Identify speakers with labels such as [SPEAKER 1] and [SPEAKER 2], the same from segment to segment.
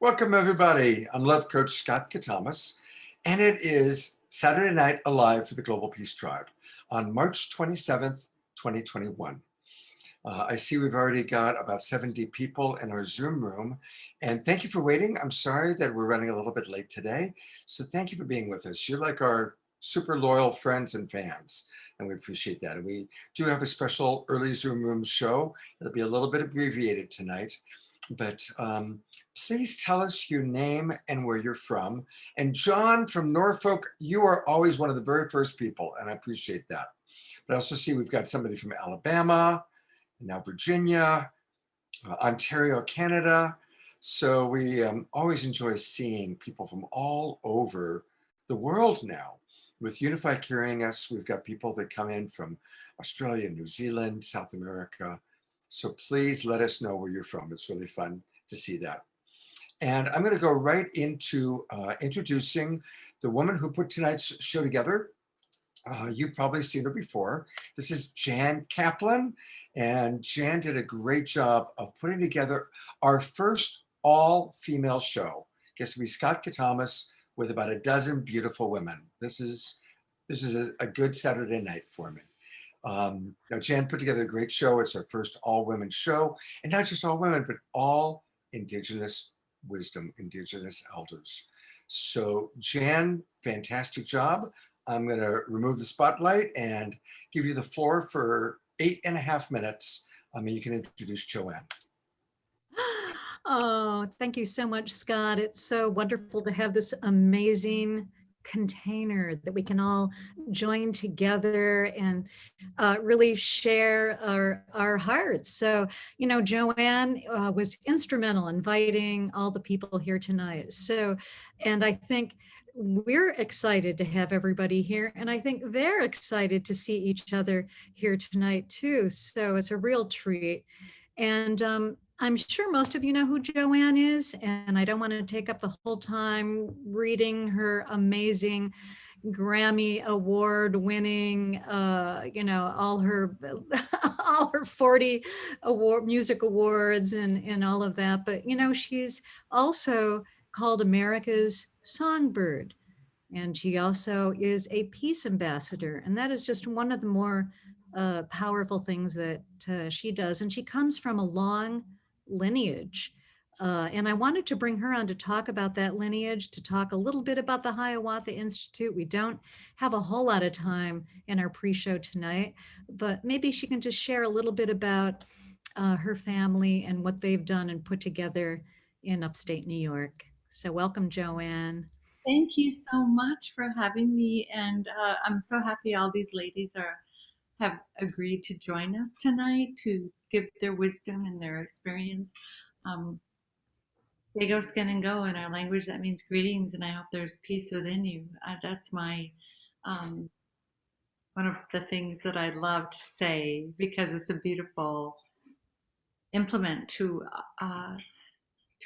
[SPEAKER 1] Welcome, everybody. I'm Love Coach Scott Katamas, and it is Saturday Night Alive for the Global Peace Tribe on March 27th, 2021. I see we've already got about 70 people in our Zoom room, and thank you for waiting. I'm sorry that we're running a little bit late today, so thank you for being with us. You're like our super loyal friends and fans, and we appreciate that. And we do have a special early Zoom room show. It'll be a little bit abbreviated tonight, but please tell us your name and where you're from. And John from Norfolk, you are always one of the very first people, and I appreciate that. But I also see we've got somebody from Alabama, now Virginia, Ontario, Canada. So we always enjoy seeing people from all over the world now. With Unify carrying us, we've got people that come in from Australia, New Zealand, South America. So please let us know where you're from. It's really fun to see that. And I'm going to go right into introducing the woman who put tonight's show together. You've probably seen her before. This is Jan Kaplan, and Jan did a great job of putting together our first all-female show. Guess we Scott Katamas with about a dozen beautiful women. This is a good Saturday night for me. Now Jan put together a great show. It's our first all-women show, and not just all women, but all Indigenous wisdom, Indigenous elders. So Jan, fantastic job. I'm going to remove the spotlight and give you the floor for 8.5 minutes. You can introduce Joanne.
[SPEAKER 2] Oh, thank you so much, Scott. It's so wonderful to have this amazing container that we can all join together and really share our hearts. So, you know, Joanne was instrumental in inviting all the people here tonight. So, and I think we're excited to have everybody here, and I think they're excited to see each other here tonight too. So it's a real treat. And I'm sure most of you know who Joanne is, and I don't want to take up the whole time reading her amazing Grammy award winning, all her all her 40 music awards and all of that. But you know, she's also called America's Songbird. And she also is a peace ambassador. And that is just one of the more powerful things that she does. And she comes from a long lineage. And I wanted to bring her on to talk about that lineage, to talk a little bit about the Hiawatha Institute. We don't have a whole lot of time in our pre-show tonight, but maybe she can just share a little bit about her family and what they've done and put together in upstate New York. So welcome, Joanne.
[SPEAKER 3] Thank you so much for having me, and I'm so happy all these ladies have agreed to join us tonight to give their wisdom and their experience. Go skin and go in our language, that means greetings, and I hope there's peace within you. That's my one of the things that I love to say, because it's a beautiful implement to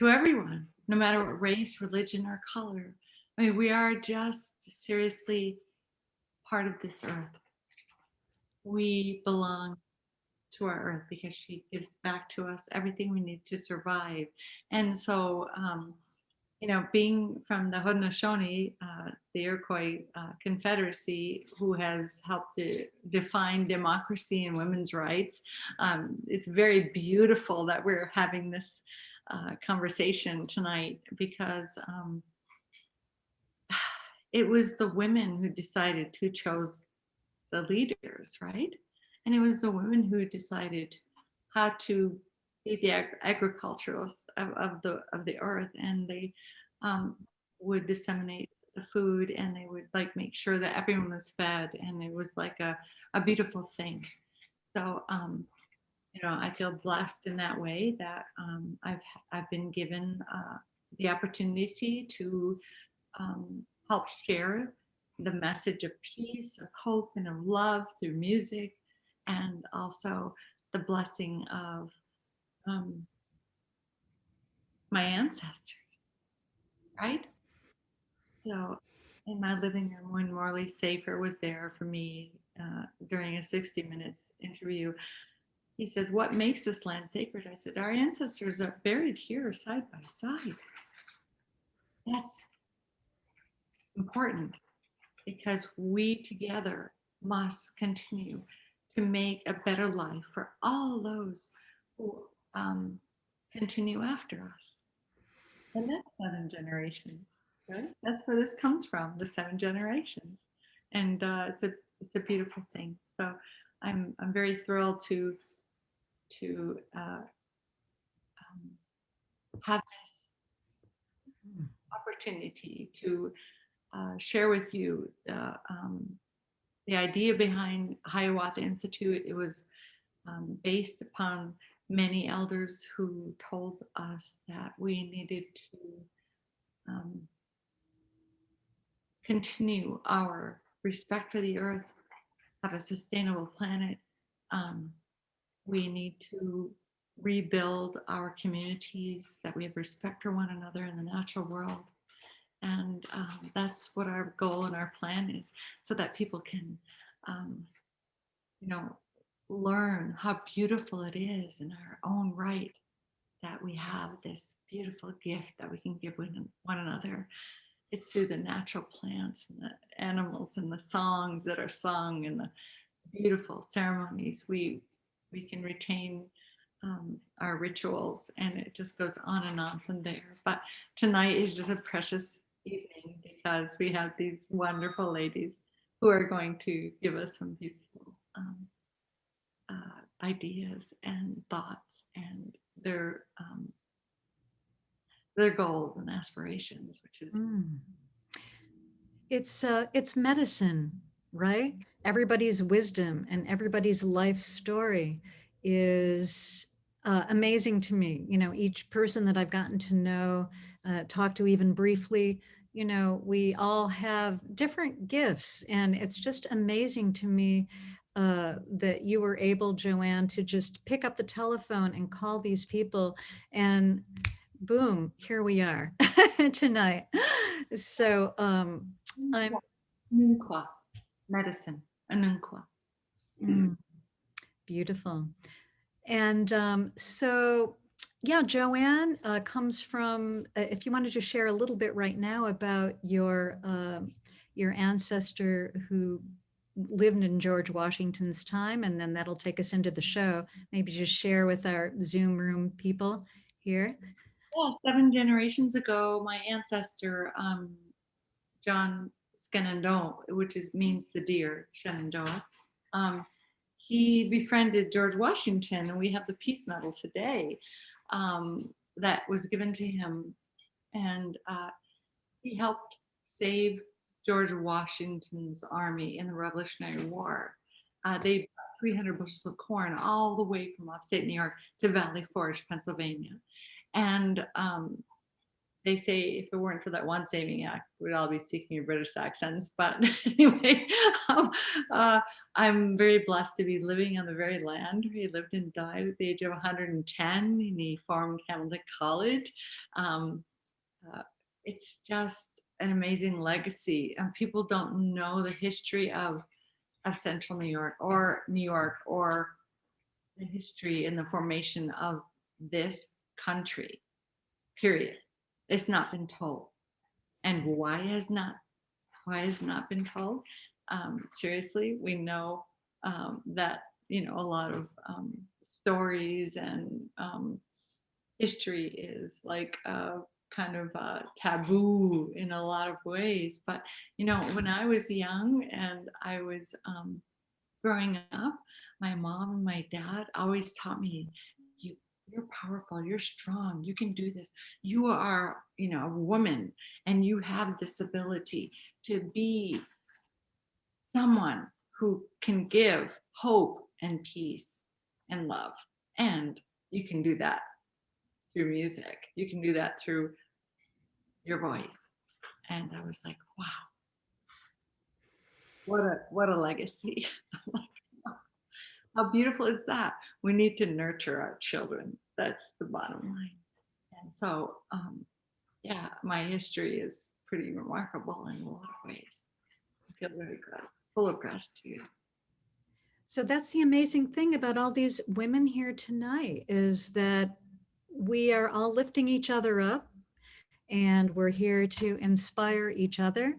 [SPEAKER 3] everyone, no matter what race, religion, or color. I mean, we are just seriously part of this earth. We belong to our earth because she gives back to us everything we need to survive. And so, being from the Haudenosaunee, the Iroquois Confederacy, who has helped to define democracy and women's rights, it's very beautiful that we're having this conversation tonight, because it was the women who decided, who chose the leaders, right? And it was the women who decided how to be the agriculturalists of the earth, and they would disseminate the food, and they would make sure that everyone was fed, and it was like a beautiful thing. So I feel blessed in that way, that I've been given the opportunity to help share the message of peace, of hope, and of love through music, and also the blessing of my ancestors, right? So in my living room, when Morley Safer was there for me during a 60 Minutes interview, he said, "What makes this land sacred?" I said, "Our ancestors are buried here side by side." That's important because we together must continue to make a better life for all those who continue after us. And that's 7 generations, right? That's where this comes from, the 7 generations. And it's a beautiful thing. So I'm very thrilled to have this opportunity to share with you the idea behind Hiawatha Institute. It was based upon many elders who told us that we needed to continue our respect for the earth, have a sustainable planet. We need to rebuild our communities, that we have respect for one another in the natural world. And that's what our goal and our plan is, so that people can, learn how beautiful it is in our own right, that we have this beautiful gift that we can give one another. It's through the natural plants and the animals and the songs that are sung and the beautiful ceremonies. We can retain our rituals, and it just goes on and on from there. But tonight is just a precious evening because we have these wonderful ladies who are going to give us some beautiful ideas and thoughts and their goals and aspirations, which is
[SPEAKER 2] It's medicine, right? Everybody's wisdom and everybody's life story is amazing to me. You know, each person that I've gotten to know, talk to even briefly, you know, we all have different gifts, and it's just amazing to me that you were able, Joanne, to just pick up the telephone and call these people, and boom, here we are tonight. So I'm
[SPEAKER 3] Nunkwa, medicine, a Nunkwa.
[SPEAKER 2] Beautiful. And so, yeah, Joanne comes from, if you wanted to share a little bit right now about your ancestor who lived in George Washington's time, and then that'll take us into the show. Maybe just share with our Zoom room people here.
[SPEAKER 3] Yeah, 7 generations ago, my ancestor, John Shenandoah, which means the deer, Shenandoah, he befriended George Washington, and we have the Peace Medal today that was given to him. And he helped save George Washington's army in the Revolutionary War. They brought 300 bushels of corn all the way from upstate New York to Valley Forge, Pennsylvania. And they say if it weren't for that one saving act, we'd all be speaking in British accents. But anyway, I'm very blessed to be living on the very land where he lived and died at the age of 110, and he formed Hamilton College. It's just an amazing legacy, and people don't know the history of Central New York or the history and the formation of this country, period. It's not been told. And why has not been told? Seriously, we know that, a lot of stories and history is like kind of taboo in a lot of ways. But, when I was young and I was growing up, my mom and my dad always taught me, you're powerful, you're strong, you can do this. You are, a woman, and you have this ability to be someone who can give hope and peace and love. And you can do that through music. You can do that through your voice. And I was like, wow, what a legacy. How beautiful is that? We need to nurture our children. That's the bottom line. And so, yeah, my history is pretty remarkable in a lot of ways. I feel very full of gratitude.
[SPEAKER 2] So that's the amazing thing about all these women here tonight, is that we are all lifting each other up, And we're here to inspire each other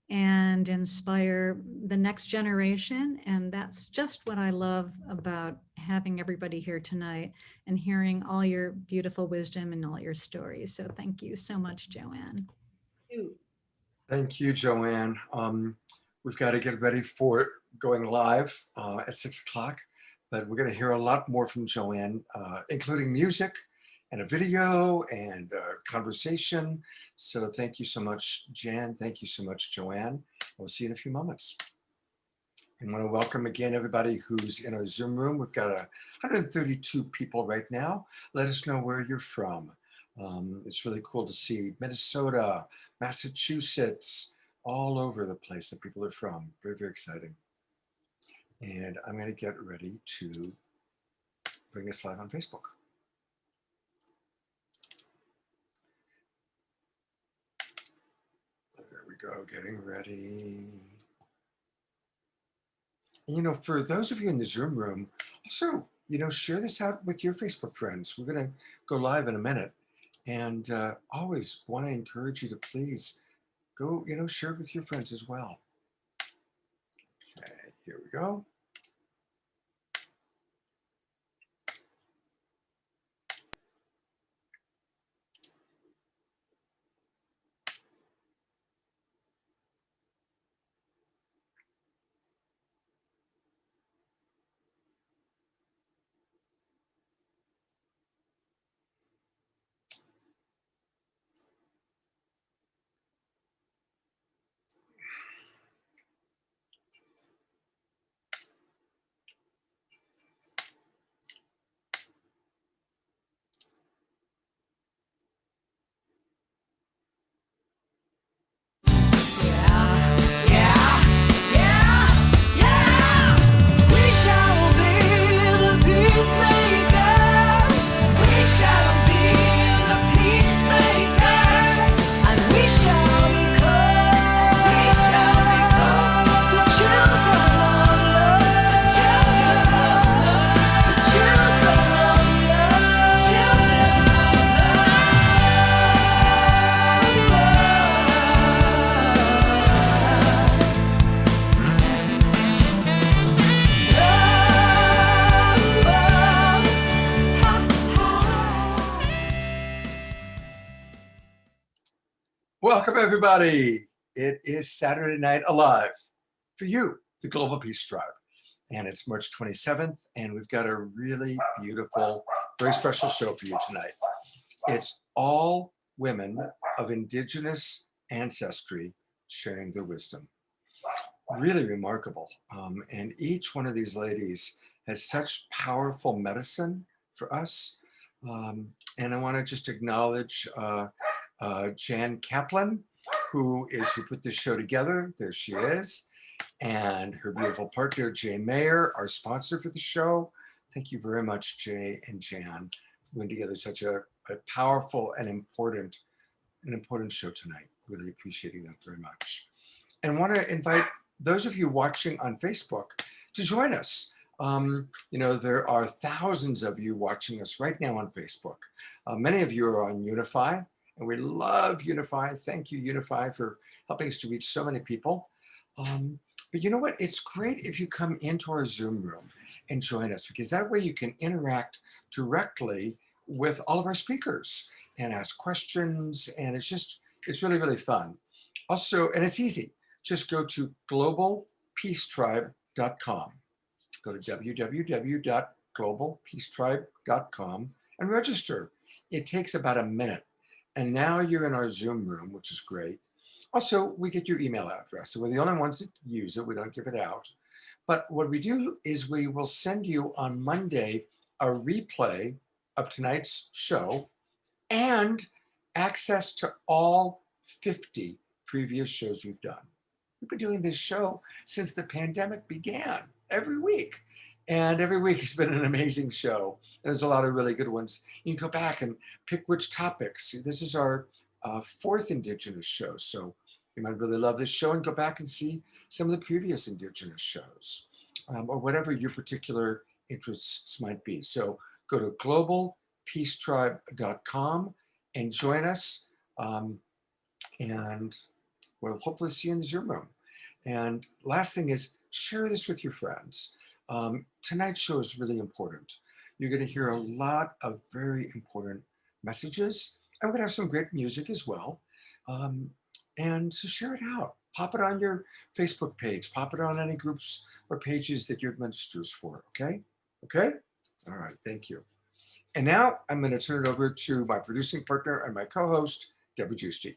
[SPEAKER 2] and inspire the next generation. And that's just what I love about having everybody here tonight and hearing all your beautiful wisdom and all your stories. So thank you so much, Joanne.
[SPEAKER 1] Thank you, Joanne. We've got to get ready for going live at 6 o'clock, but we're going to hear a lot more from Joanne, including music and a video and conversation. So thank you so much, Jan. Thank you so much, Joanne. We'll see you in a few moments. I want to welcome again everybody who's in our Zoom room. We've got 132 people right now. Let us know where you're from. It's really cool to see Minnesota, Massachusetts, all over the place that people are from. Very, very exciting. And I'm going to get ready to bring us live on Facebook. There we go, getting ready. And, you know, for those of you in the Zoom room, also, you know, share this out with your Facebook friends. We're going to go live in a minute. And always want to encourage you to please go, you know, share it with your friends as well. Okay, here we go. Welcome, everybody. It is Saturday Night Alive for you, the Global Peace Tribe. And it's March 27th, and we've got a really beautiful, very special show for you tonight. It's all women of Indigenous ancestry sharing their wisdom. Really remarkable. And each one of these ladies has such powerful medicine for us. And I want to just acknowledge Jan Kaplan, who put this show together. There she is. And her beautiful partner, Jay Mayer, our sponsor for the show. Thank you very much, Jay and Jan, putting together such a powerful and important show tonight. Really appreciating that very much. And want to invite those of you watching on Facebook to join us. You know, there are thousands of you watching us right now on Facebook. Many of you are on Unify, and we love Unify. Thank you, Unify, for helping us to reach so many people. But you know what? It's great if you come into our Zoom room and join us, because that way you can interact directly with all of our speakers and ask questions. And it's really, really fun. Also, and it's easy. Just go to globalpeacetribe.com. Go to www.globalpeacetribe.com and register. It takes about a minute. And now you're in our Zoom room, which is great. Also, we get your email address. So we're the only ones that use it. We don't give it out. But what we do is we will send you on Monday a replay of tonight's show and access to all 50 previous shows we've done. We've been doing this show since the pandemic began, every week. And every week has been an amazing show. There's a lot of really good ones. You can go back and pick which topics. This is our fourth Indigenous show. So you might really love this show and go back and see some of the previous Indigenous shows, or whatever your particular interests might be. So go to globalpeacetribe.com and join us And we'll hopefully see you in the Zoom room. And last thing is, share this with your friends. Tonight's show is really important. You're going to hear a lot of very important messages. I'm going to have some great music as well. And so share it out. Pop it on your Facebook page. Pop it on any groups or pages that you're administrators for, okay? Okay? All right, thank you. And now I'm going to turn it over to my producing partner and my co-host, Deborah Giusti.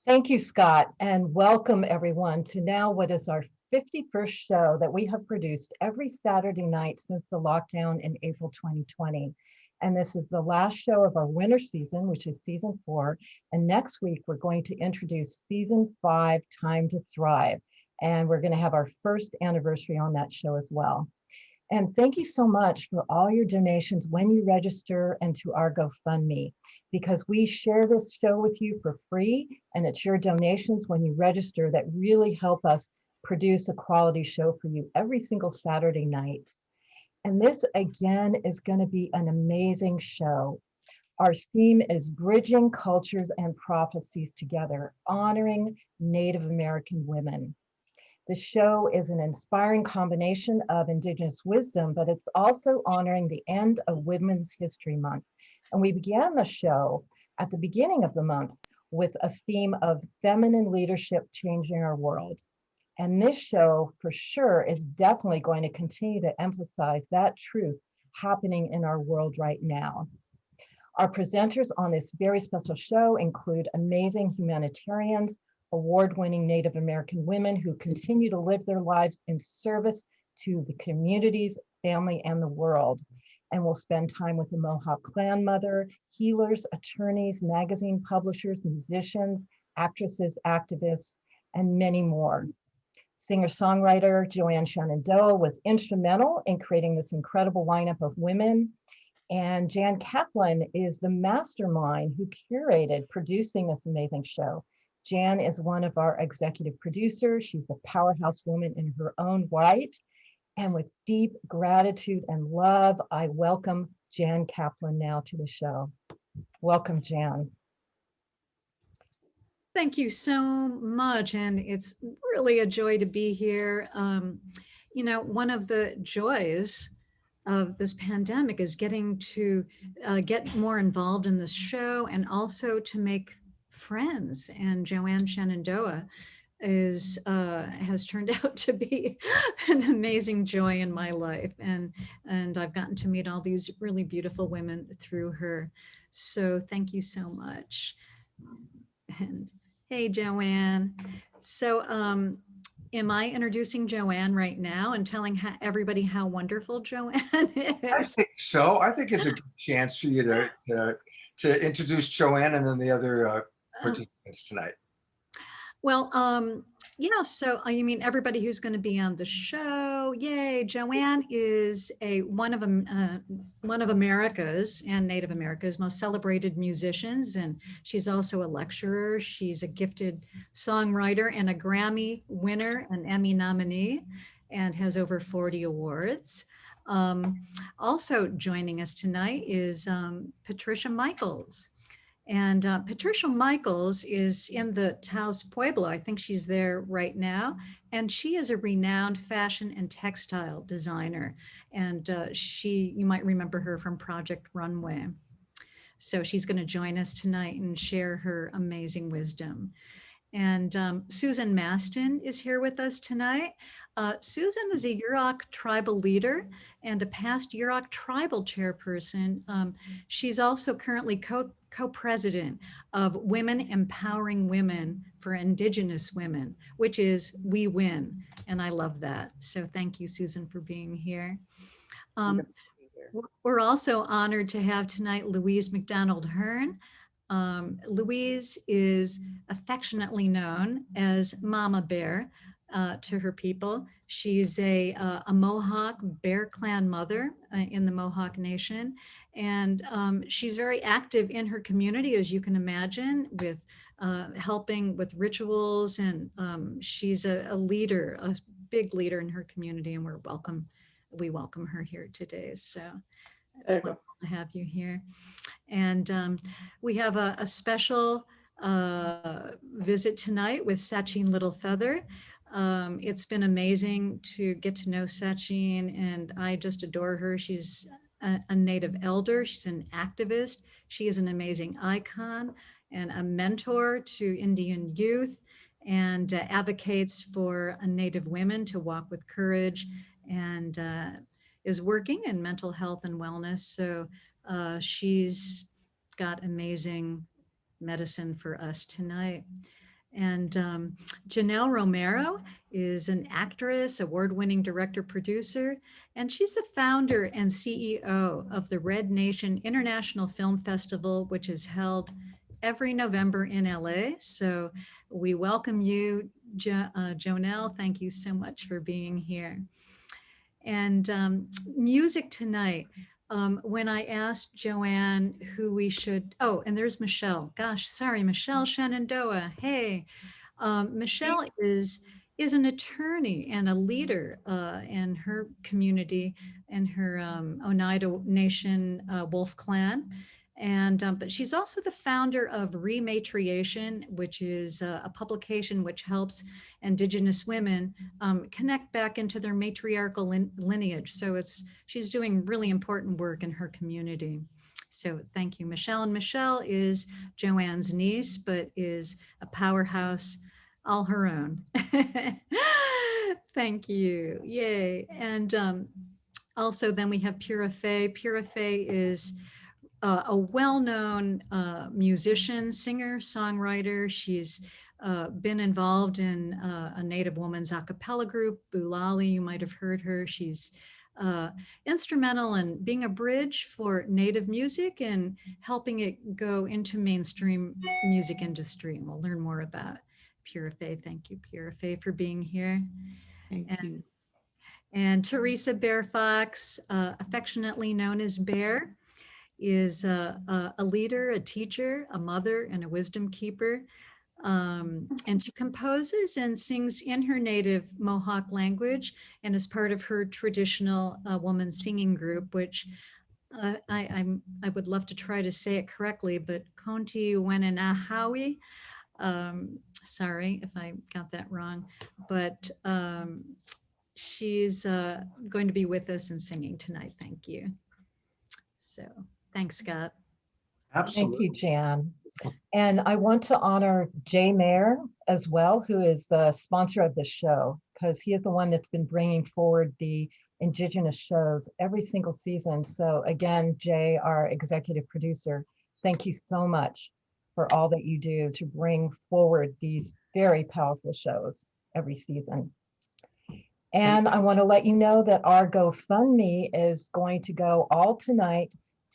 [SPEAKER 4] Thank you, Scott, and welcome everyone to now what is our 51st show that we have produced every Saturday night since the lockdown in April 2020. And this is the last show of our winter season, which is season 4. And next week, we're going to introduce season 5, Time to Thrive. And we're going to have our first anniversary on that show as well. And thank you so much for all your donations when you register and to our GoFundMe, because we share this show with you for free, and it's your donations when you register that really help us produce a quality show for you every single Saturday night. And this, again, is going to be an amazing show. Our theme is Bridging Cultures and Prophecies Together, honoring Native American women. The show is an inspiring combination of Indigenous wisdom, but it's also honoring the end of Women's History Month. And we began the show at the beginning of the month with a theme of feminine leadership changing our world. And this show, for sure, is definitely going to continue to emphasize that truth happening in our world right now. Our presenters on this very special show include amazing humanitarians, award-winning Native American women who continue to live their lives in service to the communities, family, and the world. And we'll spend time with the Mohawk clan mother, healers, attorneys, magazine publishers, musicians, actresses, activists, and many more. Singer-songwriter Joanne Shenandoah was instrumental in creating this incredible lineup of women. And Jan Kaplan is the mastermind who curated producing this amazing show. Jan is one of our executive producers. She's a powerhouse woman in her own right. And with deep gratitude and love, I welcome Jan Kaplan now to the show. Welcome, Jan.
[SPEAKER 2] Thank you so much. And it's really a joy to be here. You know, one of the joys of this pandemic is getting to get more involved in this show and also to make friends. And Joanne Shenandoah has turned out to be an amazing joy in my life, and I've gotten to meet all these really beautiful women through her. So thank you so much. And hey, Joanne. So am I introducing Joanne right now and telling everybody how wonderful Joanne is?
[SPEAKER 1] I think so. I think it's a good chance for you to introduce Joanne and then the other participants tonight.
[SPEAKER 2] Well, yeah, so you mean everybody who's going to be on the show. Yay. Joanne is one of America's and Native America's most celebrated musicians, and she's also a lecturer. She's a gifted songwriter and a Grammy winner, an Emmy nominee, and has over 40 awards. Also joining us tonight is Patricia Michaels. And Patricia Michaels is in the Taos Pueblo. I think she's there right now. And she is a renowned fashion and textile designer. And you might remember her from Project Runway. So she's going to join us tonight and share her amazing wisdom. And Susan Masten is here with us tonight. Susan is a Yurok tribal leader and a past Yurok tribal chairperson. She's also currently co-president of Women Empowering Women for Indigenous Women, which is We Win. And I love that. So thank you, Susan, for being here. We're also honored to have tonight Louise McDonald Herne. Louise is affectionately known as Mama Bear to her people. She's a Mohawk Bear Clan mother in the Mohawk Nation. And she's very active in her community, as you can imagine, with helping with rituals. And she's a leader, a big leader in her community, and we welcome her here today. So it's wonderful to have you here. And we have a special visit tonight with Sacheen Littlefeather. It's been amazing to get to know Sacheen, and I just adore her. She's a Native elder. She's an activist. She is an amazing icon and a mentor to Indian youth, and advocates for Native women to walk with courage, and is working in mental health and wellness. So she's got amazing medicine for us tonight. And Joanelle Romero is an actress, award-winning director, producer, and she's the founder and CEO of the Red Nation International Film Festival, which is held every November in LA. So we welcome you, Joanelle. Thank you so much for being here. And music tonight. When I asked Joanne who we should, oh, and there's Michelle. Gosh, sorry, Michelle Shenandoah. Hey, Michelle is an attorney and a leader in her community and her Oneida Nation Wolf Clan. And but she's also the founder of Rematriation, which is a publication which helps Indigenous women connect back into their matriarchal lineage. So she's doing really important work in her community. So thank you, Michelle. And Michelle is Joanne's niece, but is a powerhouse all her own. Thank you. Yay. And also then we have Pura. Pura is a well-known musician, singer, songwriter. She's been involved in a Native woman's a cappella group, Bulali. You might have heard her. She's instrumental in being a bridge for Native music and helping it go into mainstream music industry. And we'll learn more about Pura. Thank you, Pura, for being here.
[SPEAKER 3] Thank you.
[SPEAKER 2] And Theresa Bear Fox, affectionately known as Bear, is a leader, a teacher, a mother, and a wisdom keeper. And she composes and sings in her native Mohawk language and is part of her traditional woman singing group, which I would love to try to say it correctly, but Konti Wenanahawi. Sorry if I got that wrong, but she's going to be with us and singing tonight. Thank you. So thanks, Scott.
[SPEAKER 1] Absolutely.
[SPEAKER 4] Thank you, Jan. And I want to honor Jay Mayer as well, who is the sponsor of the show, because he is the one that's been bringing forward the Indigenous shows every single season. So again, Jay, our executive producer, thank you so much for all that you do to bring forward these very powerful shows every season. And I want to let you know that our GoFundMe is going to go all tonight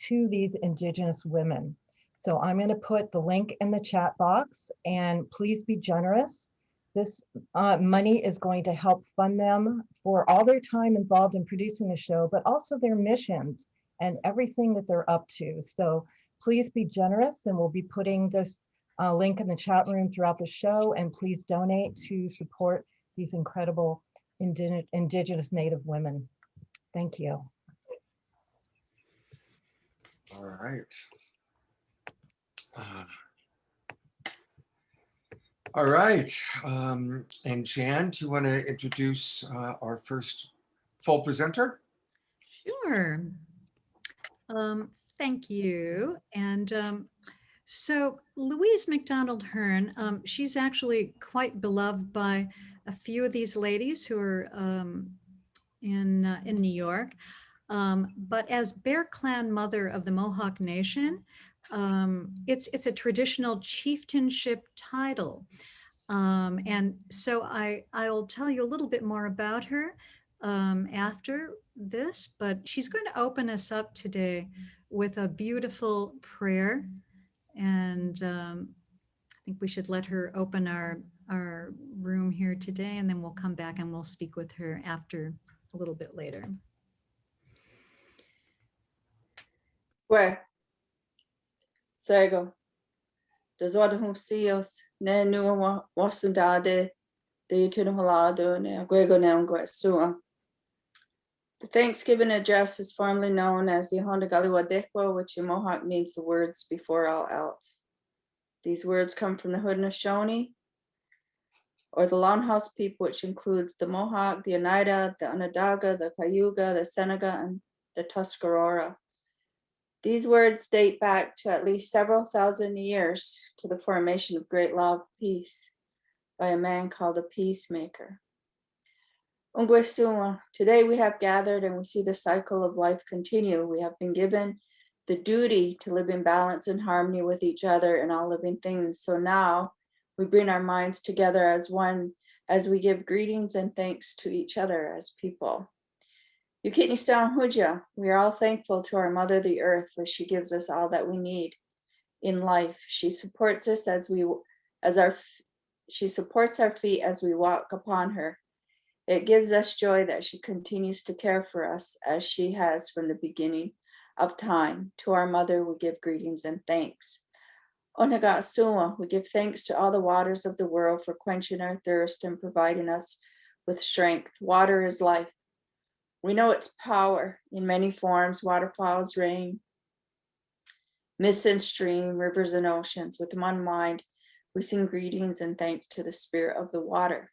[SPEAKER 4] to these Indigenous women. So I'm going to put the link in the chat box, and please be generous. This money is going to help fund them for all their time involved in producing the show, but also their missions and everything that they're up to. So please be generous, and we'll be putting this link in the chat room throughout the show, and please donate to support these incredible Indigenous Native women. Thank you.
[SPEAKER 1] All right. All right. And Jan, do you want to introduce our first full presenter?
[SPEAKER 2] Sure. Thank you. And so Louise McDonald Herne, she's actually quite beloved by a few of these ladies who are in New York. But as Bear Clan mother of the Mohawk Nation, it's a traditional chieftainship title. And so I'll tell you a little bit more about her after this, but she's going to open us up today with a beautiful prayer. And I think we should let her open our room here today, and then we'll come back and we'll speak with her after a little bit later.
[SPEAKER 5] Where? Sego. There's other who see us. Ne no wasn't dade. The tuna halado ne gwego ne ngwe sua. The Thanksgiving address is formerly known as the Hondagali, which in Mohawk means the words before all else. These words come from the Haudenosaunee, or the Longhouse people, which includes the Mohawk, the Oneida, the Onondaga, the Cayuga, the Seneca, and the Tuscarora. These words date back to at least several thousand years to the formation of great law of peace by a man called a peacemaker. Ungwesuma, today we have gathered and we see the cycle of life continue. We have been given the duty to live in balance and harmony with each other and all living things. So now we bring our minds together as one, as we give greetings and thanks to each other as people. Yukitnistan Huja, we are all thankful to our Mother, the Earth, for she gives us all that we need in life. She supports us she supports our feet as we walk upon her. It gives us joy that she continues to care for us as she has from the beginning of time. To our Mother, we give greetings and thanks. Onagasua, we give thanks to all the waters of the world for quenching our thirst and providing us with strength. Water is life. We know its power in many forms: waterfalls, rain, mist and stream, rivers and oceans. With one mind, we sing greetings and thanks to the spirit of the water.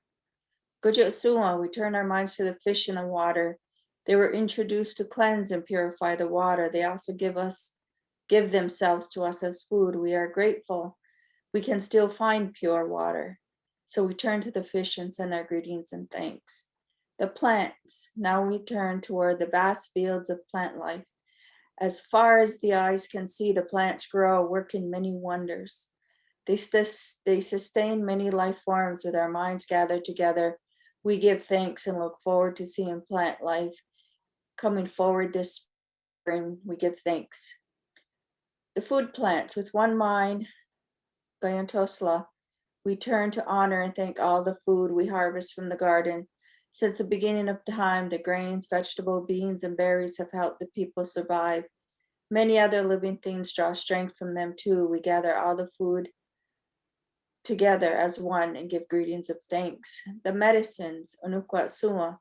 [SPEAKER 5] Gojosua, we turn our minds to the fish in the water. They were introduced to cleanse and purify the water. They also give themselves to us as food. We are grateful we can still find pure water. So we turn to the fish and send our greetings and thanks. The plants, now we turn toward the vast fields of plant life. As far as the eyes can see, the plants grow, working many wonders. They sustain many life forms. With our minds gathered together, we give thanks and look forward to seeing plant life coming forward this spring. We give thanks. The food plants, with one mind, Gayantosla, we turn to honor and thank all the food we harvest from the garden. Since the beginning of time, the grains, vegetable, beans, and berries have helped the people survive. Many other living things draw strength from them too. We gather all the food together as one and give greetings of thanks. The medicines, Onukwasua.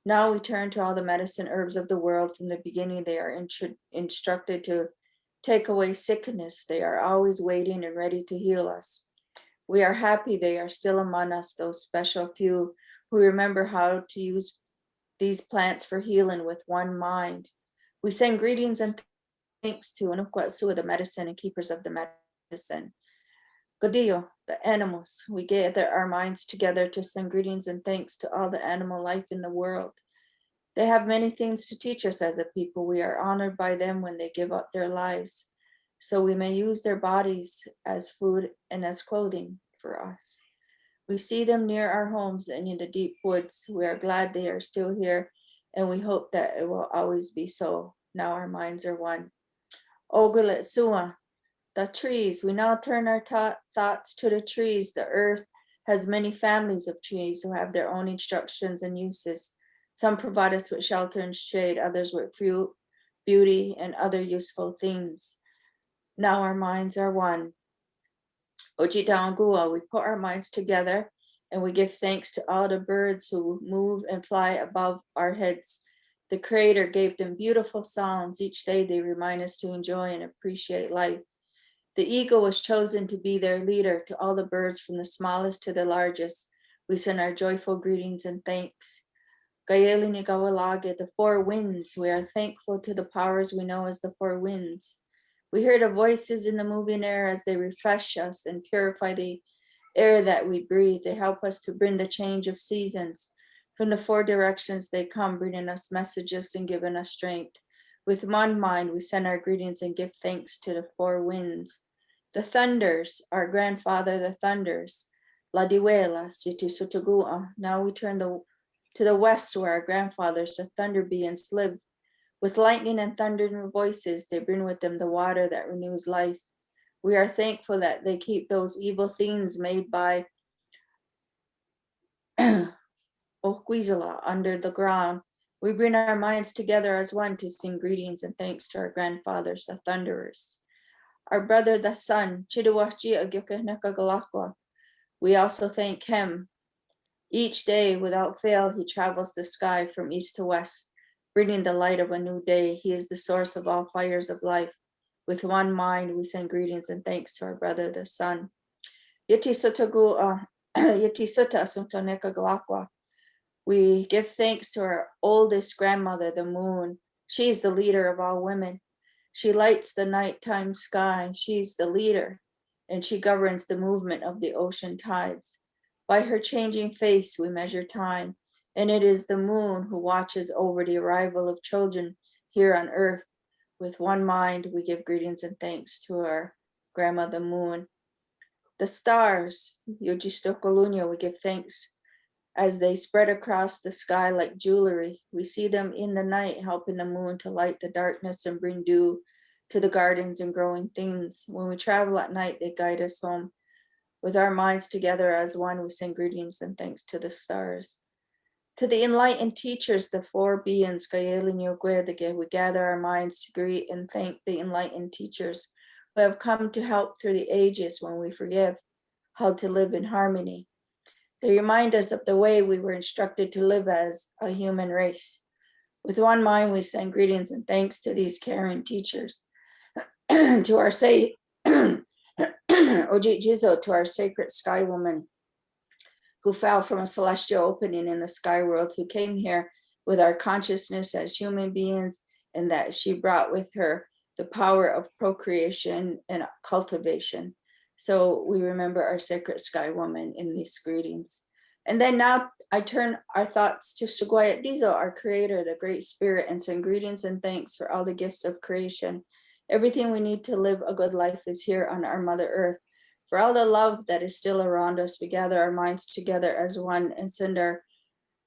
[SPEAKER 5] Now we turn to all the medicine herbs of the world. From the beginning, they are instructed to take away sickness. They are always waiting and ready to heal us. We are happy they are still among us, those special few who remember how to use these plants for healing with one mind. We send greetings and thanks to Onukwasua, the medicine and keepers of the medicine. Godillo, the animals. We gather our minds together to send greetings and thanks to all the animal life in the world. They have many things to teach us as a people. We are honored by them when they give up their lives, so we may use their bodies as food and as clothing for us. We see them near our homes and in the deep woods. We are glad they are still here, and we hope that it will always be so. Now our minds are one. Oguletsua, the trees. We now turn our thoughts to the trees. The earth has many families of trees who have their own instructions and uses. Some provide us with shelter and shade, others with fruit, beauty, and other useful things. Now our minds are one. Ojitangua, we put our minds together and we give thanks to all the birds who move and fly above our heads. The Creator gave them beautiful songs. Each day they remind us to enjoy and appreciate life. The eagle was chosen to be their leader. To all the birds, from the smallest to the largest, we send our joyful greetings and thanks. Gayeli Nigawalage, the four winds. We are thankful to the powers we know as the four winds. We hear the voices in the moving air as they refresh us and purify the air that we breathe. They help us to bring the change of seasons. From the four directions they come, bringing us messages and giving us strength. With one mind, we send our greetings and give thanks to the four winds. The thunders, our grandfather, the thunders. La Diwela, Sitisutugua. Now we turn to the west where our grandfathers, the thunder beings, live. With lightning and thundering voices, they bring with them the water that renews life. We are thankful that they keep those evil things made by Okwizala under the ground. We bring our minds together as one to sing greetings and thanks to our grandfathers, the thunderers. Our brother, the sun, Chiduwachi Agyokenekagalakwa. We also thank him. Each day, without fail, he travels the sky from east to west bringing the light of a new day. He is the source of all fires of life. With one mind, we send greetings and thanks to our brother, the sun. Yeti sotagu, yeti sota suntoneka galakwa. We give thanks to our oldest grandmother, the moon. She's the leader of all women. She lights the nighttime sky. She's the leader, and she governs the movement of the ocean tides. By her changing face, we measure time, and it is the moon who watches over the arrival of children here on earth. With one mind, we give greetings and thanks to our grandma, the moon. The stars, Yojistokolunya, we give thanks as they spread across the sky like jewelry. We see them in the night, helping the moon to light the darkness and bring dew to the gardens and growing things. When we travel at night, they guide us home. With our minds together as one, we send greetings and thanks to the stars. To the enlightened teachers, the four beings, we gather our minds to greet and thank the enlightened teachers who have come to help through the ages when we forgive how to live in harmony. They remind us of the way we were instructed to live as a human race. With one mind, we send greetings and thanks to these caring teachers, to our Ojijizo, to our sacred sky woman who fell from a celestial opening in the sky world, who came here with our consciousness as human beings, and that she brought with her the power of procreation and cultivation. So we remember our sacred sky woman in these greetings. And then now I turn our thoughts to Sugwayat Dizo, our creator, the great spirit, and send greetings and thanks for all the gifts of creation. Everything we need to live a good life is here on our Mother Earth. For all the love that is still around us, we gather our minds together as one and send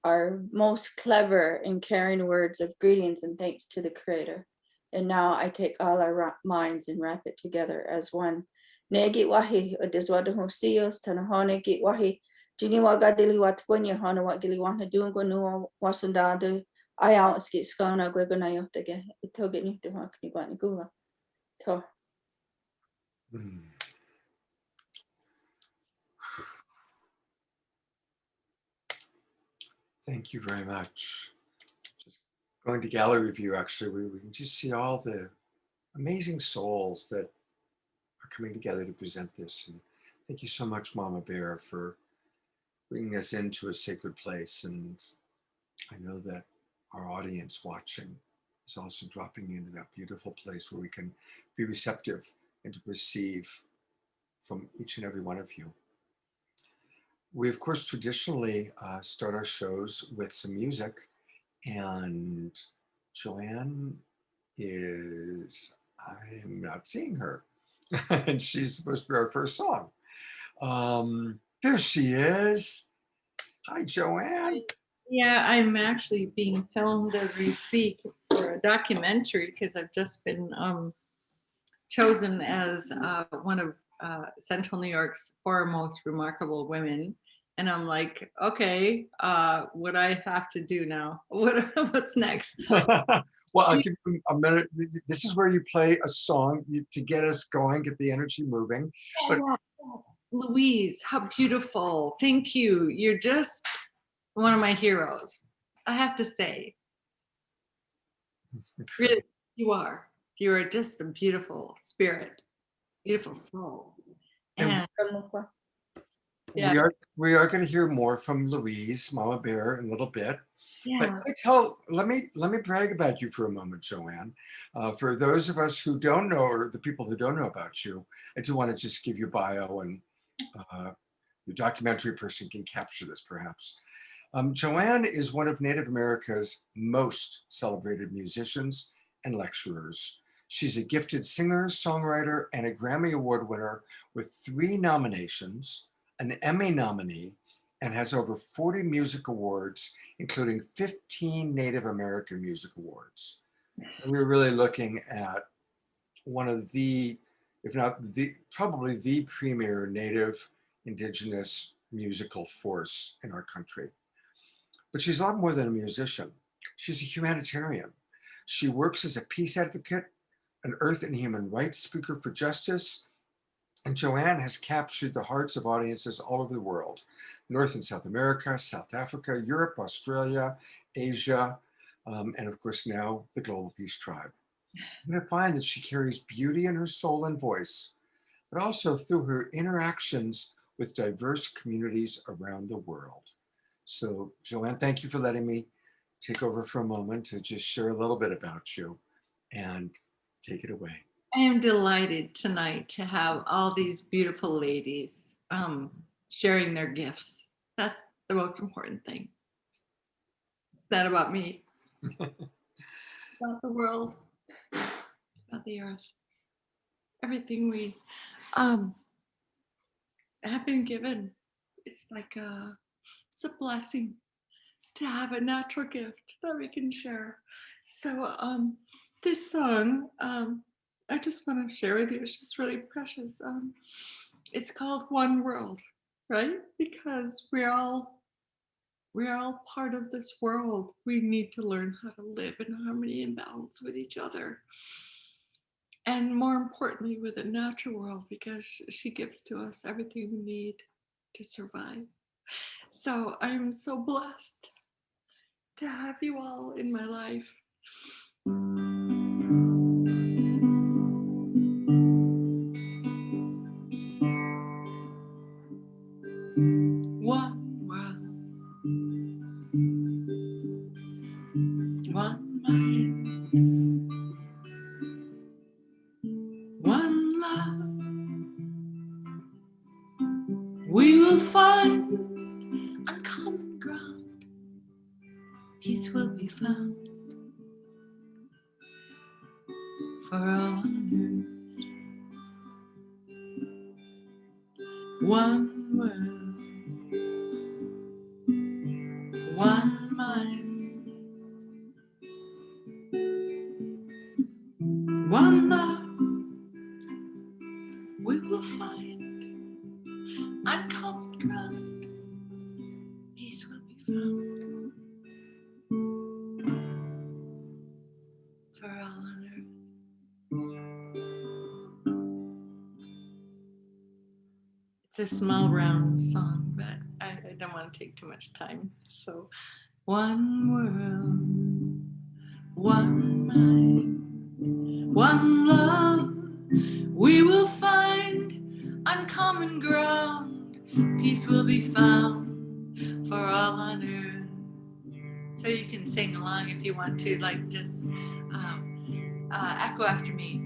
[SPEAKER 5] our most clever and caring words of greetings and thanks to the creator. And now I take all our minds and wrap it together as one. Negi wahi odizwada hosios tanahone git wahi jiniwa gadili watponya hana wat gili wana dungo no wasandade ayao skit skona gwegonayo tege itogeni to hakni gwani gula to.
[SPEAKER 1] Thank you very much. Just going to gallery view, actually, we can just see all the amazing souls that are coming together to present this. And thank you so much, Mama Bear, for bringing us into a sacred place. And I know that our audience watching is also dropping into that beautiful place where we can be receptive and to receive from each and every one of you. We, of course, traditionally start our shows with some music, and Joanne is, I'm not seeing her, and she's supposed to be our first song. There she is. Hi, Joanne.
[SPEAKER 3] Yeah, I'm actually being filmed as we speak for a documentary because I've just been chosen as one of Central New York's foremost remarkable women. And I'm like, okay, what I have to do now? What's next?
[SPEAKER 1] Well, I'll give you a minute. This is where you play a song to get us going, get the energy moving. But
[SPEAKER 3] Louise, how beautiful. Thank you. You're just one of my heroes, I have to say. Really, you are. You are just a beautiful spirit, beautiful soul. And
[SPEAKER 1] yeah. we are going to hear more from Louise, Mama Bear, in a little bit.
[SPEAKER 3] Yeah.
[SPEAKER 1] But let me brag about you for a moment, Joanne. For those of us who don't know, or the people who don't know about you, I do want to just give you bio, and your documentary person can capture this perhaps. Joanne is one of Native America's most celebrated musicians and lecturers. She's a gifted singer, songwriter, and a Grammy Award winner with 3 nominations, an Emmy nominee, and has over 40 music awards, including 15 Native American Music Awards. We're really looking at one of the, if not the, probably the premier Native Indigenous musical force in our country. But she's a lot more than a musician. She's a humanitarian. She works as a peace advocate, an earth and human rights speaker for justice, and Joanne has captured the hearts of audiences all over the world, North and South America, South Africa, Europe, Australia, Asia. and of course now the Global Peace Tribe. I'm going to find that she carries beauty in her soul and voice, but also through her interactions with diverse communities around the world. So Joanne, thank you for letting me take over for a moment to just share a little bit about you, and take it away.
[SPEAKER 3] I am delighted tonight to have all these beautiful ladies sharing their gifts. That's the most important thing. It's not about me. It's about the world. It's about the earth. Everything we have been given. It's like it's a blessing to have a natural gift that we can share. So this song I just want to share with you. It's just really precious. It's called One World, right? Because we're all part of this world. We need to learn how to live in harmony and balance with each other. And more importantly, with the natural world, because she gives to us everything we need to survive. So I'm so blessed to have you all in my life. One world, one mind, one love. We will find uncommon ground. Peace will be found for all on earth. One world, one mind, one love. We will find uncommon ground. Peace will be found for all on earth. It's a small round song, but I don't want to take too much time. So, one world, one mind, one love. We will find uncommon ground. Peace will be found for all on earth. So you can sing along if you want to, like just echo after me.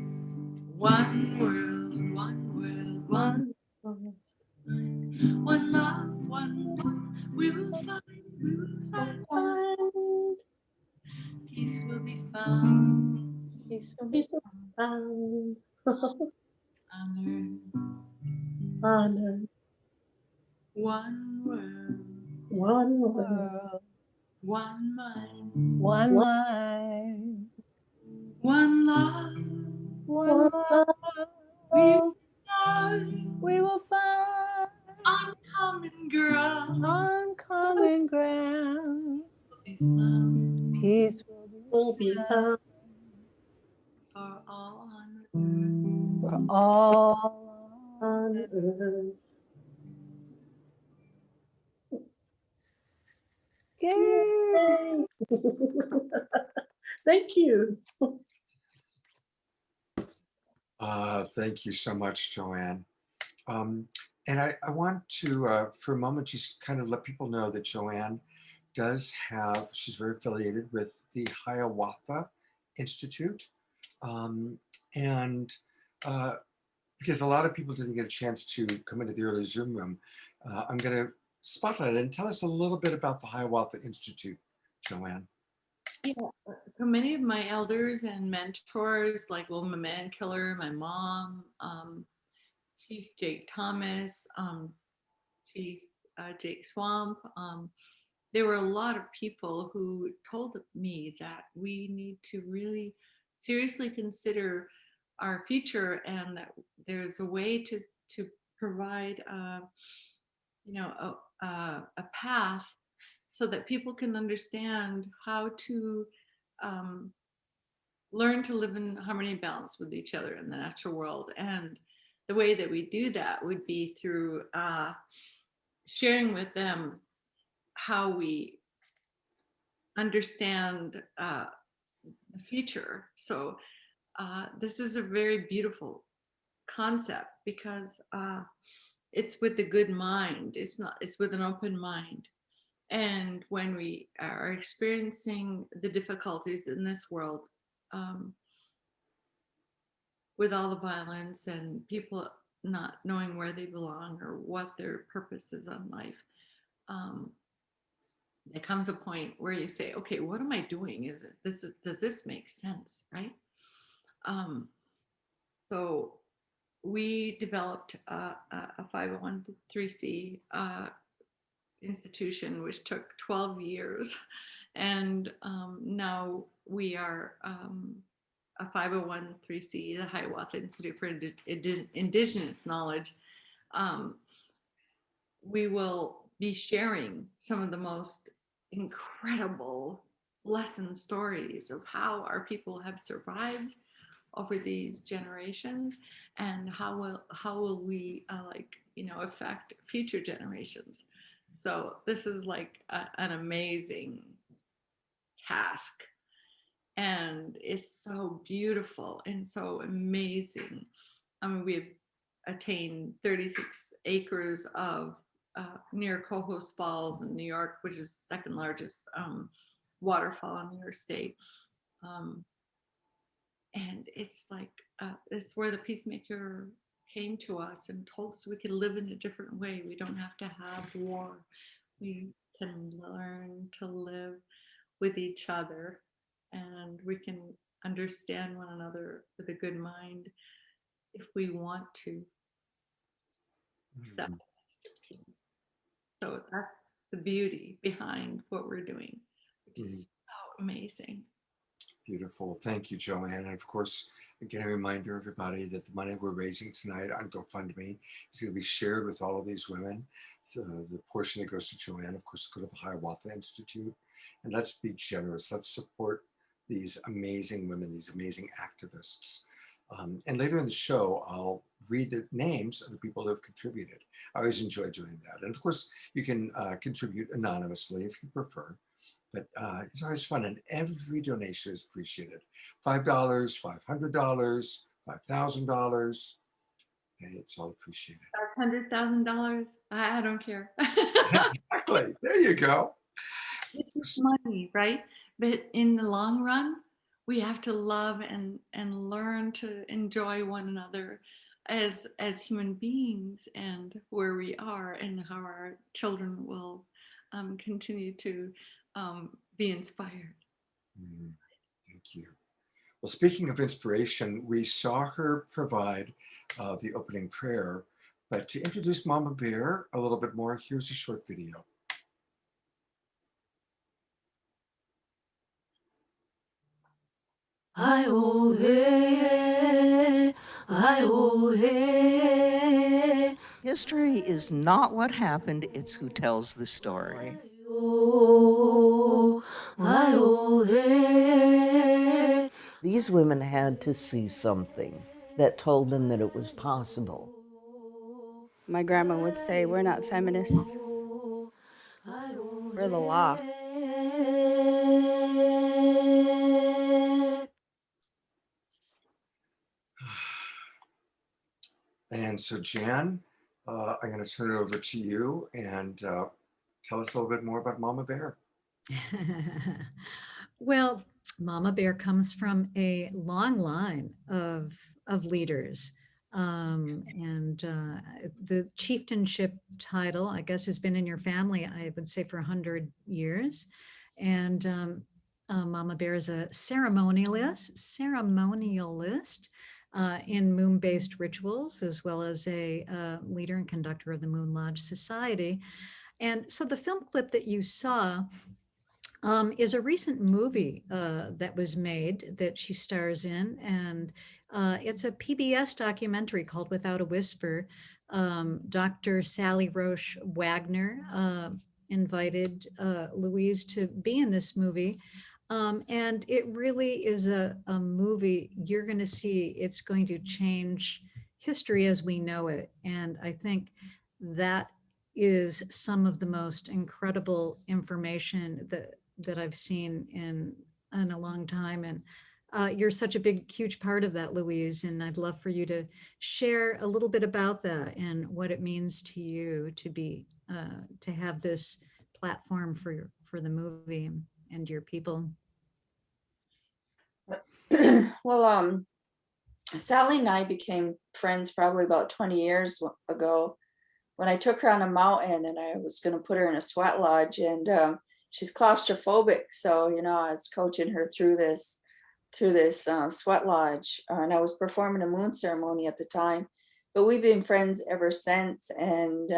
[SPEAKER 3] One world, one world, one world. One love, one love, we will find, peace will be found,
[SPEAKER 6] Peace will be found
[SPEAKER 3] on
[SPEAKER 6] on earth.
[SPEAKER 3] earth. One world,
[SPEAKER 6] One world,
[SPEAKER 2] World,
[SPEAKER 3] one mind,
[SPEAKER 2] one mind,
[SPEAKER 3] one love,
[SPEAKER 2] one love.
[SPEAKER 3] we will find
[SPEAKER 2] We will find
[SPEAKER 3] uncommon ground.
[SPEAKER 2] uncommon ground.
[SPEAKER 3] Will be found
[SPEAKER 2] Peace
[SPEAKER 6] will be found
[SPEAKER 3] for all on earth.
[SPEAKER 2] for all.
[SPEAKER 6] on earth.
[SPEAKER 2] Yay!
[SPEAKER 6] Yay. Thank you.
[SPEAKER 1] Thank you so much, Joanne. And I want to, for a moment, just kind of let people know that Joanne does have, she's very affiliated with the Hiawatha Institute. And because a lot of people didn't get a chance to come into the early Zoom room, I'm going to spotlight it and tell us a little bit about the Hiawatha Institute, Joanne.
[SPEAKER 3] Yeah, so many of my elders and mentors, like Wilma Mankiller, my mom, Chief Jake Thomas, Chief Jake Swamp, there were a lot of people who told me that we need to really seriously consider our future, and that there's a way to provide, a path so that people can understand how to learn to live in harmony and balance with each other in the natural world. And the way that we do that would be through sharing with them how we understand the future. So this is a very beautiful concept because it's with a good mind. It's with an open mind. And when we are experiencing the difficulties in this world, with all the violence and people not knowing where they belong or what their purpose is on life, there comes a point where you say, okay, what am I doing? Does this make sense, right? So we developed a 501c institution, which took 12 years. And now we are a 501c, the Hiawatha Institute for Indigenous Knowledge. We will be sharing some of the most incredible lesson stories of how our people have survived over these generations, and how will we affect future generations. So this is like an amazing task, and it's so beautiful and so amazing. I mean, we've attained 36 acres of near Cohoes Falls in New York, which is the second largest waterfall in New York State. And it's like, it's where the peacemaker came to us and told us we could live in a different way. We don't have to have war. We can learn to live with each other, and we can understand one another with a good mind if we want to.
[SPEAKER 1] Mhm.
[SPEAKER 3] So that's the beauty behind what we're doing, which is so amazing.
[SPEAKER 1] Beautiful. Thank you, Joanne. And of course, again, a reminder, everybody, that the money we're raising tonight on GoFundMe is going to be shared with all of these women. So the portion that goes to Joanne, of course, go to the Hiawatha Institute. And let's be generous. Let's support these amazing women, these amazing activists. And later in the show, I'll read the names of the people who have contributed. I always enjoy doing that. And of course, you can contribute anonymously if you prefer. But it's always fun, and every donation is appreciated. $5, $500, $5,000. It's all appreciated.
[SPEAKER 3] $100,000, I don't care.
[SPEAKER 1] Exactly. There you go.
[SPEAKER 3] It's money, right? But in the long run, we have to love and learn to enjoy one another as human beings, and where we are, and how our children will continue to be inspired.
[SPEAKER 1] Thank you. Well, speaking of inspiration, we saw her provide the opening prayer, but to introduce Mama Bear a little bit more, here's a short video.
[SPEAKER 7] History is not what happened, it's who tells the story.
[SPEAKER 8] These women had to see something that told them that it was possible.
[SPEAKER 9] My grandma would say, we're not feminists, we're the law.
[SPEAKER 1] And so, Jan, I'm going to turn it over to you and tell us a little bit more about Mama Bear.
[SPEAKER 2] Well, Mama Bear comes from a long line of leaders. The chieftainship title, I guess, has been in your family, I would say, for 100 years. And Mama Bear is a ceremonialist in moon-based rituals, as well as a leader and conductor of the Moon Lodge Society. And so the film clip that you saw is a recent movie that was made that she stars in, and it's a PBS documentary called Without a Whisper. Dr. Sally Roche Wagner invited Louise to be in this movie. And it really is a movie you're going to see. It's going to change history as we know it. And I think that is some of the most incredible information that I've seen in a long time. And you're such a big, huge part of that, Louise. And I'd love for you to share a little bit about that and what it means to you to be to have this platform for the movie and your people.
[SPEAKER 5] Well, Sally and I became friends probably about 20 years ago when I took her on a mountain and I was going to put her in a sweat lodge, and she's claustrophobic. So, I was coaching her through this sweat lodge, and I was performing a moon ceremony at the time, but we've been friends ever since. And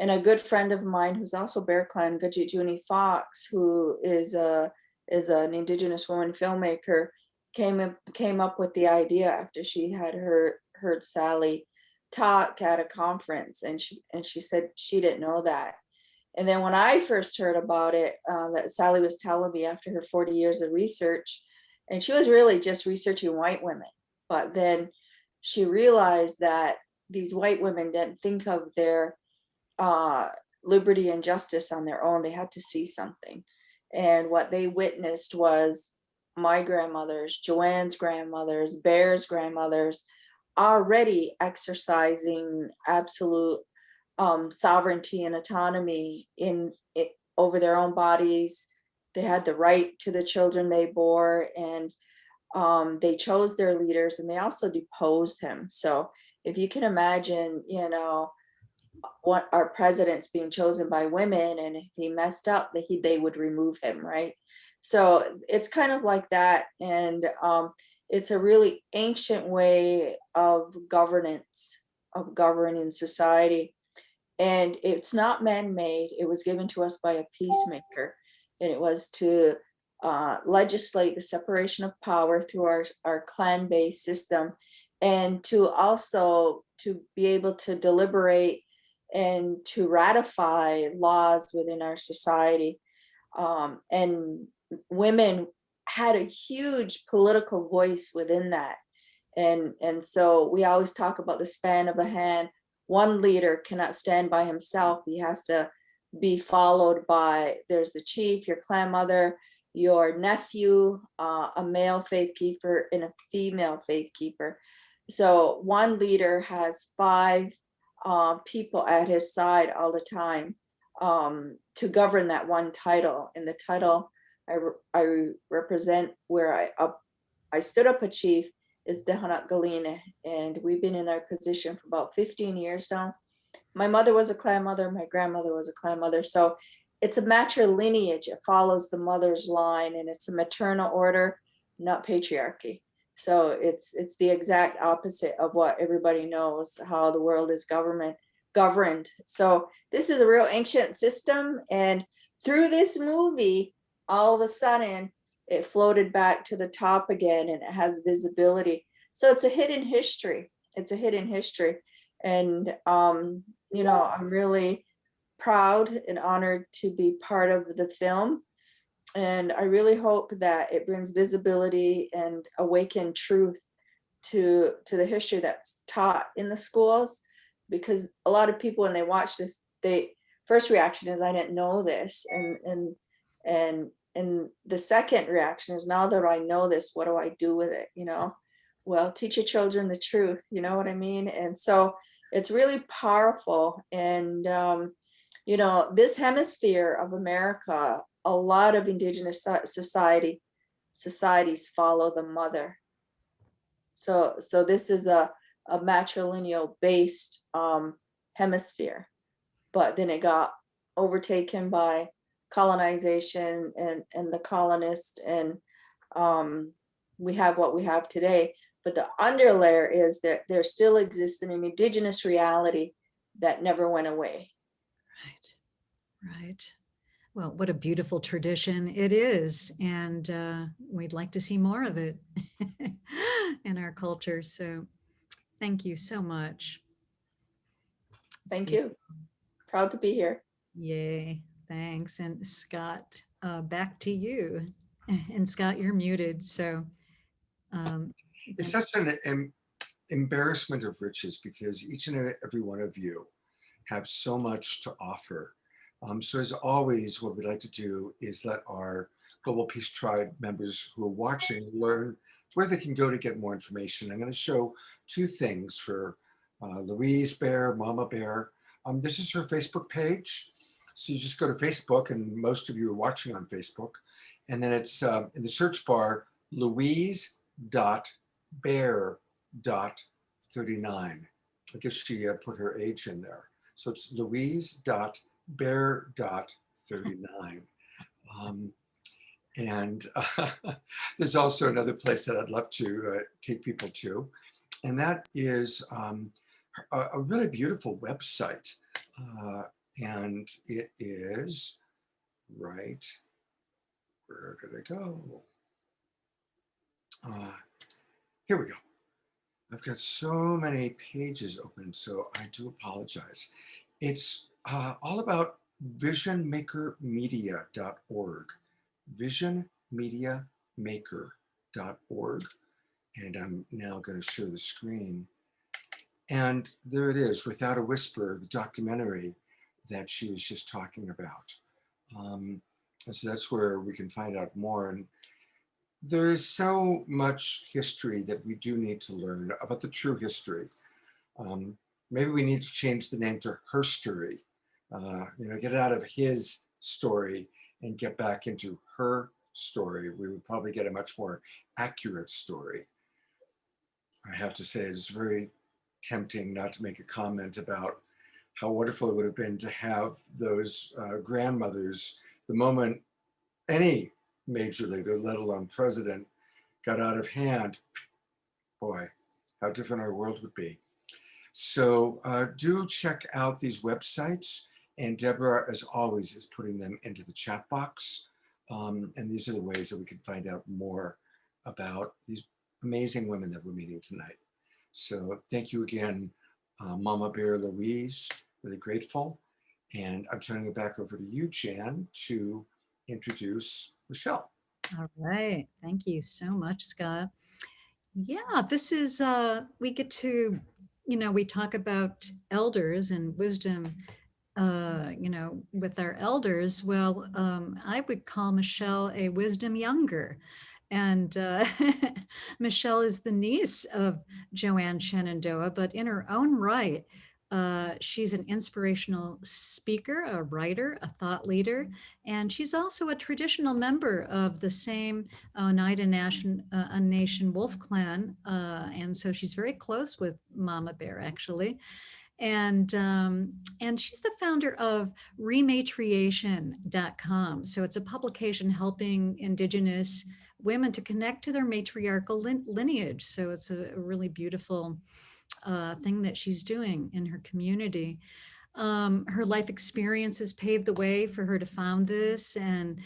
[SPEAKER 5] a good friend of mine who's also Bear Clan, Gudget Juni Fox, who is an Indigenous woman filmmaker, came up with the idea after she had heard Sally talk at a conference, and she said she didn't know that. And then when I first heard about it, that Sally was telling me after her 40 years of research, and she was really just researching white women, but then she realized that these white women didn't think of their liberty and justice on their own. They had to see something. And what they witnessed was my grandmothers, Joanne's grandmothers, Bear's grandmothers, already exercising absolute sovereignty and autonomy over their own bodies. They had the right to the children they bore, and they chose their leaders, and they also deposed him. So if you can imagine, what our president's being chosen by women, and if he messed up, they would remove him, right? So it's kind of like that. And it's a really ancient way of governance, of governing society. And it's not man-made. It was given to us by a peacemaker. And it was to legislate the separation of power through our clan-based system, and to also to be able to deliberate and to ratify laws within our society. And women had a huge political voice within that. And so we always talk about the span of a hand. One leader cannot stand by himself. He has to be followed by, there's the chief, your clan mother, your nephew, a male faith keeper, and a female faith keeper. So one leader has 5 people at his side all the time to govern that one title. And the title I represent, where I stood up a chief, is Dehanat Galina, and we've been in our position for about 15 years now. My mother was a clan mother, my grandmother was a clan mother, so it's a matrilineage. It follows the mother's line, and it's a maternal order, not patriarchy. So it's the exact opposite of what everybody knows, how the world is governed. So this is a real ancient system, and through this movie, all of a sudden, it floated back to the top again, and it has visibility. So it's a hidden history. It's a hidden history. And, I'm really proud and honored to be part of the film. And I really hope that it brings visibility and awaken truth to the history that's taught in the schools. Because a lot of people, when they watch this, first reaction is, I didn't know this. And the second reaction is, now that I know this, what do I do with it? Well, teach your children the truth, you know what I mean? And so it's really powerful. And, this hemisphere of America, a lot of Indigenous societies follow the mother. So this is a matrilineal based hemisphere, but then it got overtaken by colonization and the colonists, and we have what we have today. But the underlayer is that there still exists an Indigenous reality that never went away.
[SPEAKER 2] Right. Well, what a beautiful tradition it is. And we'd like to see more of it in our culture. So thank you so much.
[SPEAKER 5] Thank you. Proud to be here.
[SPEAKER 2] Yay. Thanks. And Scott, back to you. And Scott, you're muted. So
[SPEAKER 1] it's such an embarrassment of riches, because each and every one of you have so much to offer So as always, what we'd like to do is let our Global Peace Tribe members who are watching learn where they can go to get more information. I'm going to show two things for Louise Bear, Mama Bear. This is her Facebook page. So you just go to Facebook, and most of you are watching on Facebook. And then it's in the search bar, Louise.bear.39. I guess she put her age in there. So it's Louise.bear.39. And there's also another place that I'd love to take people to, and that is a really beautiful website. And it is right, where did I go? Here we go. I've got so many pages open, so I do apologize. It's all about visionmakermedia.org, visionmediamaker.org. And I'm now going to share the screen. And there it is, Without a Whisper, the documentary that she was just talking about. And so that's where we can find out more. And there is so much history that we do need to learn about the true history. Maybe we need to change the name to Her Story. Get out of his story and get back into her story. We would probably get a much more accurate story. I have to say, it's very tempting not to make a comment about how wonderful it would have been to have those grandmothers the moment any major leader, let alone president, got out of hand. Boy, how different our world would be. So do check out these websites, and Deborah, as always, is putting them into the chat box. And these are the ways that we can find out more about these amazing women that we're meeting tonight. So thank you again, Mama Bear Louise, really grateful. And I'm turning it back over to you, Jan, to introduce Michelle.
[SPEAKER 2] All right. Thank you so much, Scott. Yeah, this is, we get to, we talk about elders and wisdom, with our elders. Well, I would call Michelle a wisdom younger. And Michelle is the niece of Joanne Shenandoah, but in her own right, she's an inspirational speaker, a writer, a thought leader, and she's also a traditional member of the same Oneida Nation Wolf Clan. And so she's very close with Mama Bear, actually. And she's the founder of rematriation.com. So it's a publication helping Indigenous women to connect to their matriarchal lineage. So it's a really beautiful thing that she's doing in her community. Her life experiences paved the way for her to found this. And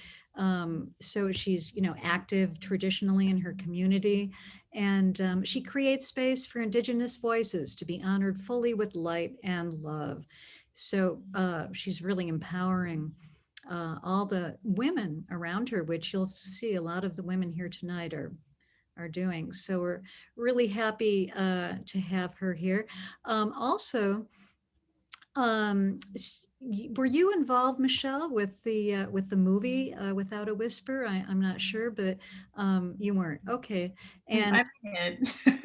[SPEAKER 2] so she's, active traditionally in her community. And she creates space for Indigenous voices to be honored fully with light and love. So she's really empowering all the women around her, which you'll see a lot of the women here tonight are doing. So we're really happy to have her here. Also, were you involved, Michelle, with the movie Without a Whisper? I'm not sure, but you weren't. Okay. And
[SPEAKER 10] I made it.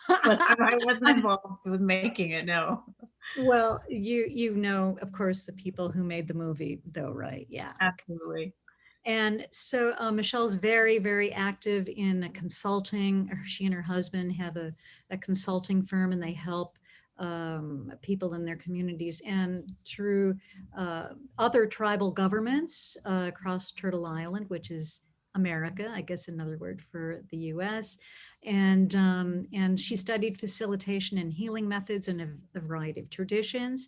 [SPEAKER 10] But I wasn't involved with making it, no.
[SPEAKER 2] well, you know, of course, the people who made the movie, though, right? Yeah.
[SPEAKER 10] Absolutely.
[SPEAKER 2] And so Michelle's very, very active in consulting. She and her husband have a consulting firm, and they help people in their communities and through other tribal governments across Turtle Island, which is America, I guess another word for the US. And she studied facilitation and healing methods in a variety of traditions,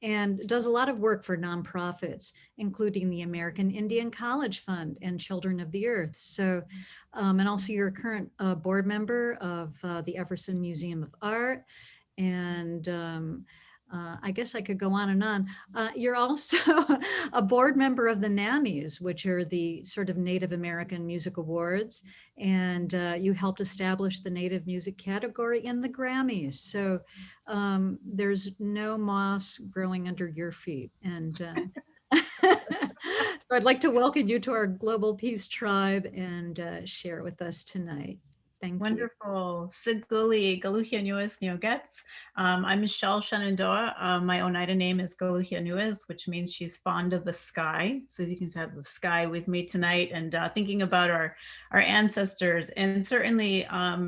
[SPEAKER 2] and does a lot of work for nonprofits, including the American Indian College Fund and Children of the Earth. So, and also you're a current board member of the Everson Museum of Art. And I guess I could go on and on. You're also a board member of the NAMMYs, which are the sort of Native American Music Awards. And you helped establish the Native music category in the Grammys. So there's no moss growing under your feet. And So I'd like to welcome you to our Global Peace Tribe and share with us tonight. Thank you.
[SPEAKER 10] Wonderful. Siguli, Galuhia Nuas Neogets. I'm Michelle Shenandoah. My Oneida name is Galuhia Nuas, which means she's fond of the sky. So you can have the sky with me tonight and thinking about our ancestors. And certainly,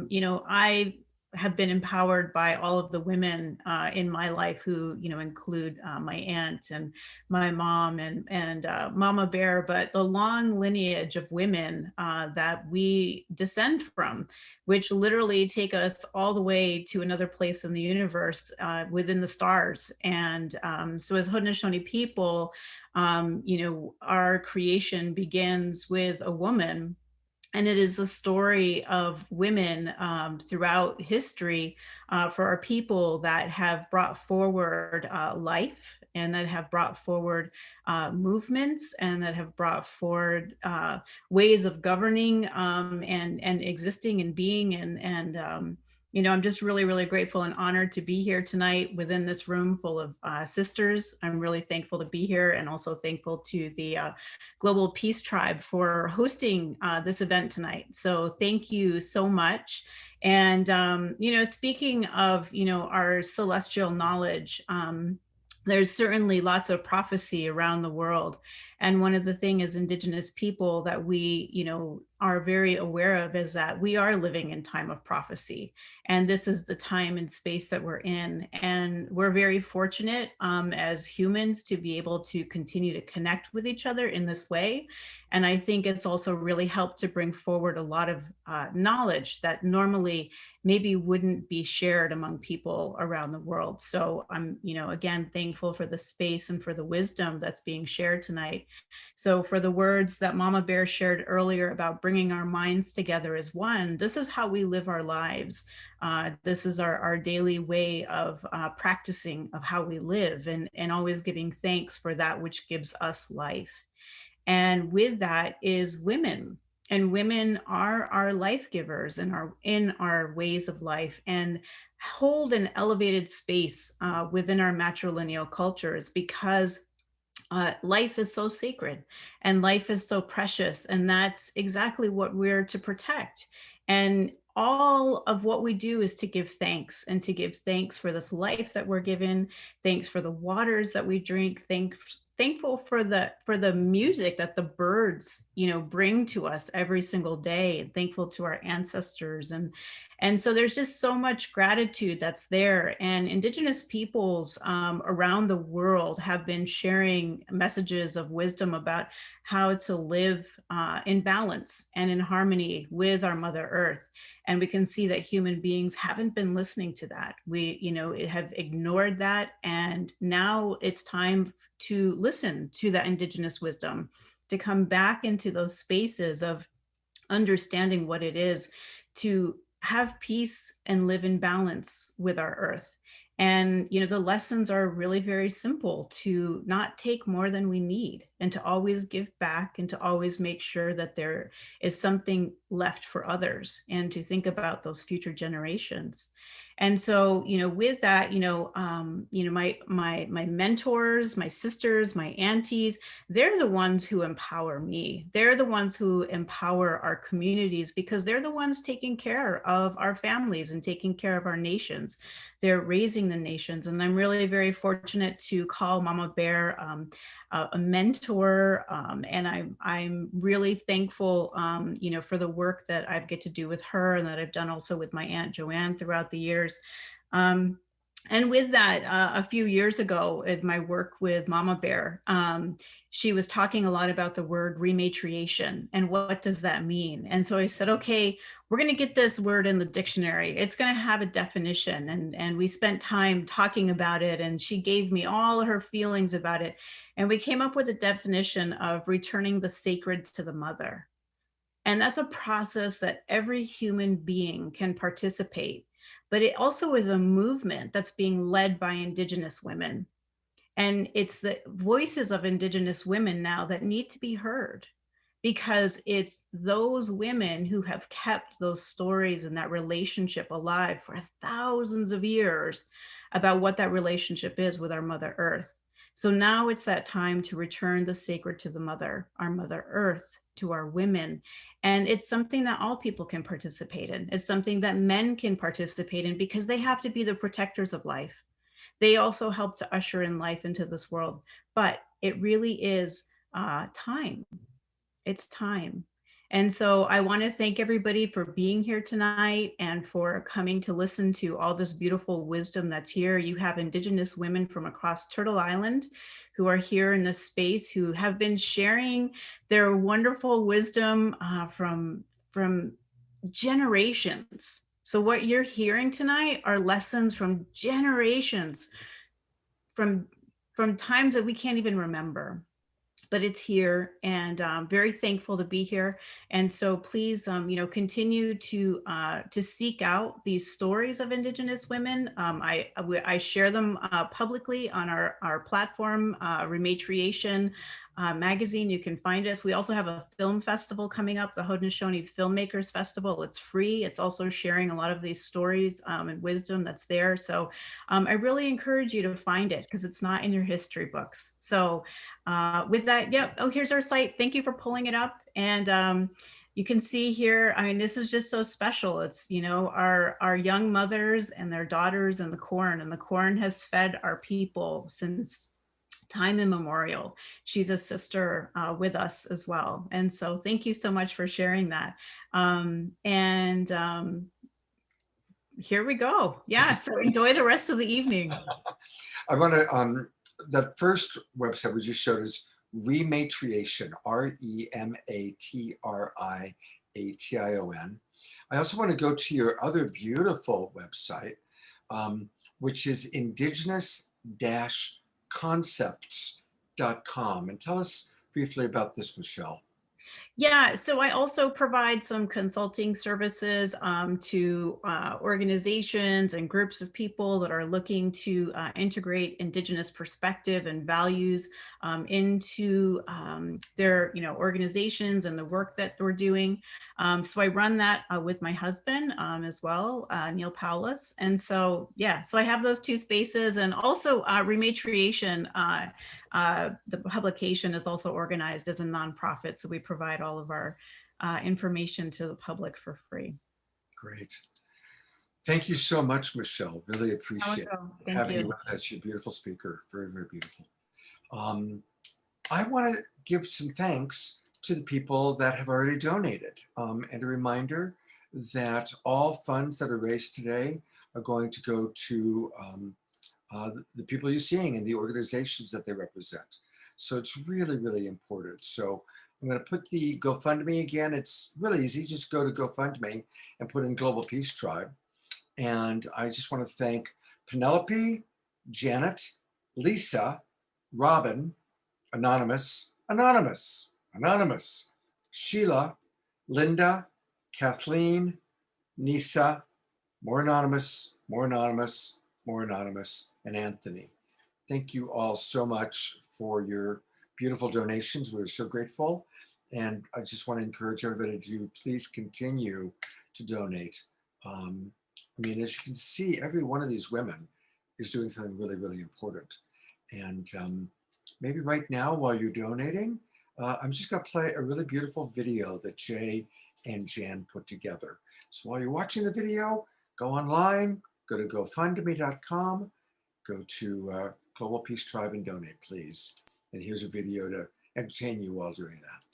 [SPEAKER 10] you know, I have been empowered by all of the women in my life who, you know, include my aunt and my mom and Mama Bear, but the long lineage of women that we descend from, which literally take us all the way to another place in the universe within the stars. And so as Haudenosaunee people, you know, our creation begins with a woman. And it is the story of women throughout history for our people that have brought forward life and that have brought forward movements and that have brought forward ways of governing and existing and being. And you know, I'm just really, really grateful and honored to be here tonight within this room full of sisters. I'm really thankful to be here and also thankful to the Global Peace Tribe for hosting this event tonight. So thank you so much. And, you know, speaking of, you know, our celestial knowledge, there's certainly lots of prophecy around the world. And one of the things as Indigenous people that we, you know, are very aware of is that we are living in time of prophecy. And this is the time and space that we're in. And we're very fortunate as humans to be able to continue to connect with each other in this way. And I think it's also really helped to bring forward a lot of knowledge that normally maybe wouldn't be shared among people around the world. So I'm, you know, again, thankful for the space and for the wisdom that's being shared tonight. So for the words that Mama Bear shared earlier about bringing our minds together as one, this is how we live our lives. This is our daily way of practicing of how we live and always giving thanks for that which gives us life. And with that is women. And women are our life givers and are in our ways of life and hold an elevated space within our matrilineal cultures because life is so sacred and life is so precious. And that's exactly what we're to protect. And all of what we do is to give thanks and to give thanks for this life that we're given. Thanks for the waters that we drink. Thankful for the music that the birds, you know, bring to us every single day, and thankful to our ancestors. And so there's just so much gratitude that's there. And Indigenous peoples around the world have been sharing messages of wisdom about how to live in balance and in harmony with our Mother Earth. And we can see that human beings haven't been listening to that. We, you know, have ignored that. And now it's time to listen to that Indigenous wisdom, to come back into those spaces of understanding what it is to have peace and live in balance with our earth. And, you know, the lessons are really very simple: to not take more than we need and to always give back and to always make sure that there is something left for others and to think about those future generations. And so, you know, with that, my mentors, my sisters, my aunties, they're the ones who empower me. They're the ones who empower our communities because they're the ones taking care of our families and taking care of our nations. They're raising the nations. And I'm really very fortunate to call Mama Bear a mentor. And I'm really thankful, for the work that I get to do with her and that I've done also with my Aunt Joanne throughout the years. And with that, a few years ago, with my work with Mama Bear, she was talking a lot about the word rematriation and what does that mean? And so I said, okay, we're going to get this word in the dictionary. It's going to have a definition. And we spent time talking about it. And she gave me all her feelings about it. And we came up with a definition of returning the sacred to the mother. And that's a process that every human being can participate. But it also is a movement that's being led by Indigenous women. And it's the voices of Indigenous women now that need to be heard, because it's those women who have kept those stories and that relationship alive for thousands of years about what that relationship is with our Mother Earth. So now it's that time to return the sacred to the mother, our Mother Earth, to our women. And it's something that all people can participate in. It's something that men can participate in because they have to be the protectors of life. They also help to usher in life into this world. But it really is time. It's time. And so I want to thank everybody for being here tonight and for coming to listen to all this beautiful wisdom that's here. You have Indigenous women from across Turtle Island who are here in this space, who have been sharing their wonderful wisdom from generations. So what you're hearing tonight are lessons from generations, from times that we can't even remember. But it's here, and I'm very thankful to be here. And so please, continue to seek out these stories of Indigenous women. I share them publicly on our platform, Rematriation magazine. You can find us. We also have a film festival coming up, the Haudenosaunee Filmmakers Festival. It's free. It's also sharing a lot of these stories and wisdom that's there. So I really encourage you to find it because it's not in your history books. So with that, yep. Oh, here's our site. Thank you for pulling it up. And you can see here, I mean, this is just so special. It's, our young mothers and their daughters and the corn has fed our people since time immemorial. She's a sister with us as well. And so thank you so much for sharing that. Here we go. Yeah, so enjoy the rest of the evening.
[SPEAKER 1] I want to, that first website we just showed is Rematriation, Rematriation. I also want to go to your other beautiful website, which is indigenous-concepts.com. And tell us briefly about this, Michelle.
[SPEAKER 10] Yeah, so I also provide some consulting services to organizations and groups of people that are looking to integrate Indigenous perspective and values into their organizations and the work that we're doing. So I run that with my husband as well, Neil Paulus. And so, yeah, so I have those two spaces, and also Rematriation. The publication is also organized as a nonprofit, so we provide all of our information to the public for free.
[SPEAKER 1] Great. Thank you so much, Michelle. Really appreciate having you with us. You're a beautiful speaker. Very, very beautiful. I want to give some thanks to the people that have already donated. And a reminder that all funds that are raised today are going to go to the people you're seeing and the organizations that they represent. So it's really, really important. So I'm going to put the GoFundMe again. It's really easy. Just go to GoFundMe and put in Global Peace Tribe. And I just want to thank Penelope, Janet, Lisa, Robin, Anonymous, Sheila, Linda, Kathleen, Nisa, more anonymous, and Anthony. Thank you all so much for your beautiful donations. We're so grateful. And I just want to encourage everybody to please continue to donate. I mean, as you can see, every one of these women is doing something really, really important. And maybe right now while you're donating, I'm just going to play a really beautiful video that Jay and Jan put together. So while you're watching the video, go online, go to gofundme.com, go to Global Peace Tribe and donate, please. And here's a video to entertain you while doing that.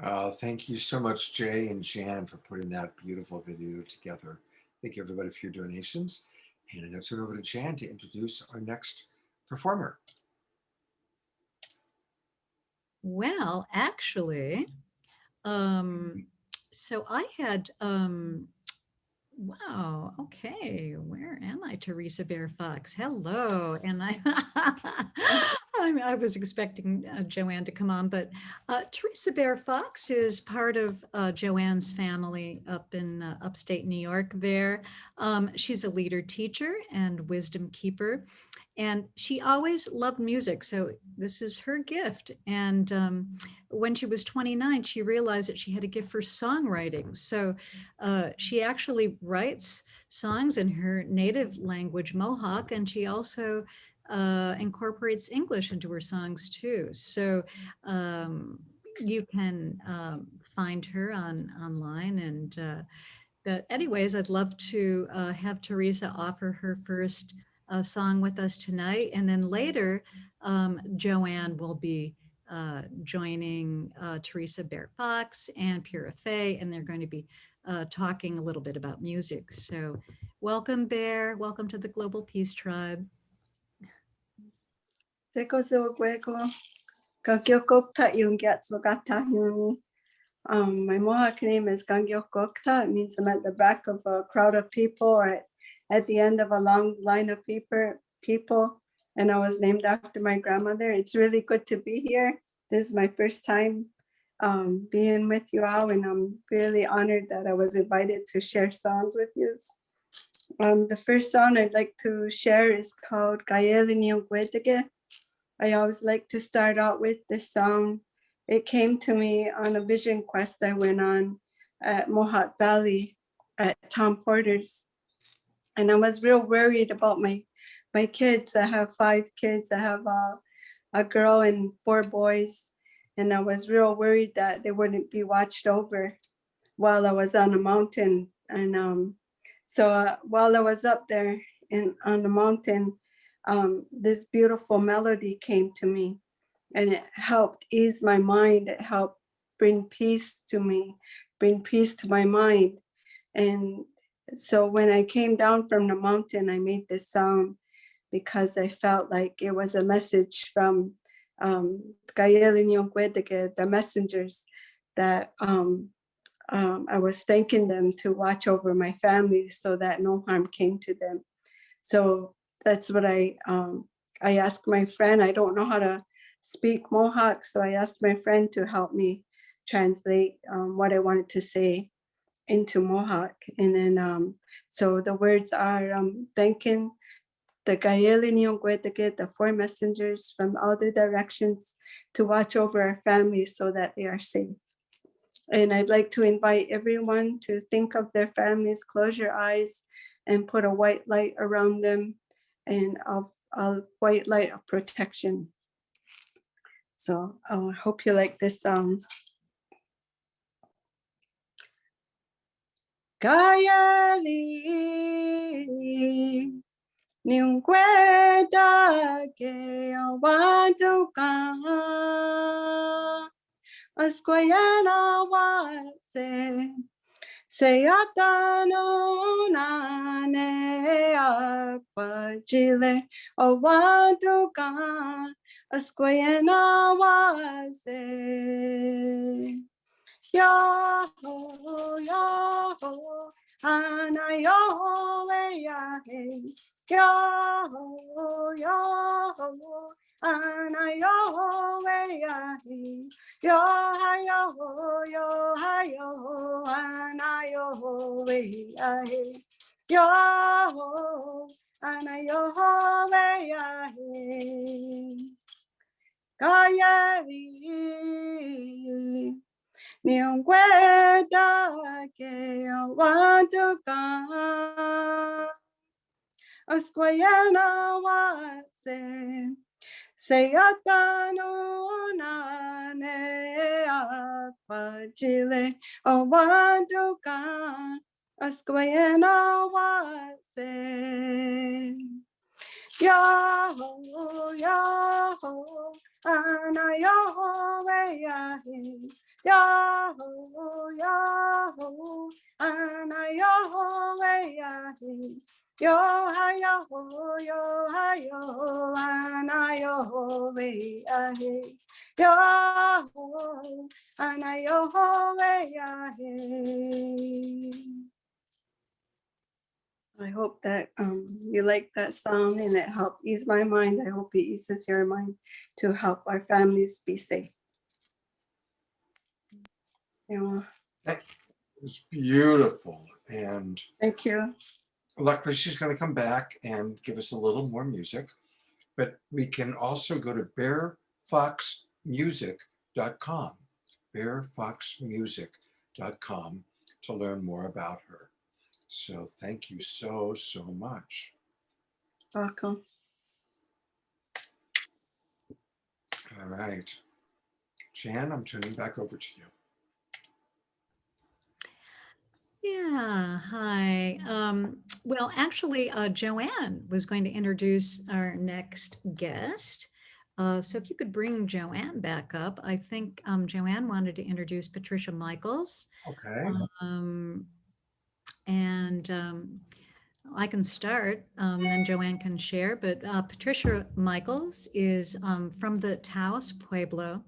[SPEAKER 1] Thank you so much, Jay and Jan, for putting that beautiful video together. Thank you, everybody, for your donations. And I'm going to turn over to Jan to introduce our next performer.
[SPEAKER 2] Well, actually, so I had, wow, okay, where am I, Theresa Bear Fox? Hello, and I was expecting Joanne to come on, but Theresa Bear Fox is part of Joanne's family up in upstate New York there. She's a leader teacher and wisdom keeper, and she always loved music, so this is her gift. And when she was 29, she realized that she had a gift for songwriting. So she actually writes songs in her native language, Mohawk, and she also incorporates English into her songs too. So you can find her online. And but anyways, I'd love to have Theresa offer her first song with us tonight. And then later, Joanne will be joining Theresa Bear Fox and Pura, and they're going to be talking a little bit about music. So welcome, Bear. Welcome to the Global Peace Tribe.
[SPEAKER 9] My Mohawk name is Gangyokokta. It means I'm at the back of a crowd of people, or at the end of a long line of people. And I was named after my grandmother. It's really good to be here. This is my first time being with you all, and I'm really honored that I was invited to share songs with you. The first song I'd like to share is called Gayeli Niongwedege. I always like to start out with this song. It came to me on a vision quest I went on at Mohawk Valley at Tom Porter's. And I was real worried about my kids. I have 5 kids. I have a girl and 4 boys. And I was real worried that they wouldn't be watched over while I was on the mountain. And so while I was up there on the mountain, this beautiful melody came to me, and it helped ease my mind. It helped bring peace to me, bring peace to my mind. And so when I came down from the mountain, I made this song because I felt like it was a message from the messengers, that I was thanking them to watch over my family so that no harm came to them. So that's what I asked my friend. I don't know how to speak Mohawk, so I asked my friend to help me translate what I wanted to say into Mohawk. And then, so the words are thanking the Gayeli Niongwedege, the 4 messengers from all the directions, to watch over our families so that they are safe. And I'd like to invite everyone to think of their families, close your eyes, and put a white light around them, and a white light of protection. So I hope you like this song. Gayeli Niongwedege awaduka asquayana wase Sayatano nane akpajile awaduka asquayana wase Yaho, yaho, anayo, yahe. Yaho, yaho, anayo, yahe. Yo-ha-yo, yo-ha-yo, anayo, yahe. Yo-ho, anayo, yahe. Gayeli Niongwedege awaduka asquayana wase Sayatano nane akpajile awaduka asquayana wase Yahoo, Yahoo, Ana Yahweh Yahi. Yahoo, Yahoo, Ana Yahweh Yahi. Yo ha yo, Ana Yahweh Yahi. Yahoo, Ana Yahweh Yahi. I hope that you like that song and it helped ease my mind. I hope it eases your mind to help our families be safe. Yeah.
[SPEAKER 1] It's beautiful. And
[SPEAKER 9] Thank you.
[SPEAKER 1] luckily she's going to come back and give us a little more music. But we can also go to bearfoxmusic.com, bearfoxmusic.com to learn more about her. So thank you so, so much.
[SPEAKER 9] Welcome.
[SPEAKER 1] All right. Jan, I'm turning back over to you.
[SPEAKER 2] Yeah, hi. Well, actually, Joanne was going to introduce our next guest. So if you could bring Joanne back up, I think Joanne wanted to introduce Patricia Michaels.
[SPEAKER 1] Okay.
[SPEAKER 2] I can start, then Joanne can share, but Patricia Michaels is from the Taos Pueblo,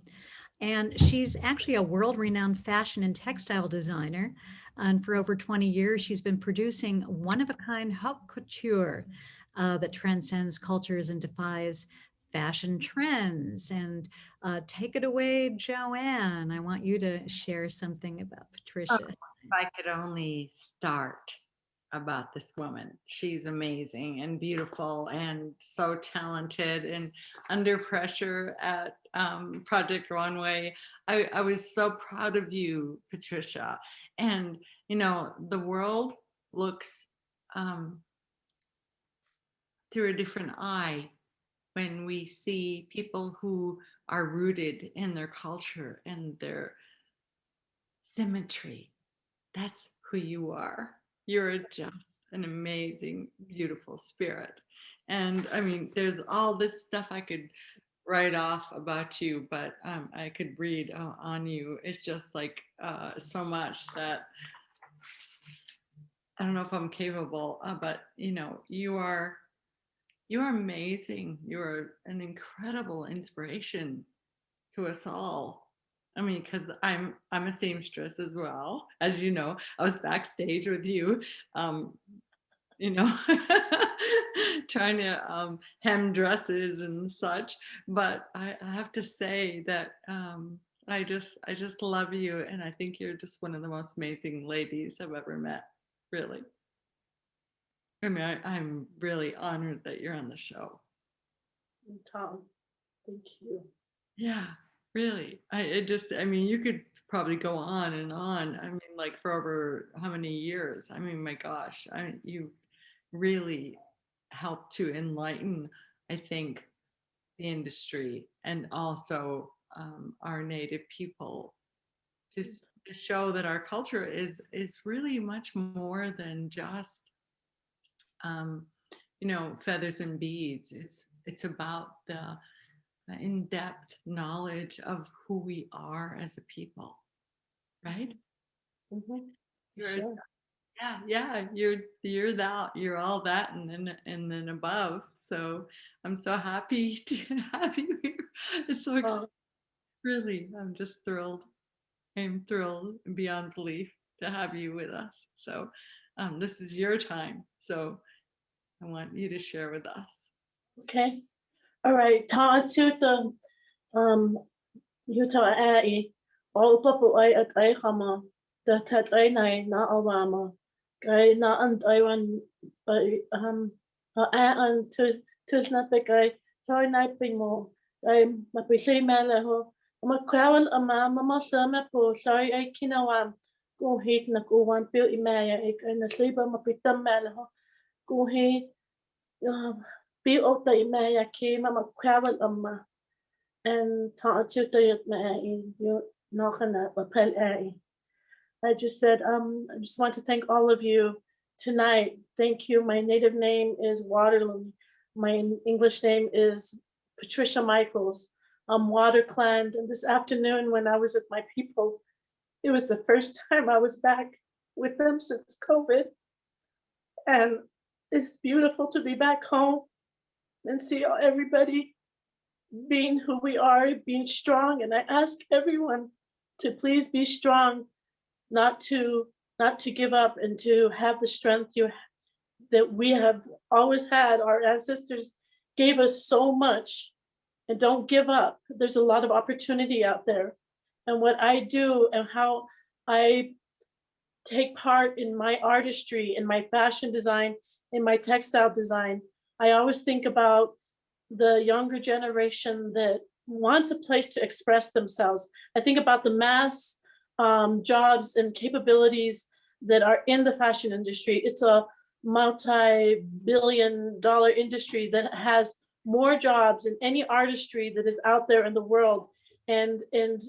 [SPEAKER 2] and she's actually a world-renowned fashion and textile designer. And for over 20 years, she's been producing one-of-a-kind haute couture that transcends cultures and defies fashion trends. And take it away, Joanne. I want you to share something about Patricia.
[SPEAKER 3] If I could only start about this woman. She's amazing and beautiful and so talented and under pressure at Project Runway. I was so proud of you, Patricia. And, you know, the world looks through a different eye when we see people who are rooted in their culture and their symmetry. That's who you are. You're just an amazing, beautiful spirit. And I mean, there's all this stuff I could write off about you, but I could read on you. It's just like so much that I don't know if I'm capable, but you know, you're amazing. You're an incredible inspiration to us all. I mean, because I'm a seamstress as well, as you know. I was backstage with you, you know, trying to hem dresses and such. But I have to say that I just love you, and I think you're just one of the most amazing ladies I've ever met. Really. I mean, I'm really honored that you're on the show.
[SPEAKER 6] Tom, thank you.
[SPEAKER 3] Yeah, really. I mean, you could probably go on and on. I mean, like for over how many years? I mean, my gosh, you really helped to enlighten, I think, the industry and also our Native people to show that our culture is really much more than just you know, feathers and beads. It's about the in-depth knowledge of who we are as a people, right?
[SPEAKER 6] Mm-hmm.
[SPEAKER 3] You're,
[SPEAKER 6] Sure.
[SPEAKER 3] yeah, you're that, you're all that, and then above. So I'm so happy to have you here. It's so exciting. Really, I'm just thrilled. I'm thrilled beyond belief to have you with us. So this is your time. So I want you to share with us.
[SPEAKER 6] Okay. All right. Ta to the Utah ai all papu ai at ai kama the tat ai nai na awama kai na and I wan an to not the guy sorry night mo I mapisi mele ho ma kwawal ama mama sama po sorry I kinawa go hit na go wan pil imaya ik na sliba mapitam mele ho go hit be of the imaya ki mama kwawal ama and talk to you not gonna appel. I just said, I just want to thank all of you tonight. Thank you. My native name is Waterloo. My English name is Patricia Michaels. I'm water clanned. And this afternoon when I was with my people, it was the first time I was back with them since COVID. And it's beautiful to be back home and see everybody being who we are, being strong. And I ask everyone to please be strong, not to give up, and to have the strength that we have always had. Our ancestors gave us so much, and don't give up. There's a lot of opportunity out there. And what I do and how I take part in my artistry, in my fashion design, in my textile design, I always think about the younger generation that wants a place to express themselves. I think about the mass jobs and capabilities that are in the fashion industry. It's a multi-billion-dollar industry that has more jobs than any artistry that is out there in the world. And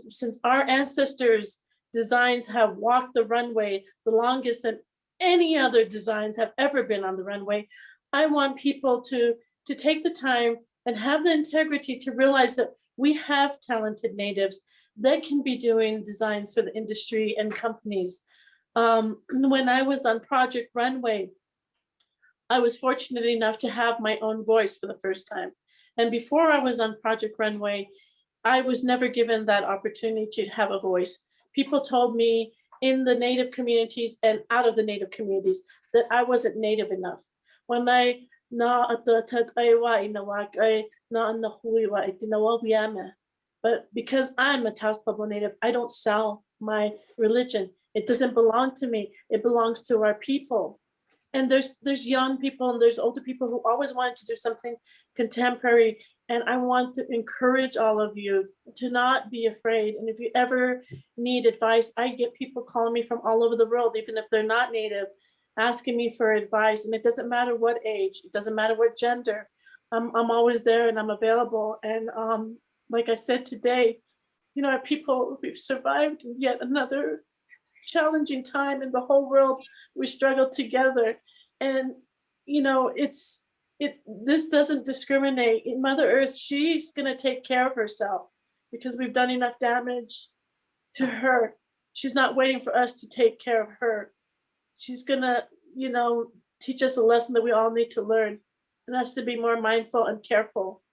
[SPEAKER 6] since our ancestors' designs have walked the runway the longest than any other designs have ever been on the runway, I want people to take the time and have the integrity to realize that we have talented natives that can be doing designs for the industry and companies. When I was on Project Runway, I was fortunate enough to have my own voice for the first time. And before I was on Project Runway, I was never given that opportunity to have a voice. People told me in the Native communities and out of the Native communities that I wasn't Native enough. When I but because I'm a Taos Pueblo Native, I don't sell my religion. It doesn't belong to me. It belongs to our people. And there's young people and there's older people who always wanted to do something contemporary. And I want to encourage all of you to not be afraid. And if you ever need advice, I get people calling me from all over the world, even if they're not Native, asking me for advice. And it doesn't matter what age, it doesn't matter what gender. I'm always there and I'm available. And like I said today, you know, our people, we've survived yet another challenging time in the whole world. We struggle together. And, you know, this doesn't discriminate. Mother Earth, she's gonna take care of herself because we've done enough damage to her. She's not waiting for us to take care of her. She's gonna, you know, teach us a lesson that we all need to learn, and that's to be more mindful and careful.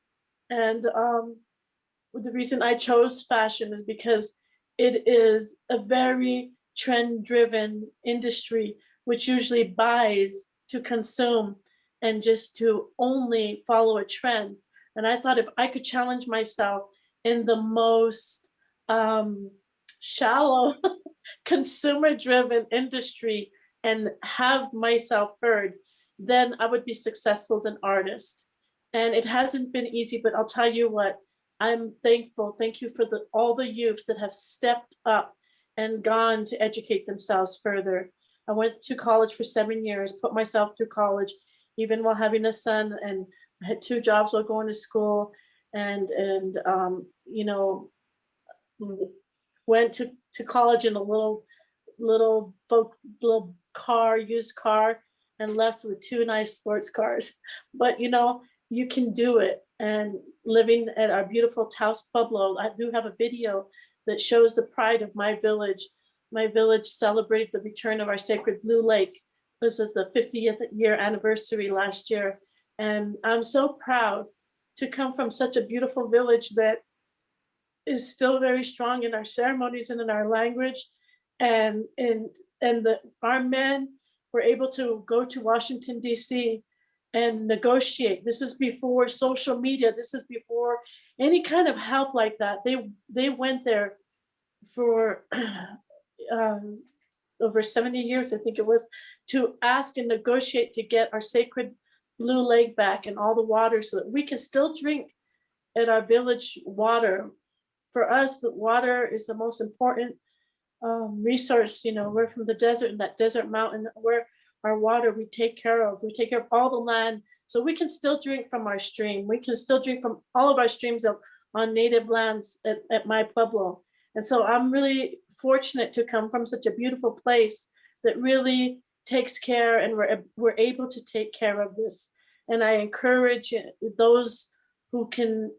[SPEAKER 6] And the reason I chose fashion is because it is a very trend-driven industry, which usually buys to consume and just to only follow a trend. And I thought if I could challenge myself in the most shallow consumer-driven industry and have myself heard, then I would be successful as an artist. And it hasn't been easy, but I'll tell you what, I'm thankful. Thank you for all the youth that have stepped up and gone to educate themselves further. I went to college for 7 years, put myself through college, even while having a son, and I had 2 jobs while going to school, and you know, went to college in a little car, used car, and left with 2 nice sports cars. But you know, you can do it. And living at our beautiful Taos Pueblo, I do have a video that shows the pride of my village. My village celebrated the return of our sacred Blue Lake. This is the 50th year anniversary last year. And I'm so proud to come from such a beautiful village that is still very strong in our ceremonies and in our language. And our men were able to go to Washington, D.C. and negotiate. This was before social media. This is before any kind of help like that. They went there for over 70 years, I think it was, to ask and negotiate to get our sacred Blue Lake back and all the water so that we can still drink at our village water. For us, the water is the most important resource. You know, we're from the desert, and that desert mountain where our water we take care of. We take care of all the land, so we can still drink from our stream. We can still drink from all of our streams on native lands at my pueblo. And so I'm really fortunate to come from such a beautiful place that really takes care, and we're able to take care of this. And I encourage those who can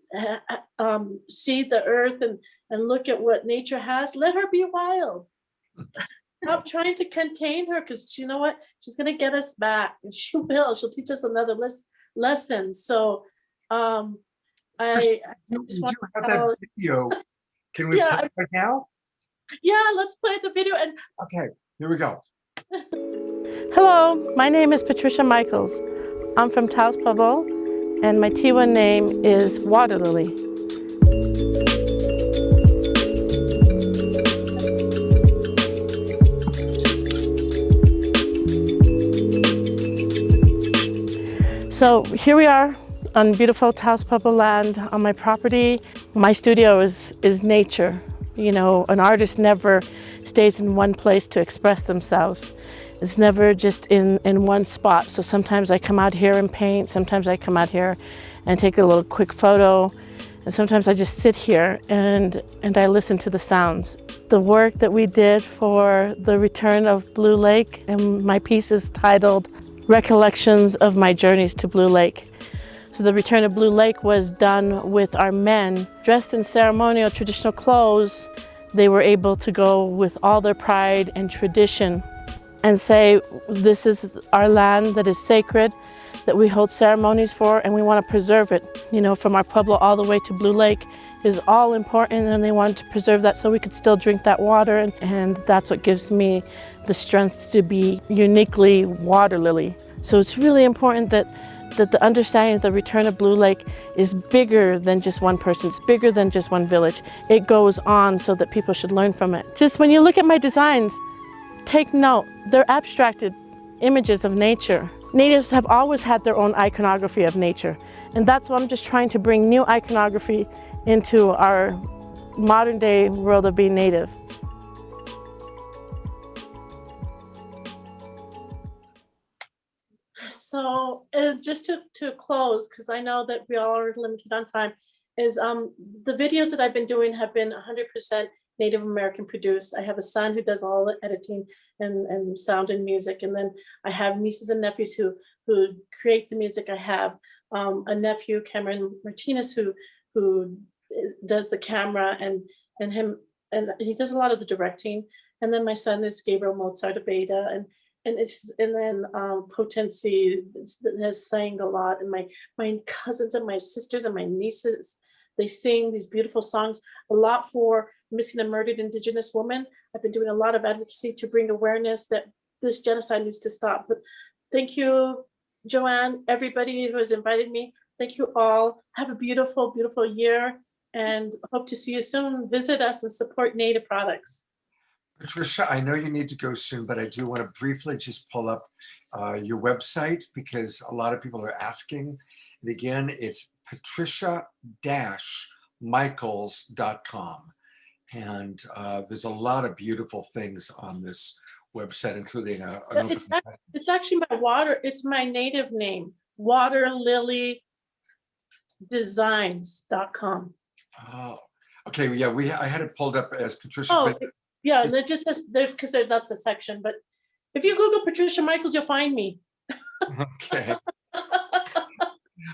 [SPEAKER 6] see the earth and look at what nature has, let her be wild. Stop trying to contain her, because you know what? She's going to get us back, and she will. She'll teach us another lesson. So I just
[SPEAKER 1] You
[SPEAKER 6] want
[SPEAKER 1] have
[SPEAKER 6] to
[SPEAKER 1] that
[SPEAKER 6] tell,
[SPEAKER 1] video. Can we
[SPEAKER 6] Yeah,
[SPEAKER 1] play it right now?
[SPEAKER 6] yeah, let's play the video. And
[SPEAKER 1] Okay, here we go.
[SPEAKER 6] hello, my name is Patricia Michaels. I'm from Taos Pueblo, and my Tiwa name is Water Lily. So here we are on beautiful Taos Pueblo land on my property. My studio is nature. You know, an artist never stays in one place to express themselves. It's never just in one spot. So sometimes I come out here and paint, sometimes I come out here and take a little quick photo, and sometimes I just sit here and I listen to the sounds. The work that we did for the return of Blue Lake, and my piece is titled Recollections of My Journeys to Blue Lake. So the return of Blue Lake was done with our men dressed in ceremonial traditional clothes. They were able to go with all their pride and tradition and say, this is our land that is sacred, that we hold ceremonies for, and we want to preserve it. You know, from our Pueblo all the way to Blue Lake is all important, and they wanted to preserve that so we could still drink that water, and that's what gives me the strength to be uniquely Water Lily. So it's really important that the understanding of the return of Blue Lake is bigger than just one person, it's bigger than just one village. It goes on so that people should learn from it. Just when you look at my designs, take note, they're abstracted images of nature. Natives have always had their own iconography of nature, and that's why I'm just trying to bring new iconography into our modern day world of being Native. So just to close, because I know that we all are limited on time, is the videos that I've been doing have been 100% Native American produced. I have a son who does all the editing and sound and music, and then I have nieces and nephews who create the music. I have a nephew, Cameron Martinez, who does the camera, and he does a lot of the directing. And then my son is Gabriel Mozart Abeda, and then Potency has sang a lot, and my cousins and my sisters and my nieces, they sing these beautiful songs, a lot for missing and murdered Indigenous women. I've been doing a lot of advocacy to bring awareness that this genocide needs to stop. But thank you, Joanne, everybody who has invited me. Thank you all. Have a beautiful, beautiful year, and hope to see you soon. Visit us and support Native products.
[SPEAKER 1] Patricia, I know you need to go soon, but I do want to briefly just pull up your website, because a lot of people are asking. And again, it's patricia-michaels.com. And there's a lot of beautiful things on this website, including
[SPEAKER 6] it's actually it's my native name, waterlilydesigns.com.
[SPEAKER 1] Oh, okay. Yeah, I had it pulled up as Patricia.
[SPEAKER 6] Oh, yeah, and it just says there, because that's a section. But if you Google Patricia Michaels, you'll find me.
[SPEAKER 1] Okay.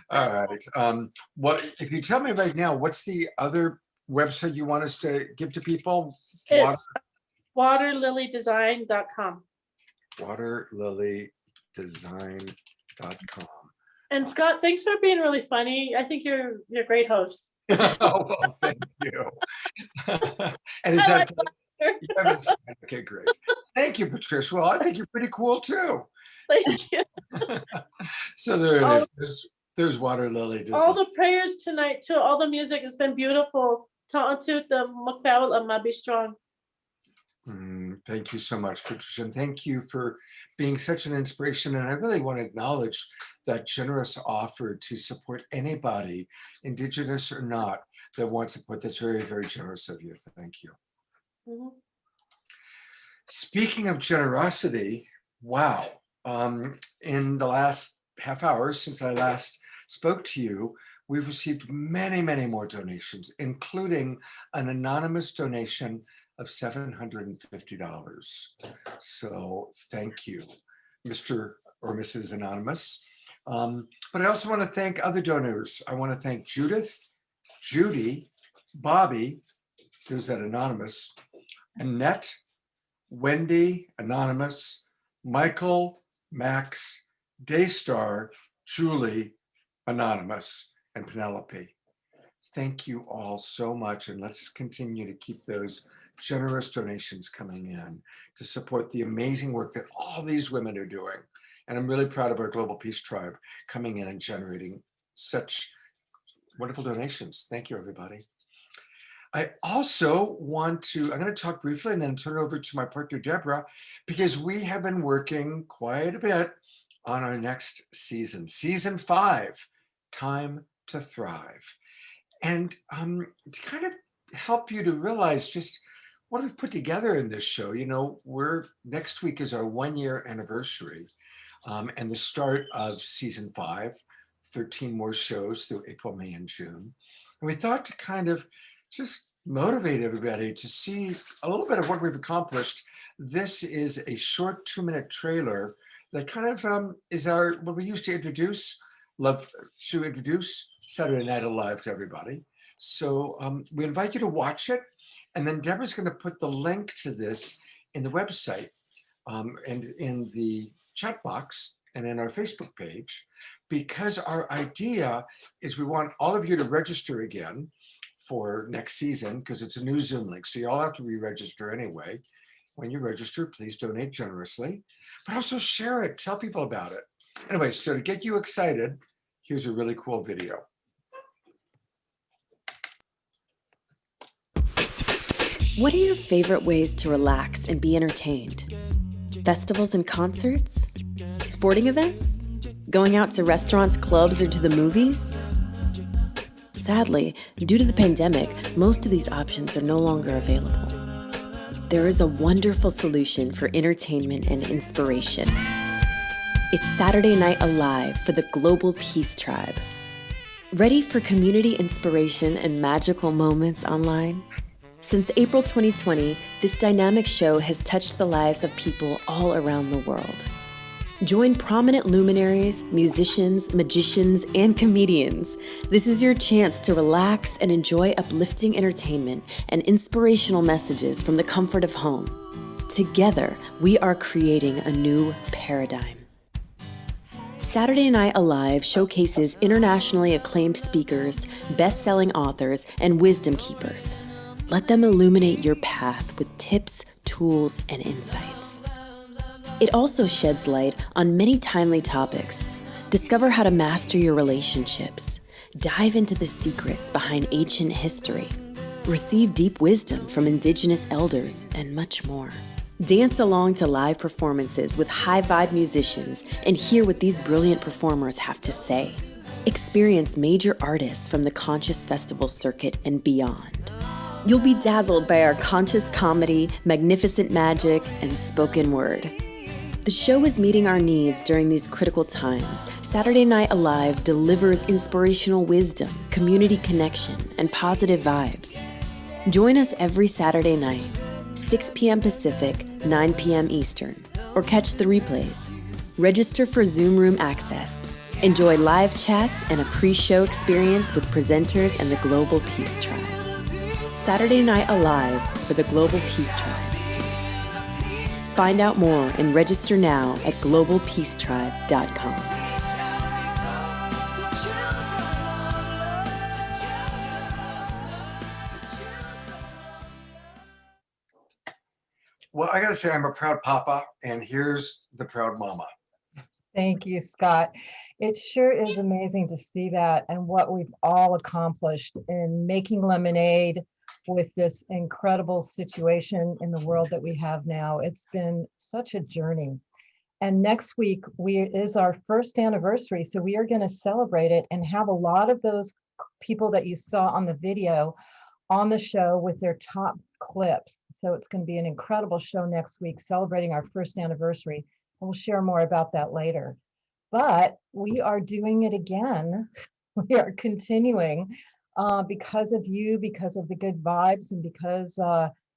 [SPEAKER 1] All right. What if you tell me right now, what's the other website you want us to give to people?
[SPEAKER 6] It's waterlilydesign.com.
[SPEAKER 1] Waterlilydesign.com.
[SPEAKER 6] And Scott, thanks for being really funny. I think you're a great host.
[SPEAKER 1] Oh, well, thank you. And is that okay? Great. Thank you, Patricia. Well, I think you're pretty cool too.
[SPEAKER 6] Thank you.
[SPEAKER 1] So there it is. There's Water Lily Design.
[SPEAKER 6] All the prayers tonight too. All the music has been beautiful. Ta'atut the Mukbawal and Mabi Strong.
[SPEAKER 1] Thank you so much, Patricia. And thank you for being such an inspiration. And I really want to acknowledge that generous offer to support anybody, Indigenous or not, that wants to put this. Very, very generous of you. Thank you.
[SPEAKER 6] Mm-hmm.
[SPEAKER 1] Speaking of generosity, wow. In the last half hour since I last spoke to you, we've received many, many more donations, including an anonymous donation of $750. So thank you, Mr. or Mrs. Anonymous, But I also want to thank other donors. I want to thank Judith, Judy, Bobby, who's that anonymous, Annette, Wendy, anonymous, Michael, Max, Daystar, Julie, anonymous, and Penelope. Thank you all so much, and let's continue to keep those generous donations coming in to support the amazing work that all these women are doing. And I'm really proud of our Global Peace Tribe coming in and generating such wonderful donations. Thank you, everybody. I also want to, I'm going to talk briefly and then turn it over to my partner, Deborah, because we have been working quite a bit on our next season, season 5, Time to Thrive. And to kind of help you to realize just what we've put together in this show, you know, next week is our 1-year anniversary and the start of season 5, 13 more shows through April, May, and June. And we thought to kind of just motivate everybody to see a little bit of what we've accomplished. This is a short 2-minute trailer that kind of is what we used to introduce Saturday Night Alive to everybody. So we invite you to watch it. And then Deborah's going to put the link to this in the website and in the chat box and in our Facebook page, because our idea is we want all of you to register again for next season, because it's a new Zoom link. So you all have to re-register anyway. When you register, please donate generously, but also share it, tell people about it. Anyway, so to get you excited, here's a really cool video.
[SPEAKER 11] What are your favorite ways to relax and be entertained? Festivals and concerts? Sporting events? Going out to restaurants, clubs, or to the movies? Sadly, due to the pandemic, most of these options are no longer available. There is a wonderful solution for entertainment and inspiration. It's Saturday Night Alive for the Global Peace Tribe. Ready for community inspiration and magical moments online? Since April 2020, this dynamic show has touched the lives of people all around the world. Join prominent luminaries, musicians, magicians, and comedians. This is your chance to relax and enjoy uplifting entertainment and inspirational messages from the comfort of home. Together, we are creating a new paradigm. Saturday Night Alive showcases internationally acclaimed speakers, best-selling authors, and wisdom keepers. Let them illuminate your path with tips, tools, and insights. It also sheds light on many timely topics. Discover how to master your relationships. Dive into the secrets behind ancient history. Receive deep wisdom from Indigenous elders, and much more. Dance along to live performances with high-vibe musicians and hear what these brilliant performers have to say. Experience major artists from the Conscious Festival circuit and beyond. You'll be dazzled by our conscious comedy, magnificent magic, and spoken word. The show is meeting our needs during these critical times. Saturday Night Alive delivers inspirational wisdom, community connection, and positive vibes. Join us every Saturday night, 6 p.m. Pacific, 9 p.m. Eastern, or catch the replays. Register for Zoom Room access. Enjoy live chats and a pre-show experience with presenters and the Global Peace Tribe. Saturday Night Alive for the Global Peace Tribe. Find out more and register now at globalpeacetribe.com.
[SPEAKER 1] Well, I gotta say, I'm a proud papa, and here's the proud mama.
[SPEAKER 4] Thank you, Scott. It sure is amazing to see that and what we've all accomplished in making lemonade with this incredible situation in the world that we have now. It's been such a journey. And next week is our first anniversary. So we are going to celebrate it and have a lot of those people that you saw on the video on the show with their top clips. So it's going to be an incredible show next week, celebrating our first anniversary. And we'll share more about that later. But we are doing it again. We are continuing because of you, because of the good vibes, and because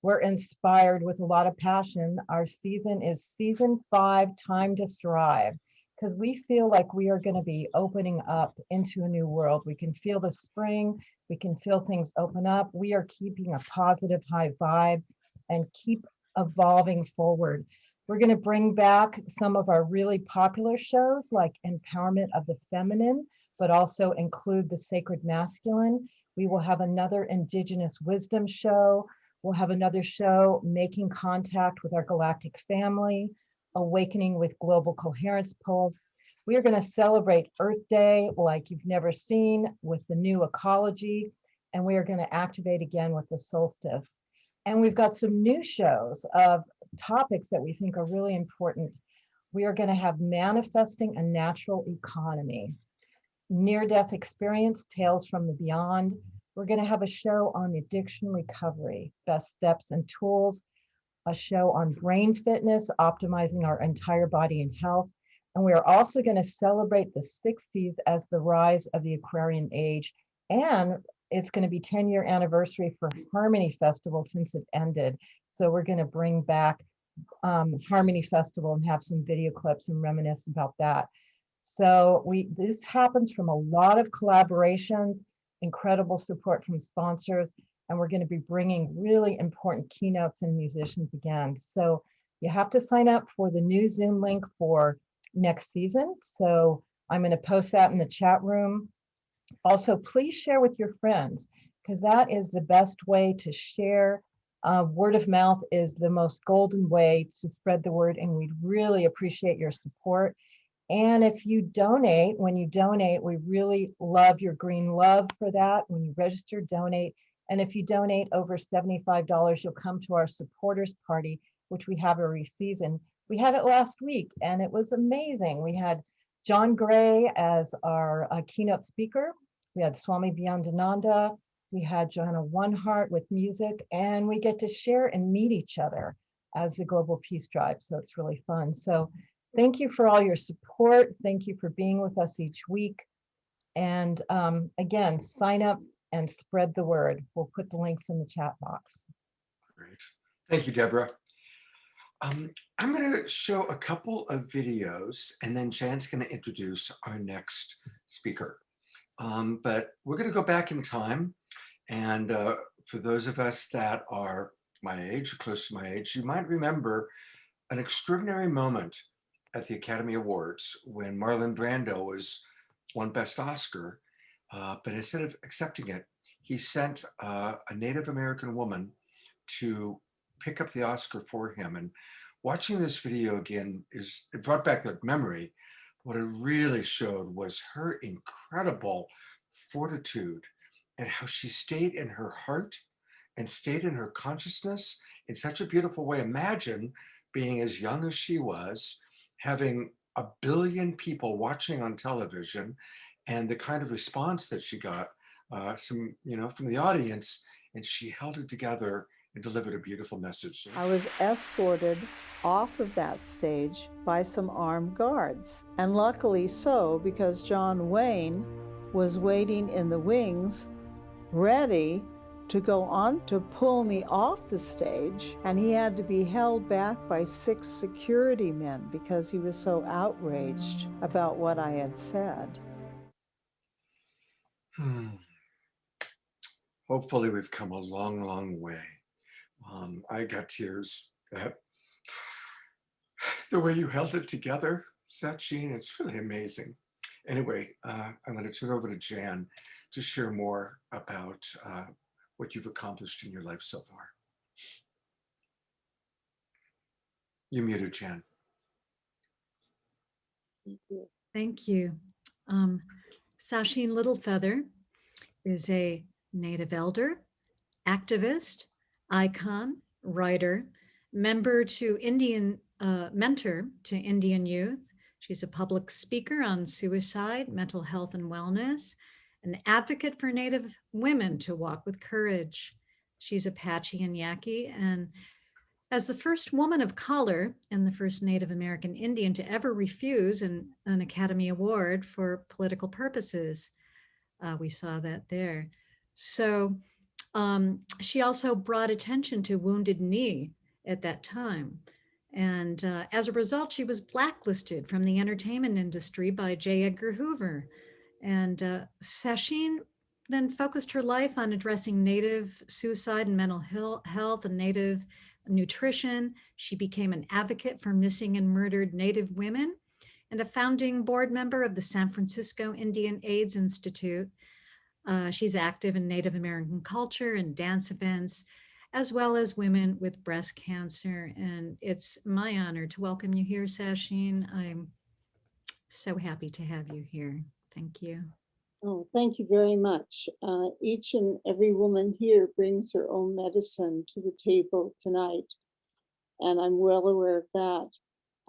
[SPEAKER 4] we're inspired with a lot of passion. Our season is season 5, Time to Thrive. because we feel like we are going to be opening up into a new world. We can feel the spring, we can feel things open up. We are keeping a positive high vibe and keep evolving forward. We're going to bring back some of our really popular shows like Empowerment of the Feminine, but also include the Sacred Masculine. We will have another Indigenous Wisdom show. We'll have another show, Making Contact with Our Galactic Family, Awakening with Global Coherence Pulse. We are going to celebrate Earth Day like you've never seen with the new ecology, and we are going to activate again with the solstice. And we've got some new shows of topics that we think are really important. We are going to have Manifesting a Natural Economy, Near-Death Experience, Tales from the Beyond. We're going to have a show on addiction recovery, best steps and tools, a show on brain fitness, optimizing our entire body and health. And we are also going to celebrate the 60s as the rise of the Aquarian age. And it's going to be 10-year anniversary for Harmony Festival since it ended. So we're going to bring back Harmony Festival and have some video clips and reminisce about that. So this happens from a lot of collaborations, incredible support from sponsors, and we're going to be bringing really important keynotes and musicians again. So you have to sign up for the new Zoom link for next season. So I'm going to post that in the chat room. Also, please share with your friends, because that is the best way to share. Word of mouth is the most golden way to spread the word, and we'd really appreciate your support. And if you donate, when you donate, we really love your green love for that. When you register, donate. And if you donate over $75, you'll come to our supporters party, which we have every season. We had it last week and it was amazing. We had John Gray as our keynote speaker. We had Swami Vyandananda. We had Johanna One-Heart with music, and we get to share and meet each other as the Global Peace Tribe. So it's really fun. So thank you for all your support. Thank you for being with us each week. And again, sign up and spread the word. We'll put the links in the chat box.
[SPEAKER 1] Great. Thank you, Deborah. I'm going to show a couple of videos, and then Jan's going to introduce our next speaker. But we're going to go back in time. And for those of us that are my age, or close to my age, you might remember an extraordinary moment at the Academy Awards when Marlon Brando won Best Oscar. But instead of accepting it, he sent a Native American woman to pick up the Oscar for him. And watching this video again, it brought back that memory. What it really showed was her incredible fortitude and how she stayed in her heart and stayed in her consciousness in such a beautiful way. Imagine being as young as she was, having 1 billion people watching on television, and the kind of response that she got from the audience, and she held it together and delivered a beautiful message.
[SPEAKER 12] I was escorted off of that stage by some armed guards, and luckily so, because John Wayne was waiting in the wings, ready to go on to pull me off the stage, and he had to be held back by 6 security men because he was so outraged about what I had said.
[SPEAKER 1] Hopefully we've come a long, long way. I got tears at the way you held it together, Sacheen. It's really amazing. Anyway, I'm going to turn over to Jan to share more about what you've accomplished in your life so far. You're muted, Jan.
[SPEAKER 2] Thank you. Sacheen Littlefeather is a Native elder, activist, icon, writer, mentor to Indian youth. She's a public speaker on suicide, mental health, and wellness, an advocate for Native women to walk with courage. She's Apache and Yaqui, and as the first woman of color and the first Native American Indian to ever refuse an Academy Award for political purposes. We saw that there. So she also brought attention to Wounded Knee at that time. And as a result, she was blacklisted from the entertainment industry by J. Edgar Hoover. And Sacheen then focused her life on addressing Native suicide and mental health and Native nutrition. She became an advocate for missing and murdered Native women and a founding board member of the San Francisco Indian AIDS Institute. She's active in Native American culture and dance events, as well as women with breast cancer. And it's my honor to welcome you here, Sacheen. I'm so happy to have you here. Thank you.
[SPEAKER 12] Oh, thank you very much. Each and every woman here brings her own medicine to the table tonight, and I'm well aware of that.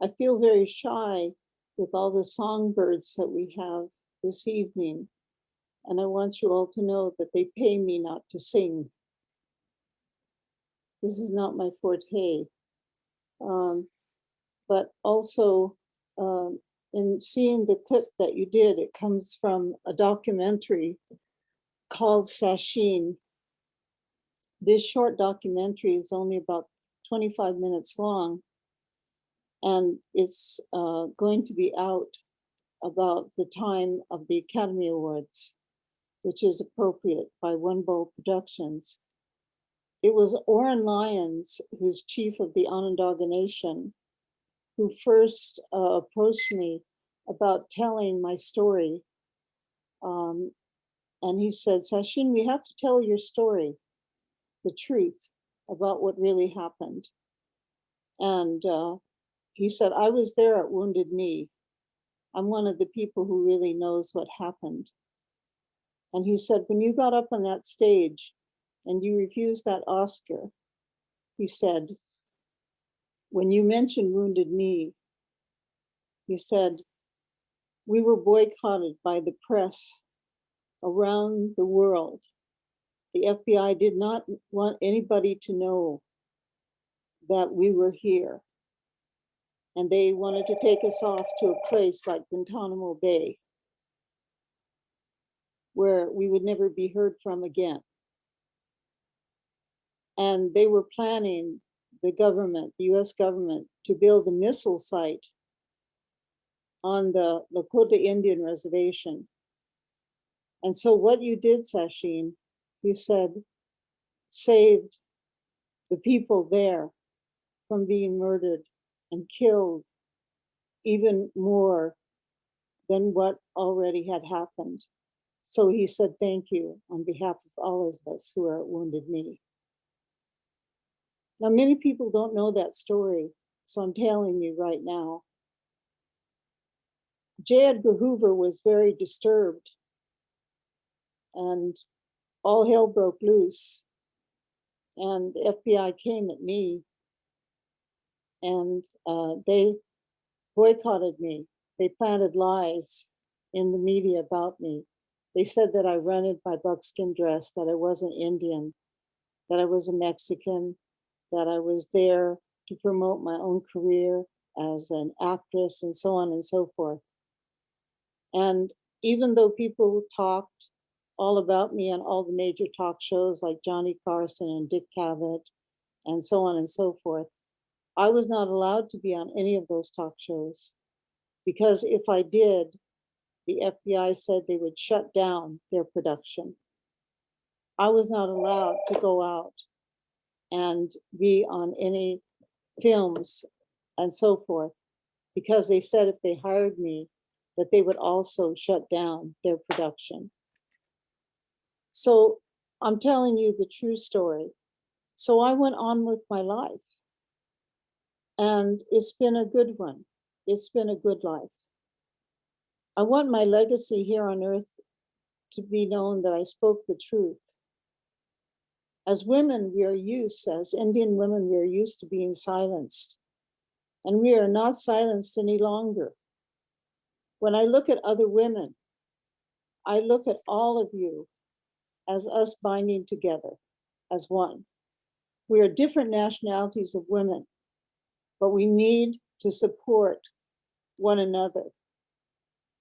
[SPEAKER 12] I feel very shy with all the songbirds that we have this evening, and I want you all to know that they pay me not to sing. This is not my forte. But also, in seeing the clip that you did, it comes from a documentary called Sacheen. This short documentary is only about 25 minutes long, and it's going to be out about the time of the Academy Awards, which is appropriate, by One Bowl Productions. It was Oren Lyons, who's chief of the Onondaga Nation, who first approached me about telling my story. And he said, Sacheen, we have to tell your story, the truth about what really happened. And he said, I was there at Wounded Knee. I'm one of the people who really knows what happened. And he said, when you got up on that stage and you refused that Oscar, he said, when you mentioned Wounded Knee, he said, we were boycotted by the press around the world. The FBI did not want anybody to know that we were here. And they wanted to take us off to a place like Guantanamo Bay, where we would never be heard from again. And they were planning, the government, the US government, to build a missile site on the Lakota Indian reservation. And so what you did, Sacheen, he said, saved the people there from being murdered and killed even more than what already had happened. So he said, thank you on behalf of all of us who are at Wounded Knee. Now, many people don't know that story, so I'm telling you right now. J. Edgar Hoover was very disturbed, and all hell broke loose. And the FBI came at me, and they boycotted me. They planted lies in the media about me. They said that I rented my buckskin dress, that I wasn't Indian, that I was a Mexican, that I was there to promote my own career as an actress, and so on and so forth. And even though people talked all about me on all the major talk shows like Johnny Carson and Dick Cavett and so on and so forth, I was not allowed to be on any of those talk shows, because if I did, the FBI said they would shut down their production. I was not allowed to go out and be on any films and so forth, because they said if they hired me, that they would also shut down their production. So I'm telling you the true story. So I went on with my life, and it's been a good one. It's been a good life. I want my legacy here on earth to be known that I spoke the truth. As women, we are used, as Indian women, we are used to being silenced, and we are not silenced any longer. When I look at other women, I look at all of you as us binding together as one. We are different nationalities of women, but we need to support one another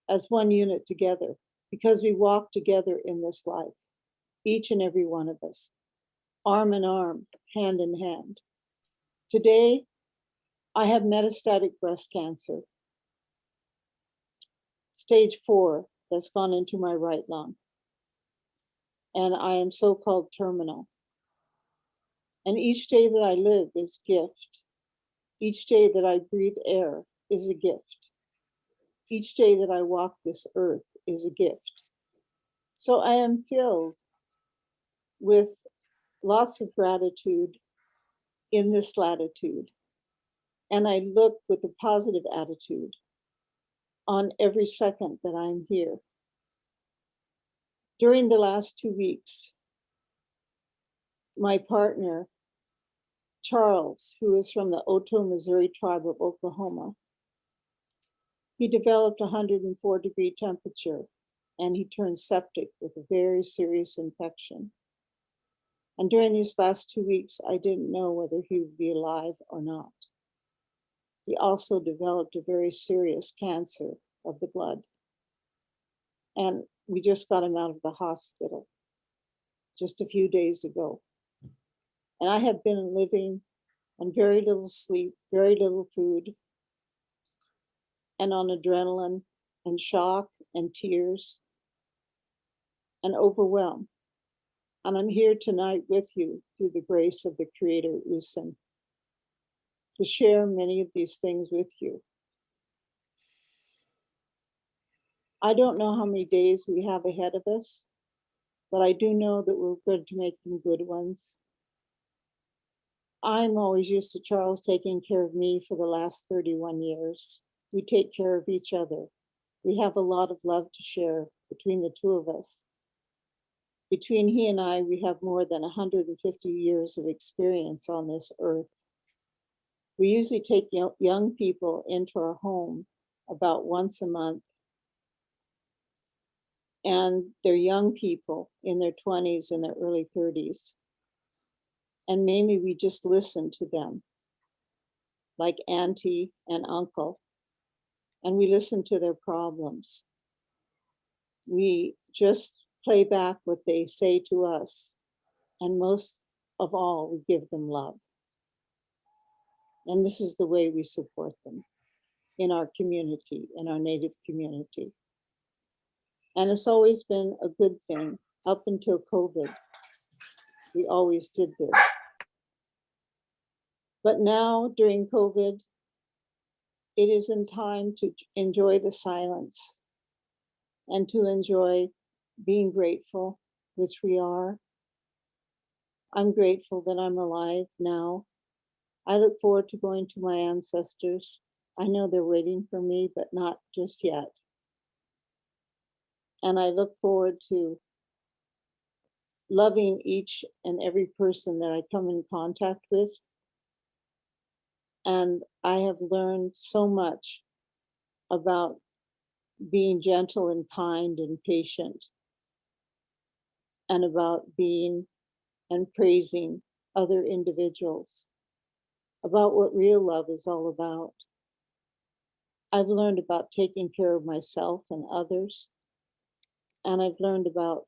[SPEAKER 12] as one unit together, because we walk together in this life, each and every one of us, arm in arm, hand in hand. Today, I have metastatic breast cancer, stage 4, that's gone into my right lung. And I am so-called terminal. And each day that I live is gift. Each day that I breathe air is a gift. Each day that I walk this earth is a gift. So I am filled with lots of gratitude in this latitude. And I look with a positive attitude on every second that I'm here. During the last 2 weeks, my partner, Charles, who is from the Oto Missouri tribe of Oklahoma, he developed a 104-degree temperature and he turned septic with a very serious infection. And during these last 2 weeks, I didn't know whether he would be alive or not. He also developed a very serious cancer of the blood. And we just got him out of the hospital just a few days ago. And I have been living on very little sleep, very little food, and on adrenaline and shock and tears and overwhelm. And I'm here tonight with you through the grace of the Creator, Usen, to share many of these things with you. I don't know how many days we have ahead of us, but I do know that we're going to make them good ones. I'm always used to Charles taking care of me for the last 31 years. We take care of each other. We have a lot of love to share between the two of us. Between he and I, we have more than 150 years of experience on this earth. We usually take young people into our home about once a month. And they're young people in their 20s and their early 30s. And mainly we just listen to them, like auntie and uncle. And we listen to their problems. We just play back what they say to us. And most of all, we give them love. And this is the way we support them in our community, in our Native community. And it's always been a good thing up until COVID. We always did this. But now during COVID, it is in time to enjoy the silence and to enjoy being grateful, which we are. I'm grateful that I'm alive now. I look forward to going to my ancestors. I know they're waiting for me, but not just yet. And I look forward to loving each and every person that I come in contact with. And I have learned so much about being gentle and kind and patient, and about being and praising other individuals, about what real love is all about. I've learned about taking care of myself and others, and I've learned about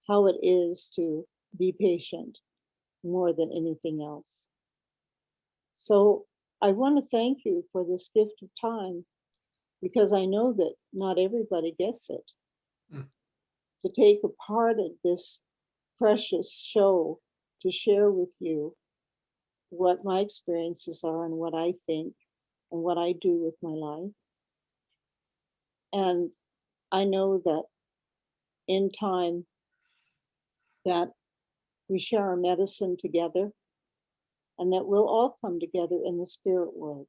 [SPEAKER 12] how it is to be patient more than anything else. So I want to thank you for this gift of time, because I know that not everybody gets it. To take a part of this precious show to share with you what my experiences are and what I think and what I do with my life. And I know that in time that we share our medicine together, and that we'll all come together in the spirit world,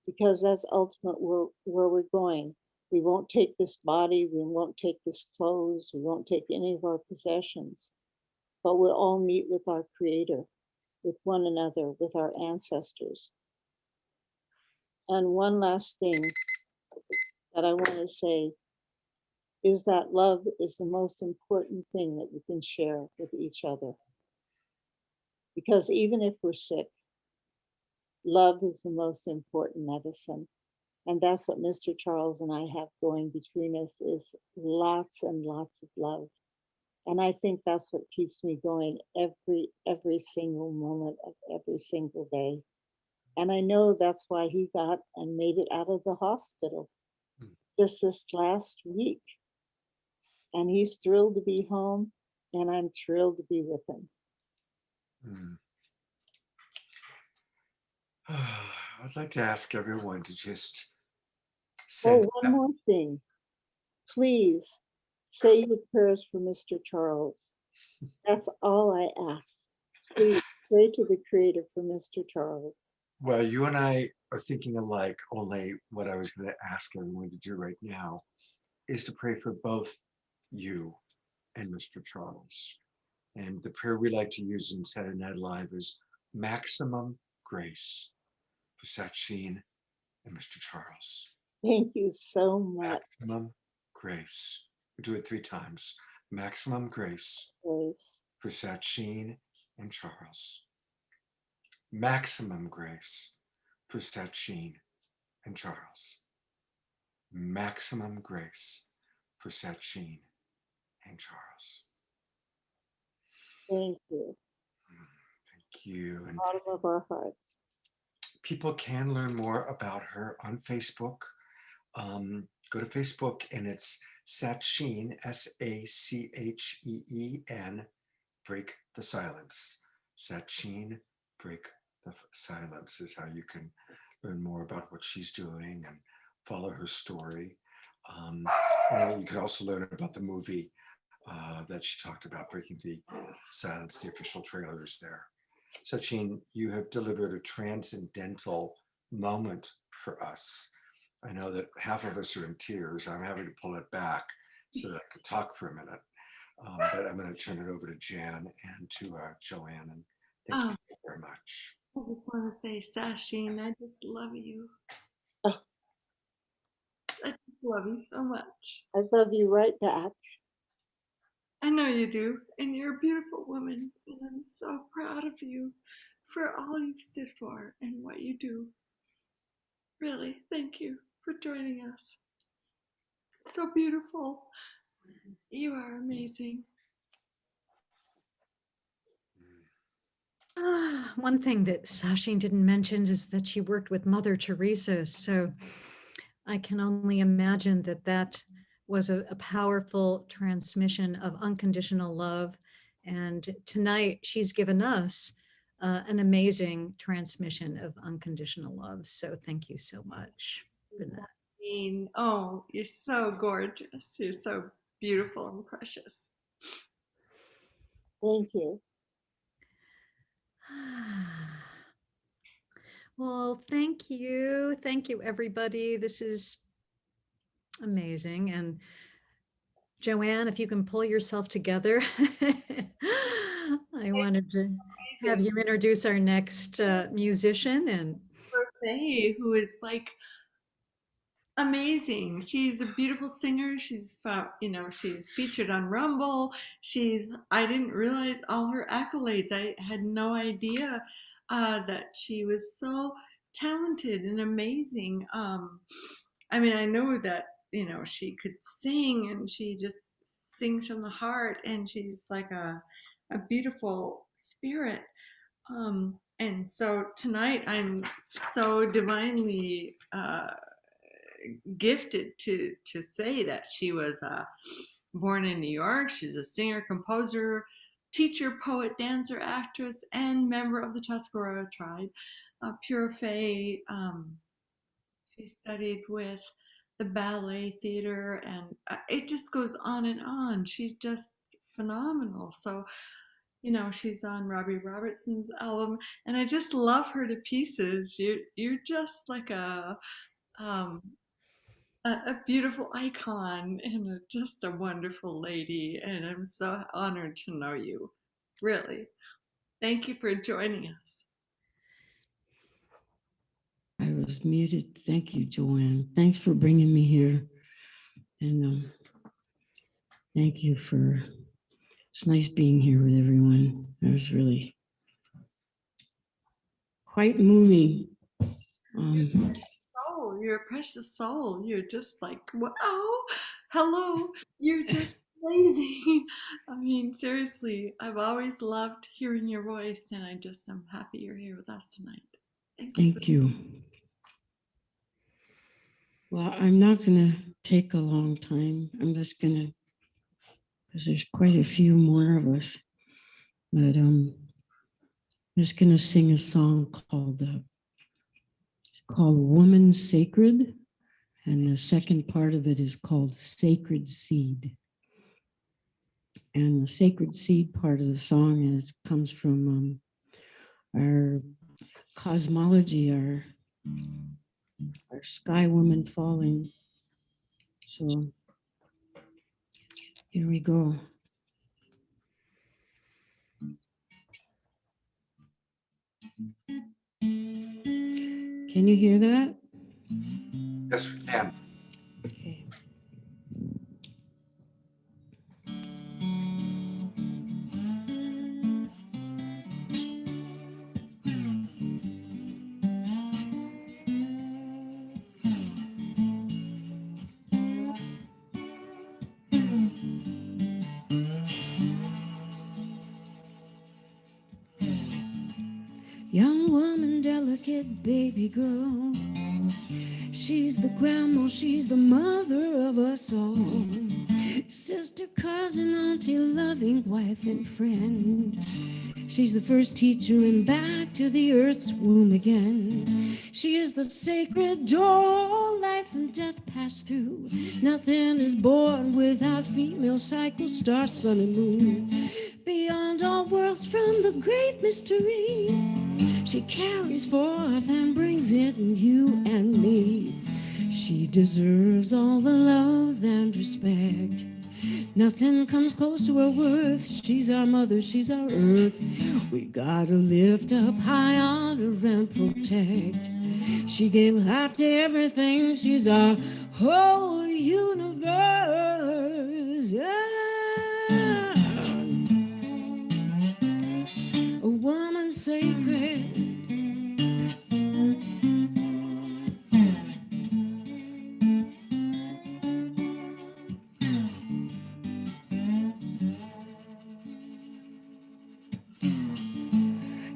[SPEAKER 12] because that's ultimate where we're going. We won't take this body, we won't take this clothes, we won't take any of our possessions, but we'll all meet with our Creator, with one another, with our ancestors. And one last thing that I want to say is that love is the most important thing that we can share with each other. Because even if we're sick, love is the most important medicine. And that's what Mr. Charles and I have going between us, is lots and lots of love. And I think that's what keeps me going every single moment of every single day. And I know that's why he got and made it out of the hospital just this last week. And he's thrilled to be home, and I'm thrilled to be with him.
[SPEAKER 1] I'd like to ask everyone to just
[SPEAKER 12] Oh,
[SPEAKER 1] send.
[SPEAKER 12] one more thing. Please say your prayers for Mr. Charles. That's all I ask. Please pray to the Creator for Mr. Charles.
[SPEAKER 1] Well, you and I are thinking alike, only what I was going to ask everyone to do right now is to pray for both you and Mr. Charles. And the prayer we like to use in Saturday Night Live is maximum grace for Sacheen and Mr. Charles.
[SPEAKER 12] Thank you so much.
[SPEAKER 1] Maximum grace. We do it 3 times. Maximum grace
[SPEAKER 12] Grace.
[SPEAKER 1] for Sacheen and Charles. Maximum grace for Sacheen and Charles. Maximum grace for Sacheen and Charles.
[SPEAKER 12] Thank you.
[SPEAKER 1] Thank you. And
[SPEAKER 12] bottom of our hearts.
[SPEAKER 1] people can learn more about her on Facebook. Go to Facebook and it's Sacheen, Sacheen, Break the Silence. Sacheen, Break the Silence is how you can learn more about what she's doing and follow her story. And you can also learn about the movie that she talked about, Breaking the Silence. The official trailer is there. Sacheen, you have delivered a transcendental moment for us. I know that half of us are in tears. I'm having to pull it back so that I can talk for a minute. But I'm going to turn it over to Jan and to Joanne. And thank you very much.
[SPEAKER 3] I just want to say, Sacheen, I just love you.
[SPEAKER 12] Oh.
[SPEAKER 3] I just love you so much.
[SPEAKER 12] I love you right back.
[SPEAKER 3] I know you do, and you're a beautiful woman, and I'm so proud of you for all you've stood for and what you do. Really, thank you for joining us. So beautiful. You are amazing.
[SPEAKER 2] One thing that Sacheen didn't mention is that she worked with Mother Theresa. So I can only imagine that that was a powerful transmission of unconditional love. And tonight she's given us an amazing transmission of unconditional love. So thank you so much for that.
[SPEAKER 3] Oh, you're so gorgeous. You're so beautiful and precious.
[SPEAKER 12] Thank you.
[SPEAKER 2] Well, thank you. Thank you, everybody. This is amazing. And Joanne, if you can pull yourself together, I wanted to have you introduce our next musician. And
[SPEAKER 3] Faye, who is like amazing. She's a beautiful singer. She's she's featured on Rumble. I didn't realize all her accolades. I had no idea that she was so talented and amazing. I mean, I know that, she could sing, and she just sings from the heart, and she's like a beautiful spirit. And so tonight I'm so divinely gifted to say that she was born in New York. She's a singer, composer, teacher, poet, dancer, actress, and member of the Tuscarora tribe. Pura. She studied with the ballet theater, and it just goes on and on. She's just phenomenal. So, she's on Robbie Robertson's album, and I just love her to pieces. You're just like a beautiful icon and just a wonderful lady, and I'm so honored to know you. Really. Thank you for joining us.
[SPEAKER 13] I was muted. Thank you, Joanne. Thanks for bringing me here. And thank you it's nice being here with everyone. It was really quite moving.
[SPEAKER 3] You're a precious soul. You're just like, wow, hello. You're just amazing. I mean, seriously, I've always loved hearing your voice, and I just am happy you're here with us tonight.
[SPEAKER 13] Thank you. Well, I'm not going to take a long time. I'm just going to, because there's quite a few more of us, but I'm just going to sing a song called Woman Sacred, and the second part of it is called Sacred Seed. And the sacred seed part of the song comes from our cosmology, our sky woman falling. So here we go. Can you hear that?
[SPEAKER 1] Yes, we can.
[SPEAKER 13] Okay. Young woman, delicate baby girl. She's the grandma, she's the mother of us all. Sister, cousin, auntie, loving wife and friend. She's the first teacher and back to the earth's womb again. She is the sacred door, life and death pass through. Nothing is born without female cycle, star, sun, and moon. Beyond all worlds from the great mystery, she carries forth and brings it in you and me. She deserves all the love and respect. Nothing comes close to her worth. She's our mother, she's our earth. We gotta lift up high, honor and protect. She gave life to everything. She's our whole universe. Yeah. A woman sacred.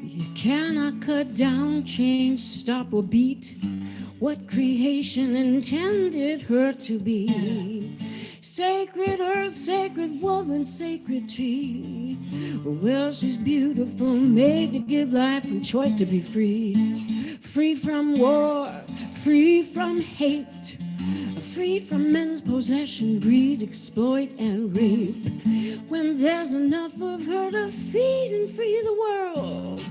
[SPEAKER 13] You cannot cut down, change, stop, or beat what creation intended her to be. Sacred earth, sacred woman, sacred tree. Well, she's beautiful, made to give life and choice to be free. Free from war, free from hate, free from men's possession, greed, exploit, and rape. When there's enough of her to feed and free the world,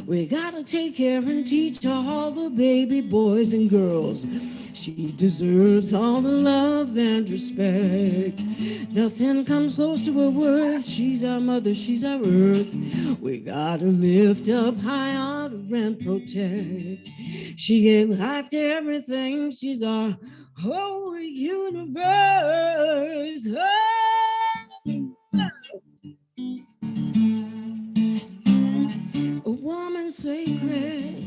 [SPEAKER 13] we gotta take care and teach all the baby boys and girls. She deserves all the love and respect. Nothing comes close to her worth. She's our mother, she's our earth. We gotta lift up high, honor and protect. She gave life to everything. She's our whole universe. Oh! A woman sacred.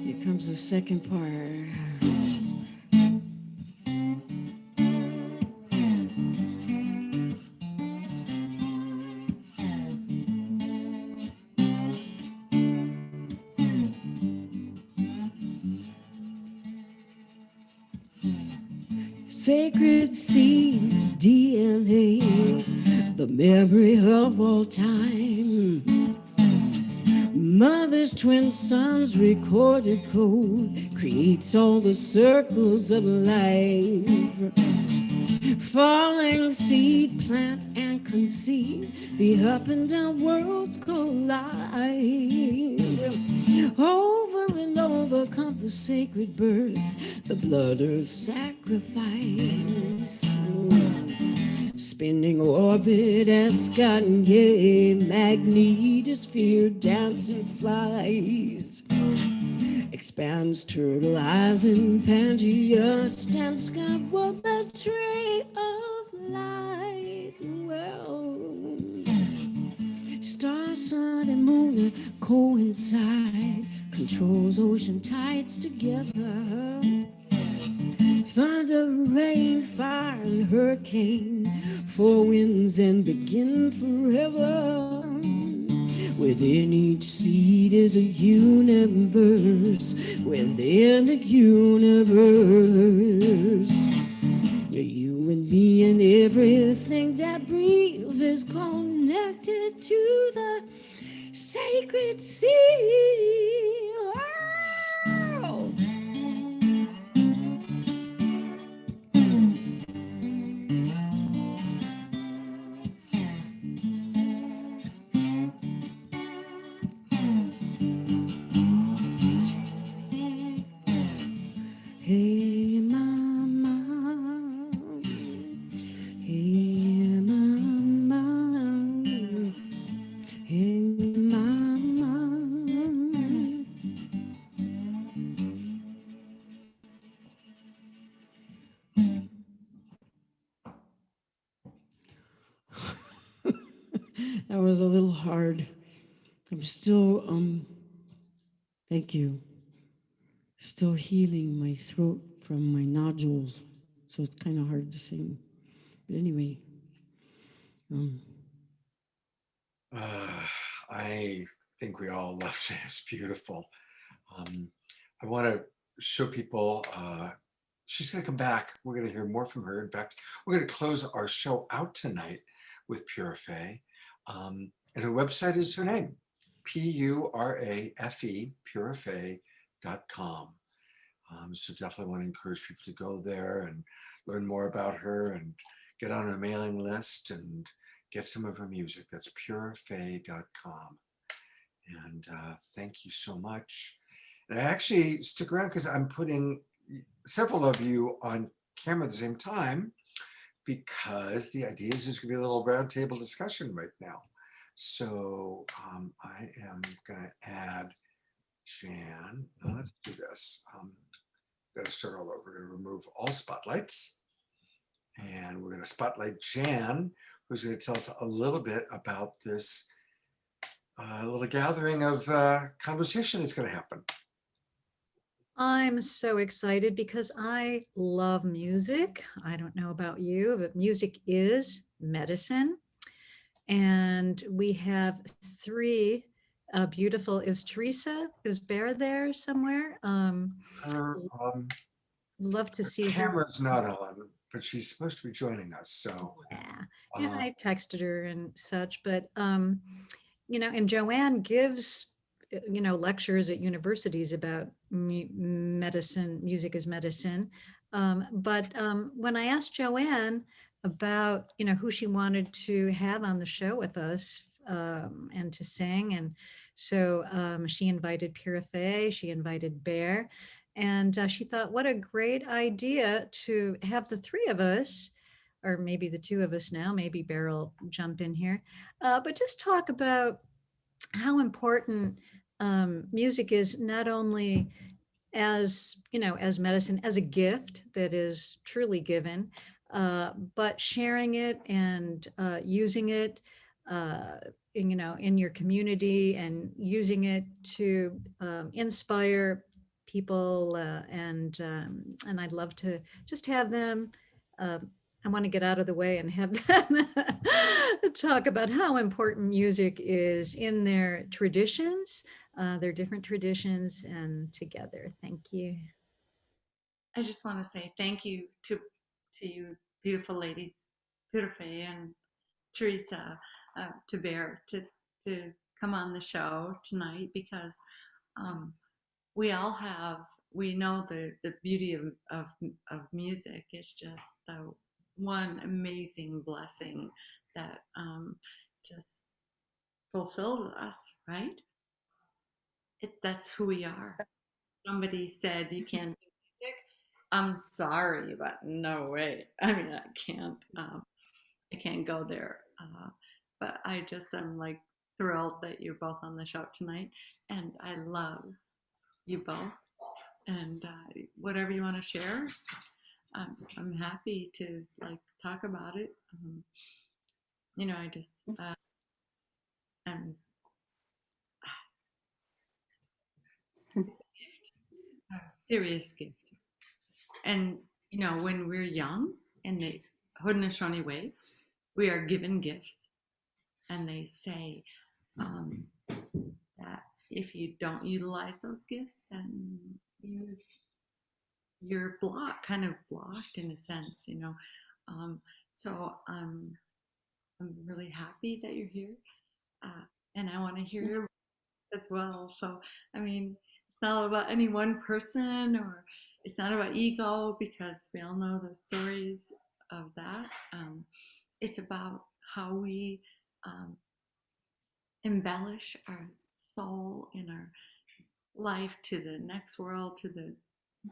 [SPEAKER 13] Here comes the second part. Sacred seed, DNA, the memory of all time. Mother's twin sons, recorded code, creates all the circles of life. Falling seed, plant and conceive, the up and down worlds collide. Over and over come the sacred birth, the blood of sacrifice. Spinning orbit as Schenandoah, magnetosphere, dancing flies. Expands Turtle Island, Pangea, stands skyward, the tree of light. Well, star, sun, and moon coincide, controls ocean tides together. Thunder, rain, fire, and hurricane, four winds and begin forever. Within each seed is a universe, within a universe. You and me and everything that breathes is connected to the sacred sea. Oh. Hey mama, hey mama, hey mama. That was a little hard. I'm still, thank you. Still healing my throat from my nodules, so it's kind of hard to sing. But anyway,
[SPEAKER 1] I think we all loved it. It's beautiful. I want to show people, she's going to come back. We're going to hear more from her. In fact, we're going to close our show out tonight with Pura. And her website is her name, Purafe, purafe.com. So definitely want to encourage people to go there and learn more about her and get on her mailing list and get some of her music. That's purafe.com. And thank you so much. And I actually stick around because I'm putting several of you on camera at the same time, because the idea is there's going to be a little roundtable discussion right now. So I am going to add Jan. Now let's do this. Got to start all over. We're going to remove all spotlights. And we're going to spotlight Jan, who's going to tell us a little bit about this little gathering of conversation that's going to happen.
[SPEAKER 2] I'm so excited because I love music. I don't know about you, but music is medicine. And we have three beautiful, is Theresa, is Bear there somewhere? Love to see her.
[SPEAKER 1] Camera's not on, but she's supposed to be joining us. So
[SPEAKER 2] yeah, I texted her and such, but you know, and Joanne gives lectures at universities about medicine, music is medicine. But when I asked Joanne about who she wanted to have on the show with us and to sing, and so she invited Pura, she invited Bear, and she thought, what a great idea to have the three of us, or maybe the two of us now, maybe Bear will jump in here, but just talk about how important music is, not only as as medicine, as a gift that is truly given, but sharing it and using it in your community, and using it to inspire people, and I'd love to just have them, I want to get out of the way and have them talk about how important music is in their traditions, their different traditions, and together. Thank you.
[SPEAKER 3] I just want to say thank you to you beautiful ladies, Pura and Theresa, to Bear, to come on the show tonight, because we know the beauty of music is just the one amazing blessing that just fulfills us, right? That's who we are. Somebody said you can't do music. I'm sorry, but no way. I mean, I can't go there. But I just am like thrilled that you're both on the show tonight, and I love you both. And whatever you want to share, I'm happy to like talk about it. I just am. It's a gift, a serious gift. And when we're young, and Haudenosaunee way, we are given gifts, and they say that if you don't utilize those gifts, then you're kind of blocked in a sense, you know. So I'm really happy that you're here, and I want to hear your as well. So I mean, it's not about any one person, or it's not about ego, because we all know the stories of that. It's about how we embellish our soul in our life to the next world, to the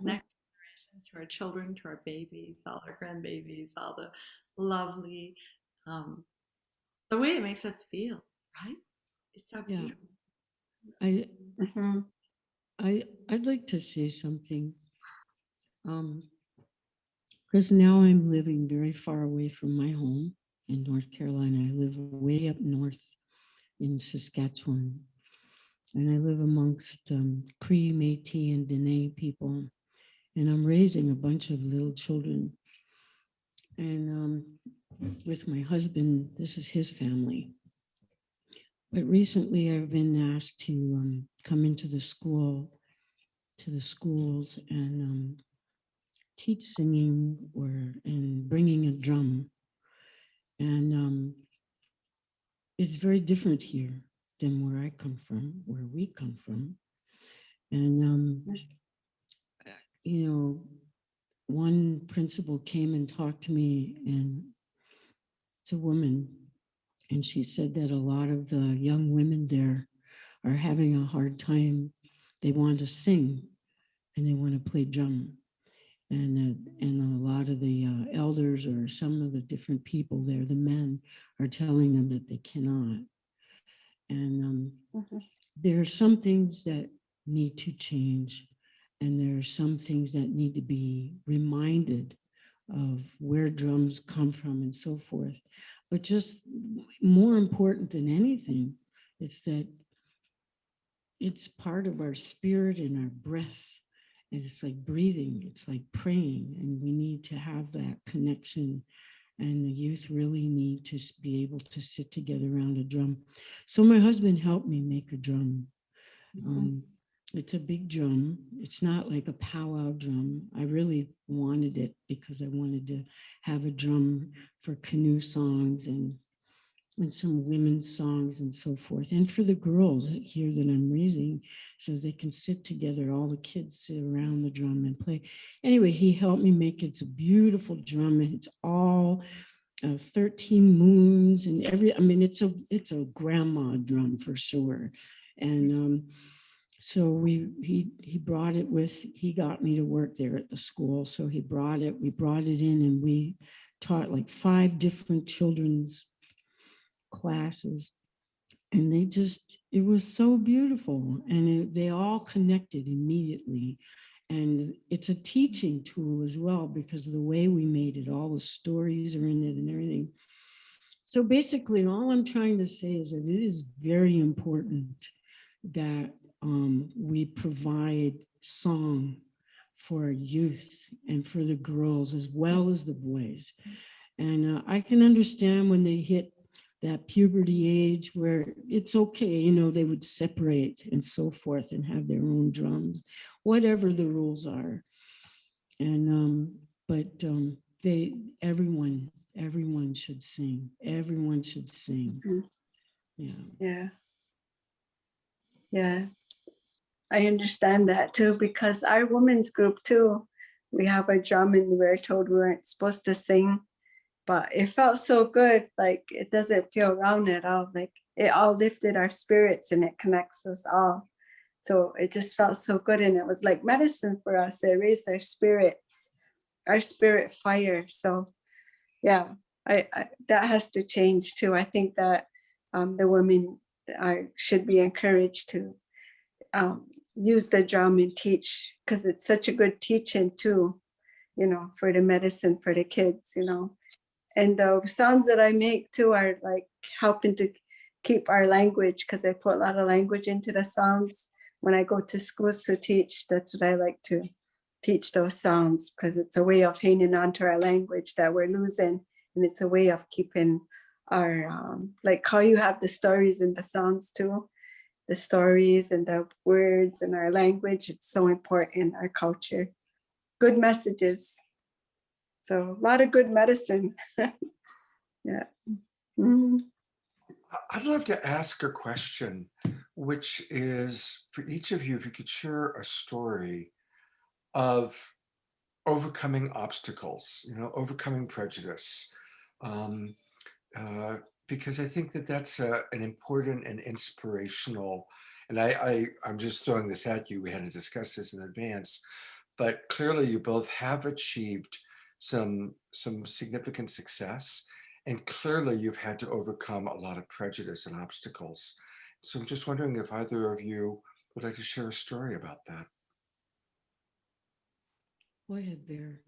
[SPEAKER 3] next generations, to our children, to our babies, all our grandbabies, all the lovely, the way it makes us feel, right? It's so
[SPEAKER 13] Yeah.
[SPEAKER 3] beautiful.
[SPEAKER 13] I'd like to say something. Because now I'm living very far away from my home in North Carolina. I live way up north in Saskatchewan. And I live amongst Cree, Métis, and Dene people. And I'm raising a bunch of little children. And with my husband, this is his family. But recently I've been asked to come into the schools and teach singing and bringing a drum. And it's very different here than where I come from, where we come from. And, you know, one principal came and talked to me, and it's a woman, and she said that a lot of the young women there are having a hard time. They want to sing and they want to play drum. And a lot of the elders or some of the different people there, the men, are telling them that they cannot. And there are some things that need to change, and there are some things that need to be reminded of where drums come from and so forth. But just more important than anything, it's that it's part of our spirit and our breath. And it's like breathing, it's like praying, and we need to have that connection. And the youth really need to be able to sit together around a drum. So my husband helped me make a drum. It's a big drum. It's not like a powwow drum. I really wanted it because I wanted to have a drum for canoe songs and some women's songs and so forth, and for the girls here that I'm raising, so they can sit together, all the kids sit around the drum and play. Anyway, he helped me make it. It's a beautiful drum, and it's all 13 moons and it's a grandma drum for sure. And so he brought it he got me to work there at the school, so we brought it in, and we taught like 5 different children's classes, and it was so beautiful, and they all connected immediately. And it's a teaching tool as well, because of the way we made it, all the stories are in it and everything. So basically all I'm trying to say is that it is very important that we provide song for our youth and for the girls as well as the boys. And I can understand when they hit that puberty age where it's okay, you know, they would separate and so forth and have their own drums, whatever the rules are. And but everyone should sing. Everyone should sing.
[SPEAKER 9] Yeah. I understand that too, because our women's group too, we have a drum and we're told we weren't supposed to sing. But it felt so good, like it doesn't feel wrong at all. Like it all lifted our spirits and it connects us all. So it just felt so good. And it was like medicine for us. It raised our spirits, our spirit fire. So yeah, I that has to change too. I think that the women should be encouraged to use the drum and teach, because it's such a good teaching too, you know, for the medicine for the kids, you know. And the sounds that I make too are like helping to keep our language, because I put a lot of language into the sounds when I go to schools to teach. That's what I like to teach, those sounds, because it's a way of hanging on to our language that we're losing And it's a way of keeping our, like how you have the stories and the songs too, the stories and the words and our language. It's so important, our culture. Good messages. So a lot of good medicine. Yeah. Mm.
[SPEAKER 1] I'd love to ask a question, which is for each of you, if you could share a story of overcoming obstacles, overcoming prejudice. Because I think that that's an important and inspirational, and I'm just throwing this at you, we had to discuss this in advance, but clearly you both have achieved some significant success, and clearly you've had to overcome a lot of prejudice and obstacles. So I'm just wondering if either of you would like to share a story about that.
[SPEAKER 13] Go ahead, Bear.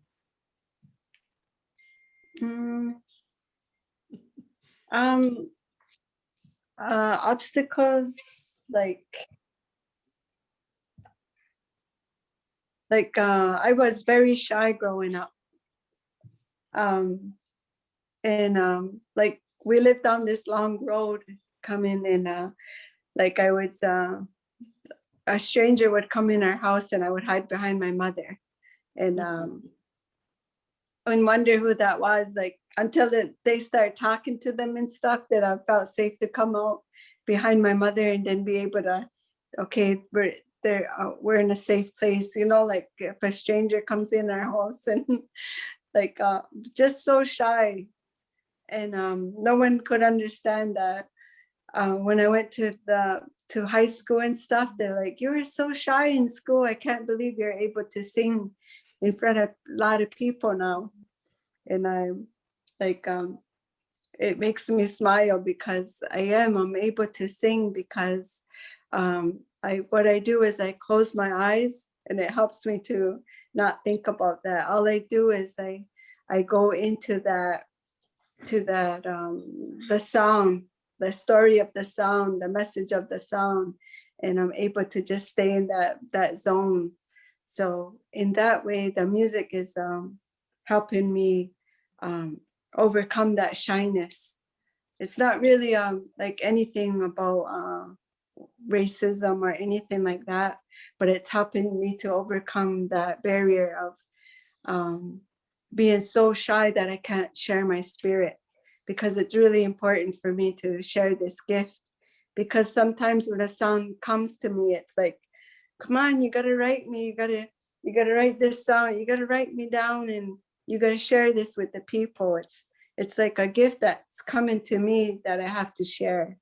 [SPEAKER 9] Obstacles like I was very shy growing up. Like we lived on this long road coming in, like I was, a stranger would come in our house and I would hide behind my mother and wonder who that was, like until they start talking to them and stuff, that I felt safe to come out behind my mother and then be able to, okay, we're in a safe place, like if a stranger comes in our house and like just so shy, and no one could understand that. When I went to high school and stuff, they're like, you were so shy in school, I can't believe you're able to sing in front of a lot of people now. And I'm like, it makes me smile because I'm able to sing because what I do is I close my eyes and it helps me to not think about that. All I do is I go into that, the sound, the story of the sound, the message of the sound, and I'm able to just stay in that zone. So in that way, the music is helping me overcome that shyness. It's not really like anything about racism or anything like that, but it's helping me to overcome that barrier of being so shy that I can't share my spirit, because it's really important for me to share this gift. Because sometimes when a song comes to me, it's like, come on, you gotta write me, you gotta write this song, you gotta write me down, and you gotta share this with the people. It's like a gift that's coming to me that I have to share.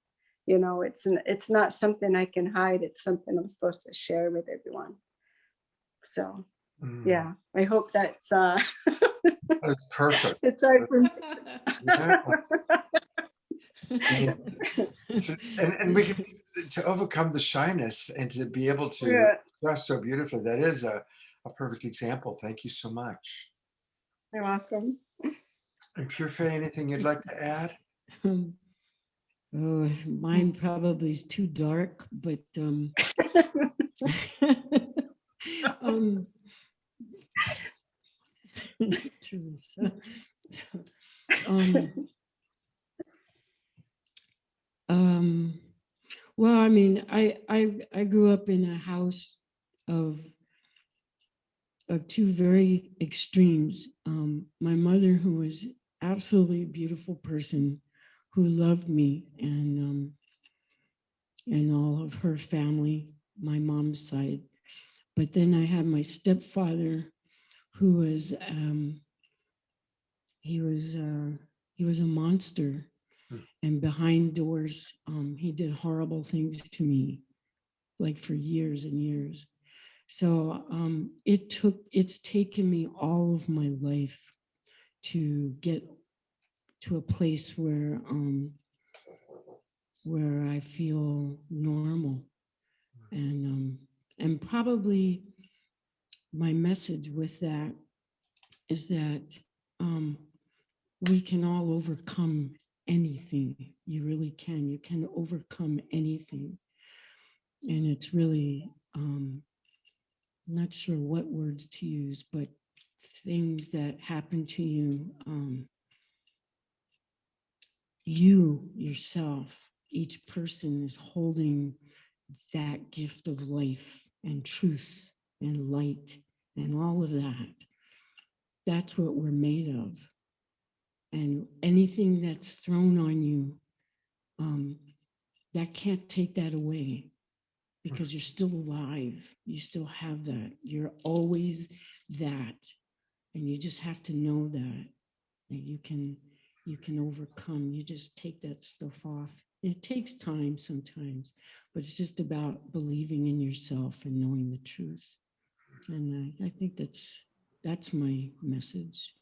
[SPEAKER 9] It's not something I can hide, it's something I'm supposed to share with everyone. So yeah, I hope that's
[SPEAKER 1] That's perfect.
[SPEAKER 9] It's hard for me.
[SPEAKER 1] Yeah. And we can, to overcome the shyness and to be able to express so beautifully, that is a perfect example. Thank you so much.
[SPEAKER 9] You're welcome.
[SPEAKER 1] And Pure Faye, anything you'd like to add?
[SPEAKER 13] Oh, mine probably is too dark, but Theresa. Well, I mean, I grew up in a house of two very extremes. My mother, who was absolutely a beautiful person, who loved me, and all of her family, my mom's side. But then I had my stepfather, who was he was a monster, and behind doors he did horrible things to me, like for years and years. So it's taken me all of my life to get to a place where I feel normal, and probably my message with that is that we can all overcome anything. You really can. You can overcome anything. And it's really, not sure what words to use, but things that happen to you you yourself, each person is holding that gift of life and truth and light and all of that. That's what we're made of. And anything that's thrown on you, that can't take that away, because you're still alive. You still have that. You're always that. And you just have to know that you can overcome. You just take that stuff off. It takes time sometimes, but it's just about believing in yourself and knowing the truth. And I think that's my message.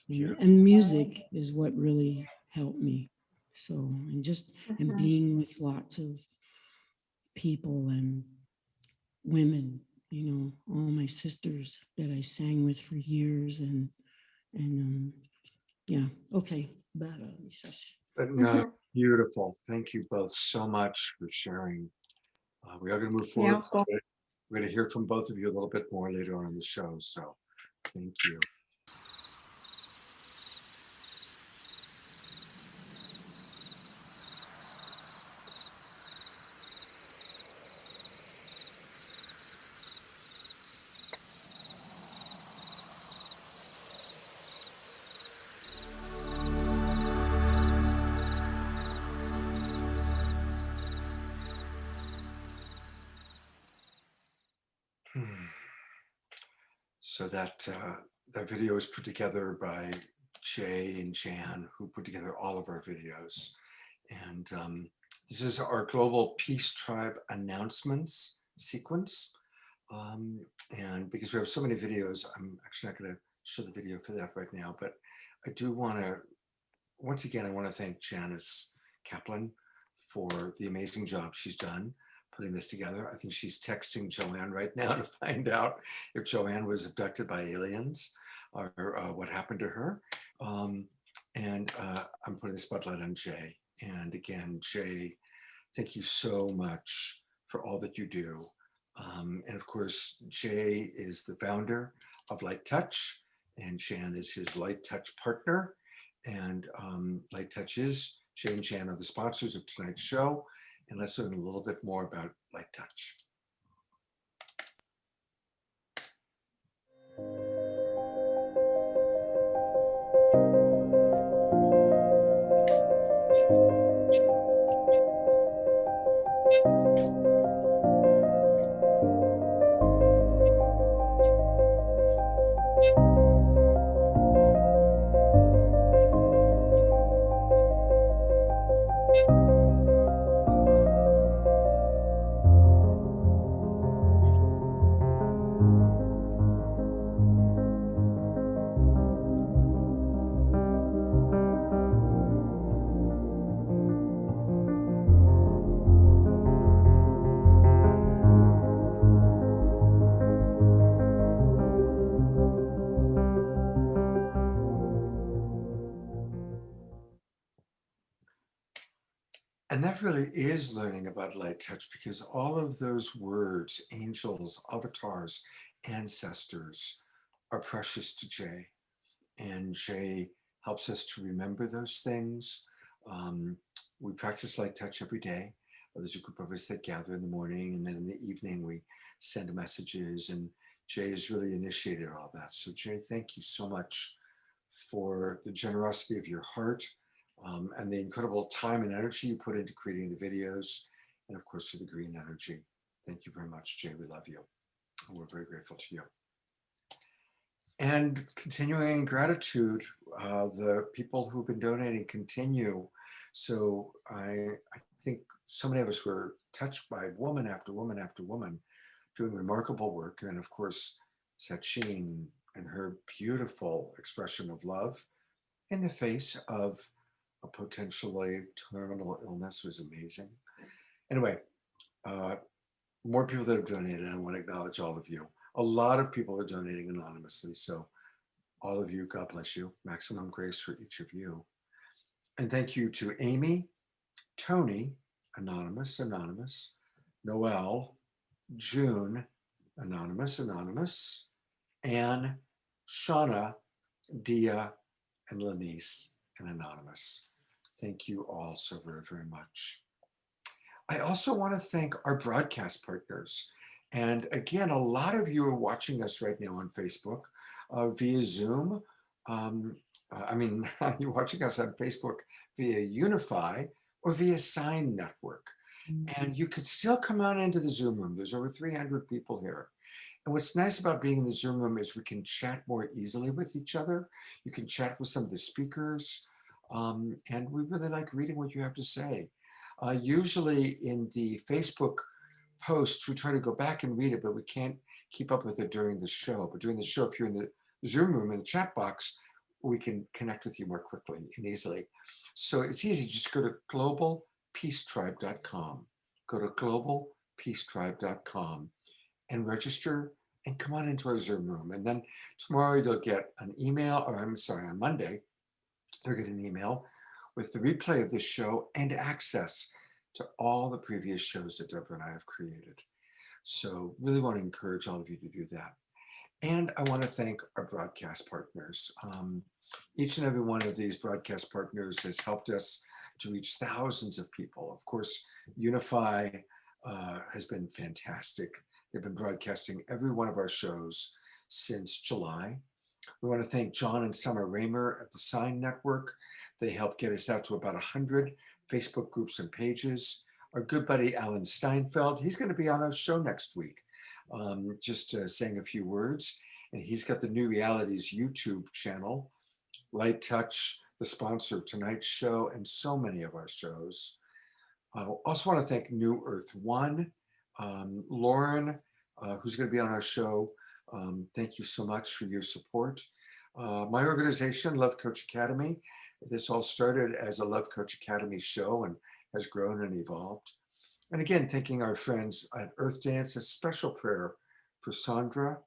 [SPEAKER 13] And music is what really helped me. So, and being with lots of people and women, all my sisters that I sang with for years, and yeah, okay.
[SPEAKER 1] But no, beautiful. Thank you both so much for sharing. We are going to move forward. We're going to hear from both of you a little bit more later on in the show. So thank you. So that video is put together by Jay and Jan, who put together all of our videos. And this is our Global Peace Tribe announcements sequence. And because we have so many videos, I'm actually not going to show the video for that right now, but I do want to, once again, I want to thank Janice Kaplan for the amazing job she's done putting this together. I think she's texting Joanne right now to find out if Joanne was abducted by aliens or what happened to her. And I'm putting the spotlight on Jay. And again, Jay, thank you so much for all that you do. And of course, Jay is the founder of Light Touch, and Jan is his Light Touch partner. And Light Touch is, Jay and Jan are the sponsors of tonight's show. And let's learn a little bit more about Light Touch. And that really is learning about Light Touch, because all of those words, angels, avatars, ancestors, are precious to Jay. And Jay helps us to remember those things. We practice Light Touch every day. There's a group of us that gather in the morning, and then in the evening we send messages, and Jay has really initiated all that. So Jay, thank you so much for the generosity of your heart, and the incredible time and energy you put into creating the videos, and of course for the green energy. Thank you very much, Jay. We love you. And we're very grateful to you. And continuing gratitude, the people who've been donating continue. So I think so many of us were touched by woman after woman after woman doing remarkable work. And of course, Sacheen and her beautiful expression of love in the face of a potentially terminal illness was amazing. Anyway, more people that have donated. I want to acknowledge all of you. A lot of people are donating anonymously. So all of you, God bless you. Maximum grace for each of you. And thank you to Amy, Tony, anonymous, Noelle, June, anonymous, Anne, Shauna, Dia, and Lanice, and anonymous. Thank you all so very, very much. I also want to thank our broadcast partners. And again, a lot of you are watching us right now on Facebook via Zoom. You're watching us on Facebook via Unify or via Sign Network. And you could still come on into the Zoom room. There's over 300 people here. And what's nice about being in the Zoom room is we can chat more easily with each other. You can chat with some of the speakers. And we really like reading what you have to say. Usually in the Facebook posts, we try to go back and read it, but we can't keep up with it during the show. But during the show, if you're in the Zoom room in the chat box, we can connect with you more quickly and easily. So it's easy. Just go to globalpeacetribe.com. Go to globalpeacetribe.com and register and come on into our Zoom room. And then tomorrow you'll get an email, or I'm sorry, on Monday, you'll get an email with the replay of this show and access to all the previous shows that Deborah and I have created. So really want to encourage all of you to do that. And I want to thank our broadcast partners. Each and every one of these broadcast partners has helped us to reach thousands of people. Of course, Unify has been fantastic. They've been broadcasting every one of our shows since July. We want to thank John and Summer Raymer at the Sign Network. They helped get us out to about 100 Facebook groups and pages. Our good buddy Alan Steinfeld, he's going to be on our show next week, just saying a few words. And he's got the New Realities YouTube channel, Light Touch, the sponsor of tonight's show, and so many of our shows. I also want to thank New Earth One, Lauren, who's going to be on our show. Thank you so much for your support. My organization, Love Coach Academy, this all started as a Love Coach Academy show and has grown and evolved. And again, thanking our friends at Earth Dance, a special prayer for Sandra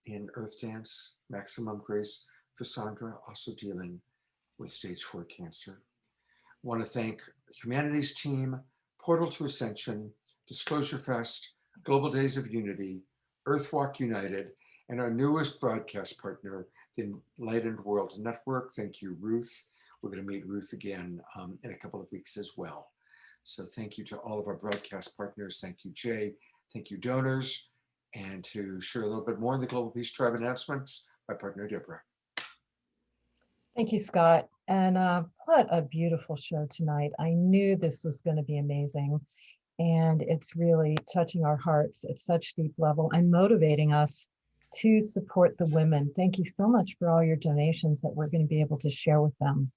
[SPEAKER 1] in Earth Dance, maximum grace for Sandra, also dealing with stage 4 cancer. I want to thank Humanities Team, Portal to Ascension, Disclosure Fest, Global Days of Unity, Earthwalk United, and our newest broadcast partner, the Enlightened World Network. Thank you, Ruth. We're going to meet Ruth again in a couple of weeks as well. So thank you to all of our broadcast partners. Thank you, Jay. Thank you, donors. And to share a little bit more in the Global Peace Tribe announcements, my partner, Deborah.
[SPEAKER 4] Thank you, Scott. And what a beautiful show tonight. I knew this was going to be amazing. And it's really touching our hearts at such deep level and motivating us to support the women. Thank you so much for all your donations that we're going to be able to share with them.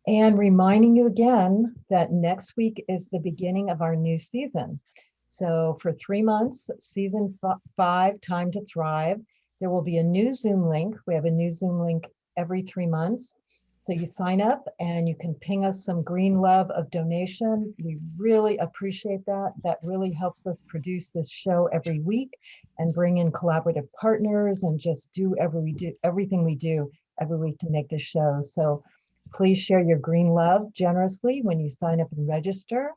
[SPEAKER 4] And reminding you again that next week is the beginning of our new season. So for 3 months, season 5, Time to Thrive, there will be a new Zoom link. We have a new Zoom link every 3 months. So you sign up and you can ping us some green love of donation. We really appreciate that. That really helps us produce this show every week and bring in collaborative partners and just do everything we do every week to make this show. So please share your green love generously when you sign up and register.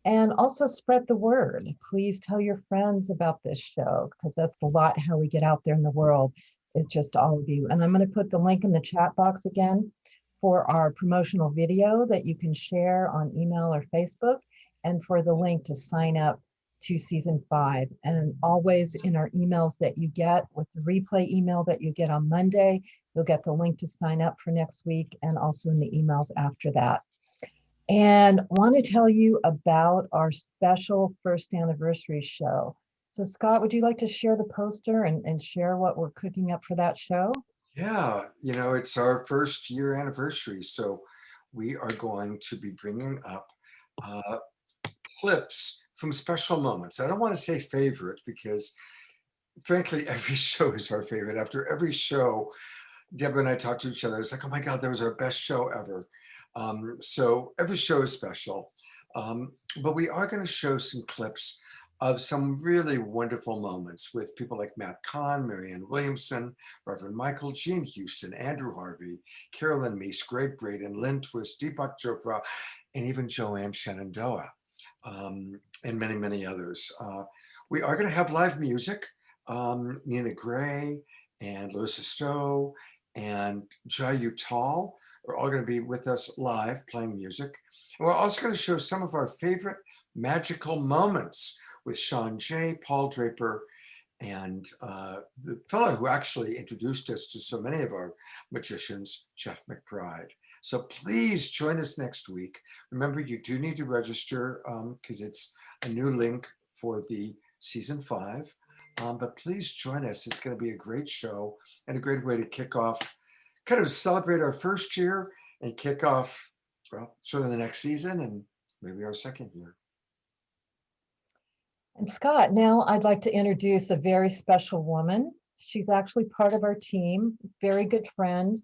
[SPEAKER 4] And also spread the word. Please tell your friends about this show, because that's a lot how we get out there in the world, is just all of you. And I'm going to put the link in the chat box again for our promotional video that you can share on email or Facebook, and for the link to sign up to season 5. And always in our emails that you get, with the replay email that you get on Monday, you'll get the link to sign up for next week, and also in the emails after that. And want to tell you about our special first anniversary show. So Scott, would you like to share the poster and share what we're cooking up for that show?
[SPEAKER 1] Yeah, it's our first year anniversary. So we are going to be bringing up clips from special moments. I don't want to say favorite, because frankly, every show is our favorite. After every show, Deborah and I talk to each other. It's like, oh my God, that was our best show ever. So every show is special, but we are going to show some clips of some really wonderful moments with people like Matt Kahn, Marianne Williamson, Reverend Michael, Gene Houston, Andrew Harvey, Carolyn Meese, Greg Braden, Lynn Twist, Deepak Chopra, and even Joanne Shenandoah, and many, many others. We are going to have live music, Nina Gray and Larissa Stowe and Jayu Tal are all going to be with us live playing music. And we're also going to show some of our favorite magical moments with Sean Jay, Paul Draper, and the fellow who actually introduced us to so many of our magicians, Jeff McBride. So please join us next week. Remember, you do need to register because it's a new link for the season 5. But please join us. It's going to be a great show and a great way to kick off, kind of celebrate our first year and kick off, well, sort of the next season and maybe our second year.
[SPEAKER 4] And Scott, now I'd like to introduce a very special woman. She's actually part of our team, very good friend.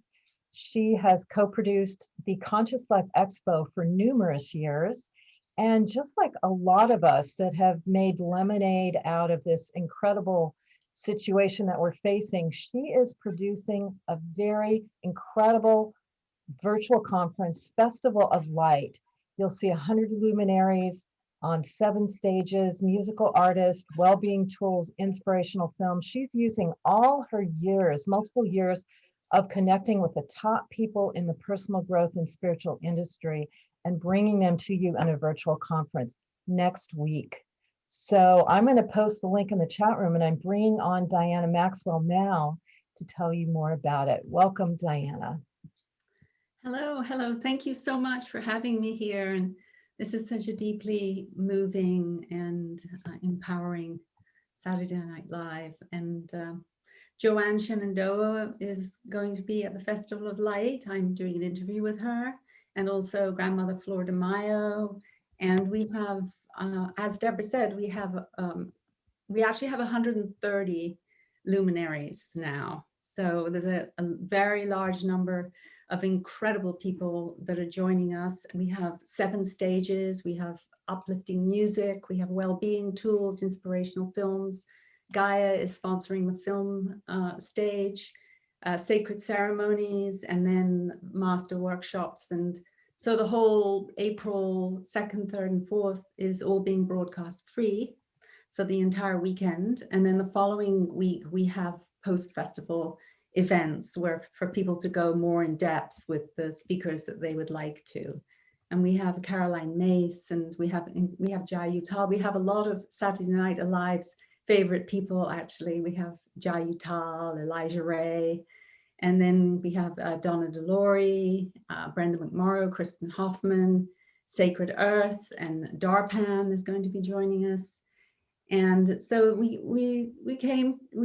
[SPEAKER 4] She has co-produced the Conscious Life Expo for numerous years. And just like a lot of us that have made lemonade out of this incredible situation that we're facing, she is producing a very incredible virtual conference, Festival of Light. You'll see 100 luminaries on 7 stages, musical artists, well-being tools, inspirational films. She's using all her years, multiple years of connecting with the top people in the personal growth and spiritual industry and bringing them to you in a virtual conference next week. So I'm going to post the link in the chat room, and I'm bringing on Diana Maxwell now to tell you more about it. Welcome, Diana.
[SPEAKER 14] Hello, hello. Thank you so much for having me here. And this is such a deeply moving and empowering Saturday Night Live. And Joanne Shenandoah is going to be at the Festival of Light. I'm doing an interview with her, and also Grandmother Flor de Mayo. And we have, as Deborah said, we actually have 130 luminaries now. So there's a very large number of incredible people that are joining us. We have 7 stages, we have uplifting music, we have well-being tools, inspirational films. Gaia is sponsoring the film stage, sacred ceremonies, and then master workshops. And so the whole April 2nd, 3rd, and 4th is all being broadcast free for the entire weekend. And then the following week, we have post-festival events where for people to go more in depth with the speakers that they would like to. And we have Caroline Mace, and we have Jai Uttal. We have a lot of Saturday Night Alive's favorite people, actually. We have Jai Uttal, Elijah Ray, and then we have Donna DeLore, Brenda McMorrow, Kristen Hoffman, Sacred Earth, and Darpan is going to be joining us. And so we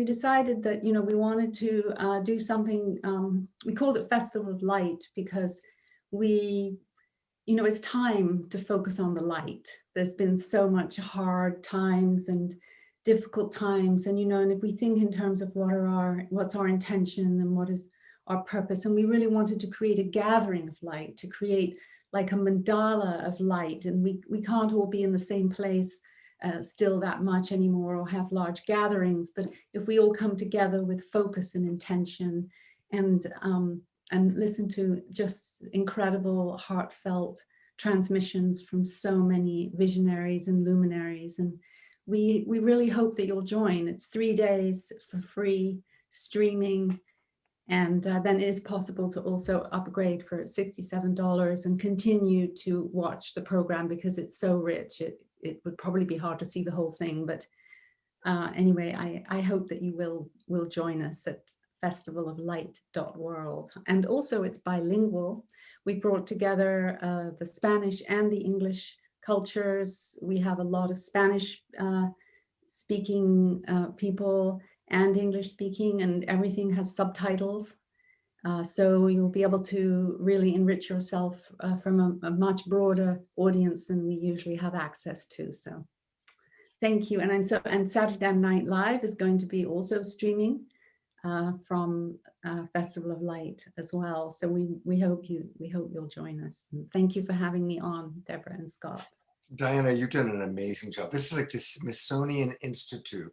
[SPEAKER 14] decided that, you know, we wanted to do something, we called it Festival of Light because you know, it's time to focus on the light. There's been so much hard times and difficult times, and, you know, and if we think in terms of what's our intention and what is our purpose, and we really wanted to create a gathering of light, to create like a mandala of light, and we can't all be in the same place still that much anymore or have large gatherings, but if we all come together with focus and intention and listen to just incredible heartfelt transmissions from so many visionaries and luminaries, and we really hope that you'll join. It's 3 days for free streaming, and then it is possible to also upgrade for $67 and continue to watch the program because it's so rich. It would probably be hard to see the whole thing, but anyway, I hope that you will join us at festivaloflight.world. And also it's bilingual. We brought together the Spanish and the English cultures. We have a lot of Spanish speaking people and English speaking, and everything has subtitles. So you'll be able to really enrich yourself from a much broader audience than we usually have access to. So thank you. And Saturday Night Live is going to be also streaming from Festival of Light as well. So we hope you'll join us. And thank you for having me on, Deborah and Scott.
[SPEAKER 1] Diana, you've done an amazing job. This is like the Smithsonian Institute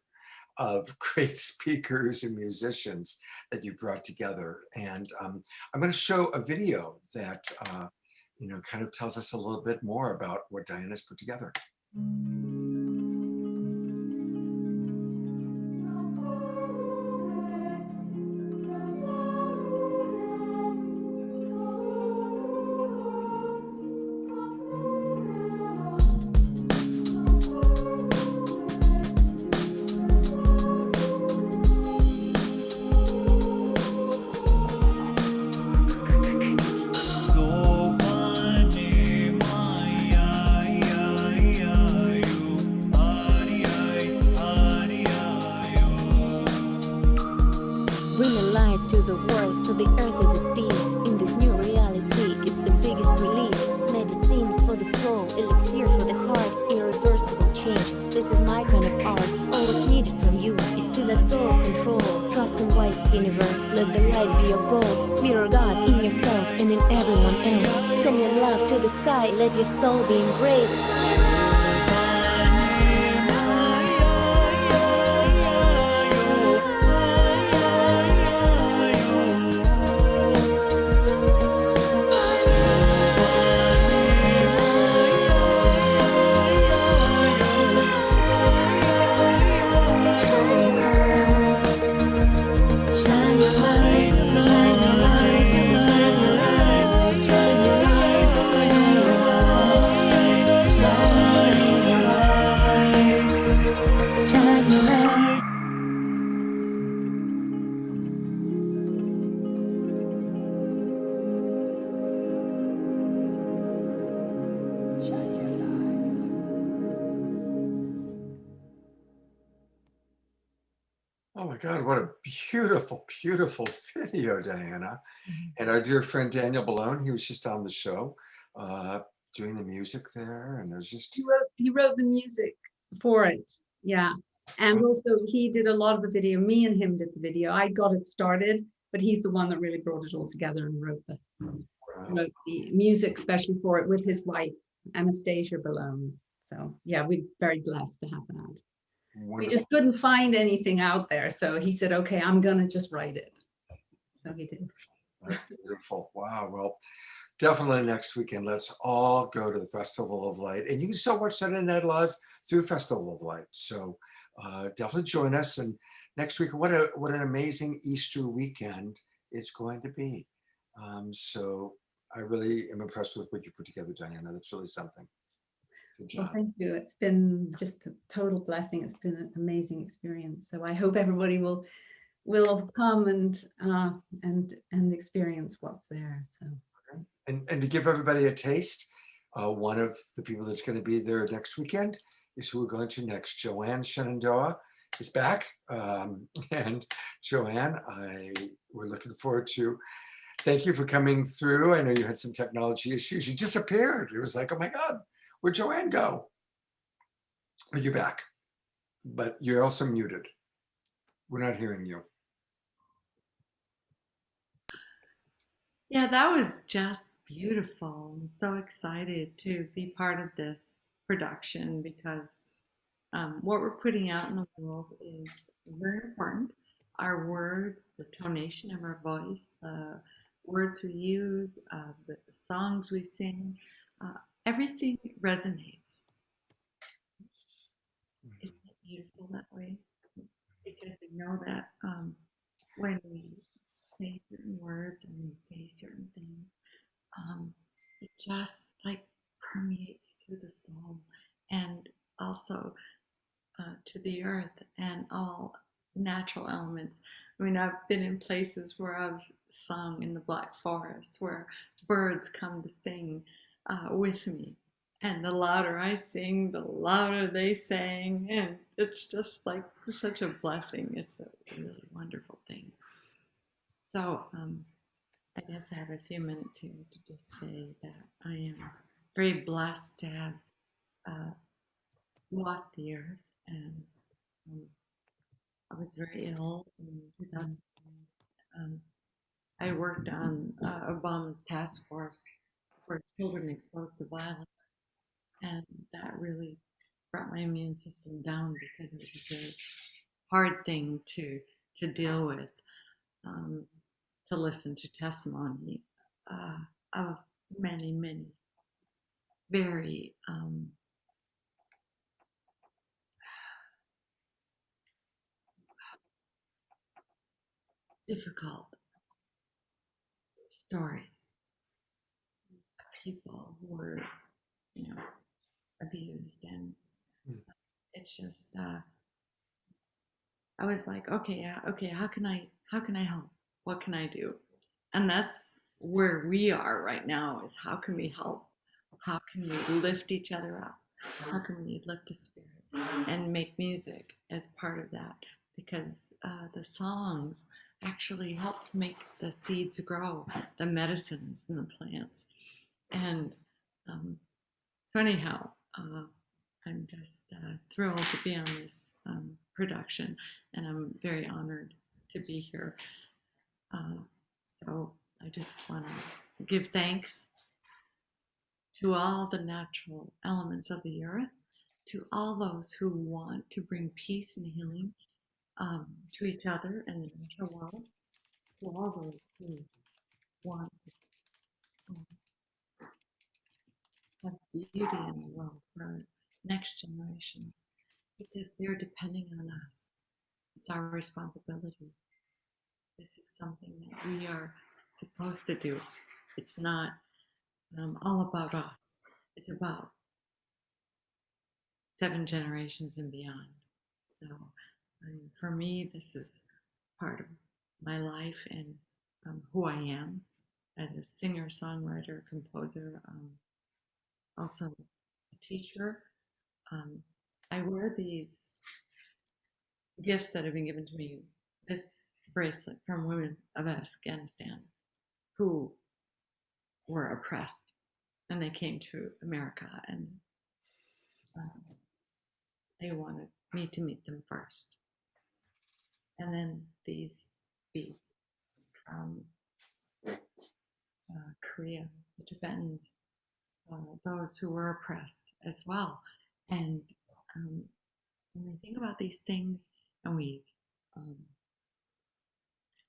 [SPEAKER 1] of great speakers and musicians that you brought together. And I'm going to show a video that, you know, kind of tells us a little bit more about what Diana's put together.
[SPEAKER 15] this is my kind of art. All that's needed from you is to let go, control. Trust in wise universe, let the light be your goal. Mirror God in yourself and in everyone else. Send your love to the sky, let your soul be embraced.
[SPEAKER 1] Oh my God, what a beautiful, beautiful video, Diana. And our dear friend Daniel Balone, he was just on the show doing the music there. And it was just.
[SPEAKER 14] He wrote the music for it. Yeah. And also he did a lot of the video. Me and him did the video. I got it started, but he's the one that really brought it all together and wrote the music especially for it with his wife, Anastasia Balone. So yeah, we're very blessed to have that.
[SPEAKER 1] Wonderful.
[SPEAKER 14] We just couldn't find anything out there. So he said, okay, I'm going to just write it. So he did.
[SPEAKER 1] That's beautiful. Wow. Well, definitely next weekend, let's all go to the Festival of Light. And you can still watch Saturday Night Live through Festival of Light. So definitely join us. And next week, what an amazing Easter weekend it's going to be. So I really am impressed with what you put together, Diana. That's really something. Good job.
[SPEAKER 14] Well, thank you. It's been just a total blessing. It's been an amazing experience. So I hope everybody will come and experience what's there. So.
[SPEAKER 1] And to give everybody a taste, one of the people that's going to be there next weekend is who we're going to next. Joanne Shenandoah is back. And Joanne, we're looking forward to. Thank you for coming through. I know you had some technology issues. You disappeared. It was like, oh my God, where'd Joanne go? But you're back. But you're also muted. We're not hearing you.
[SPEAKER 3] Yeah, that was just beautiful. I'm so excited to be part of this production because what we're putting out in the world is very important. Our words, the tonation of our voice, the words we use, the songs we sing, everything resonates. Isn't it beautiful that way? Because we know that when we say certain words and we say certain things, it just like permeates through the soul and also to the earth and all natural elements. I mean, I've been in places where I've sung in the Black Forest where birds come to sing with me. And the louder I sing, the louder they sing. And it's just like such a blessing. It's a really wonderful thing. So I guess I have a few minutes here to just say that I am very blessed to have walked the earth. And I was very ill in 2000. I worked on Obama's task force for children exposed to violence. And that really brought my immune system down because it was a very hard thing to deal with, to listen to testimony of many, many very difficult stories of people who were, abused, and it's just I was like, okay, how can I help? What can I do? And that's where we are right now, is how can we help? How can we lift each other up? How can we lift the spirit and make music as part of that? Because the songs actually help to make the seeds grow, the medicines and the plants. And so anyhow, I'm just thrilled to be on this production, and I'm very honored to be here. So I just want to give thanks to all the natural elements of the earth, to all those who want to bring peace and healing to each other and the natural world, to all those who want to have beauty in the world for next generations, because they're depending on us. It's our responsibility. This is something that we are supposed to do. It's not all about us. It's about 7 generations and beyond. So for me, this is part of my life and who I am as a singer, songwriter, composer, also a teacher. I wear these gifts that have been given to me, this bracelet from women of Afghanistan who were oppressed, and they came to America, and they wanted me to meet them first. And then these beads from Korea, the Tibetans, those who were oppressed as well. And when we think about these things and we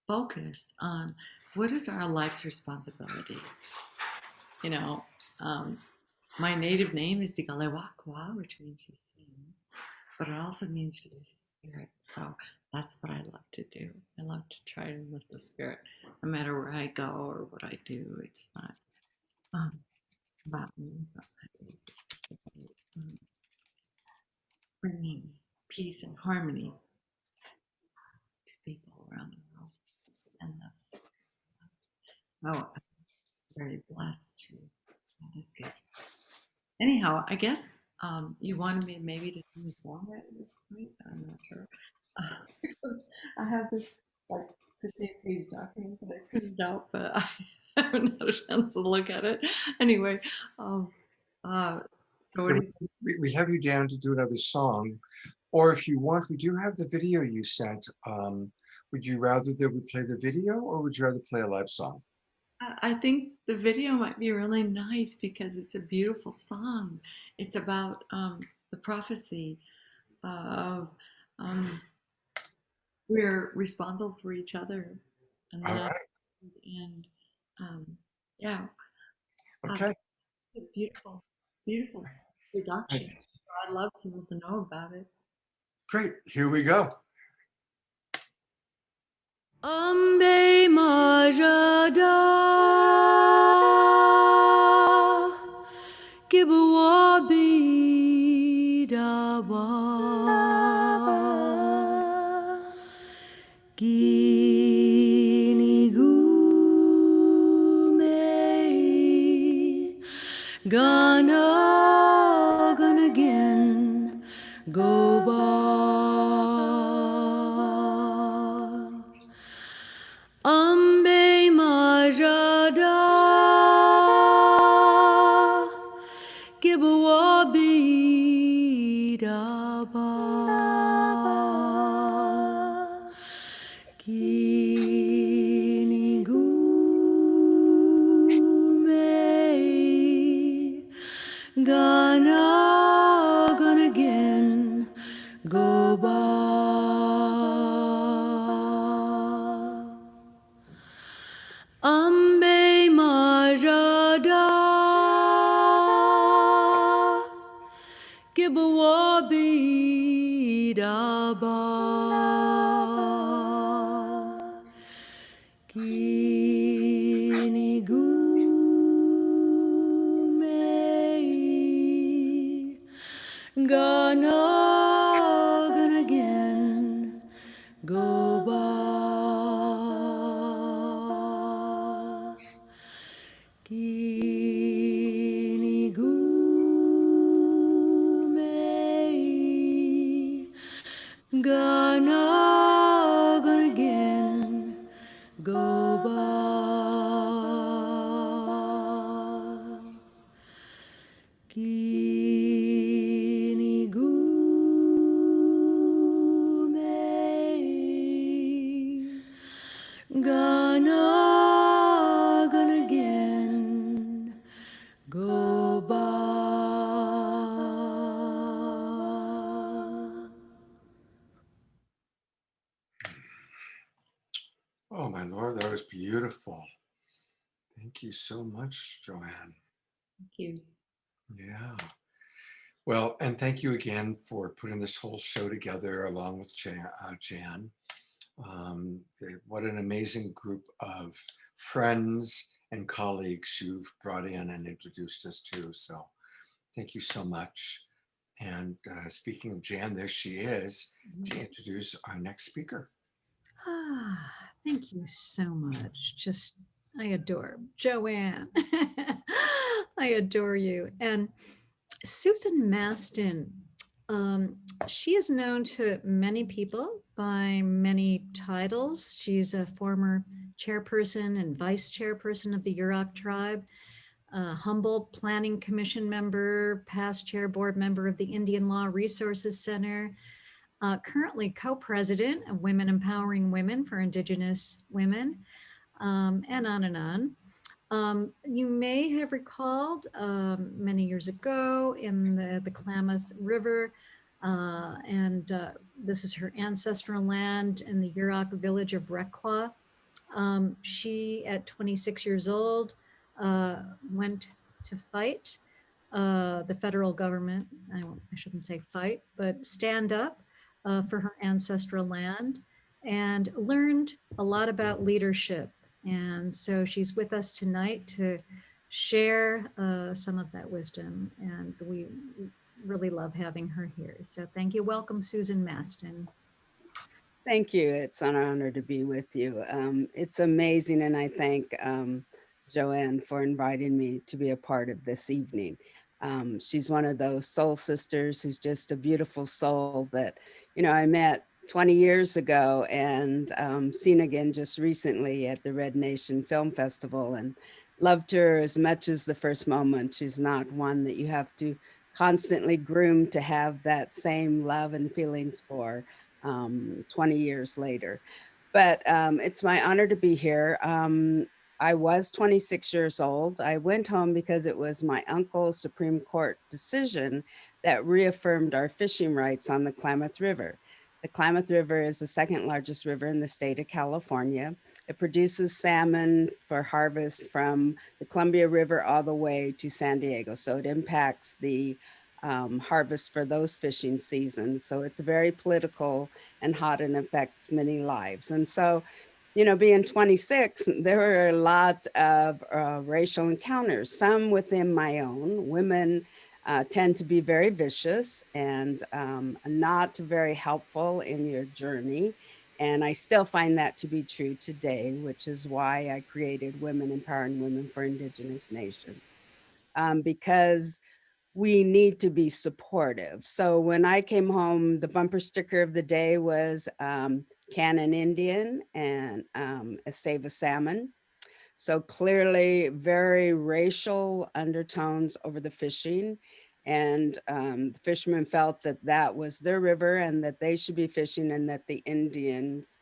[SPEAKER 3] focus on what is our life's responsibility, you know, my native name is Digalewakwa, which means she sings, but it also means she lifts the spirit. So that's what I love to do. I love to try to lift the spirit, no matter where I go or what I do. It's not about me. It's not it's about, bringing peace and harmony to people around the world, and that's I'm very blessed to have this gift. Anyhow, I guess you wanted me maybe to sing a song right at this point. I'm not sure. Because I have this like 15-page document that I printed out, but I haven't had a chance to look at it. Anyway, so what do you
[SPEAKER 1] We have you down to do another song, or if you want, we do have the video you sent. Would you rather that we play the video, or would you rather play a live song?
[SPEAKER 3] I think the video might be really nice because it's a beautiful song. It's about the prophecy of we're responsible for each other, and
[SPEAKER 1] All
[SPEAKER 3] that,
[SPEAKER 1] right.
[SPEAKER 3] and yeah,
[SPEAKER 1] Okay.
[SPEAKER 3] beautiful, beautiful production. I'd love people to know about it.
[SPEAKER 1] Great. Here we go.
[SPEAKER 16] Ambe majada kibuabi dawa gini gume gonna again go by. Ambe majada kibuabi daba kini gume gonna again go by. Ambe majada kibuabi daba kini gume gonna again go by. Kini gume gonna again go by. Kini gume
[SPEAKER 1] my Lord, that was beautiful. Thank you so much, Joanne.
[SPEAKER 14] Thank you.
[SPEAKER 1] Yeah. Well, and thank you again for putting this whole show together along with Jan. What an amazing group of friends and colleagues you've brought in and introduced us to. So thank you so much. And speaking of Jan, there she is to introduce our next speaker.
[SPEAKER 2] Thank you so much. Just, I adore Joanne. I adore you. And Susan Masten, she is known to many people by many titles. She's a former chairperson and vice chairperson of the Yurok tribe, a humble planning commission member, past chair board member of the Indian Law Resources Center, currently co-president of Women Empowering Women for Indigenous Women, and on and on. You may have recalled many years ago in the Klamath River, and this is her ancestral land in the Yurok village of Requa. She, at 26 years old, went to fight the federal government. I shouldn't say fight, but stand up for her ancestral land, and learned a lot about leadership. And so she's with us tonight to share some of that wisdom, and we really love having her here. So thank you. Welcome, Susan Masten.
[SPEAKER 17] Thank you. It's an honor to be with you. It's amazing, and I thank Joanne for inviting me to be a part of this evening. She's one of those soul sisters who's just a beautiful soul that, you know, I met 20 years ago and seen again just recently at the Red Nation Film Festival, and loved her as much as the first moment. She's not one that you have to constantly groom to have that same love and feelings for 20 years later. But it's my honor to be here. I was 26 years old. I went home because it was my uncle's Supreme Court decision that reaffirmed our fishing rights on the Klamath River. The Klamath River is the second largest river in the state of California. It produces salmon for harvest from the Columbia River all the way to San Diego. So it impacts the harvest for those fishing seasons. So it's very political and hot and affects many lives. And so, you know, being 26, there were a lot of racial encounters, some within my own. Women tend to be very vicious and not very helpful in your journey. And I still find that to be true today, which is why I created Women Empowering Women for Indigenous Nations. Because we need to be supportive. So when I came home, the bumper sticker of the day was Can an Indian and Save a Salmon. So clearly very racial undertones over the fishing. And the fishermen felt that that was their river and that they should be fishing, and that the Indians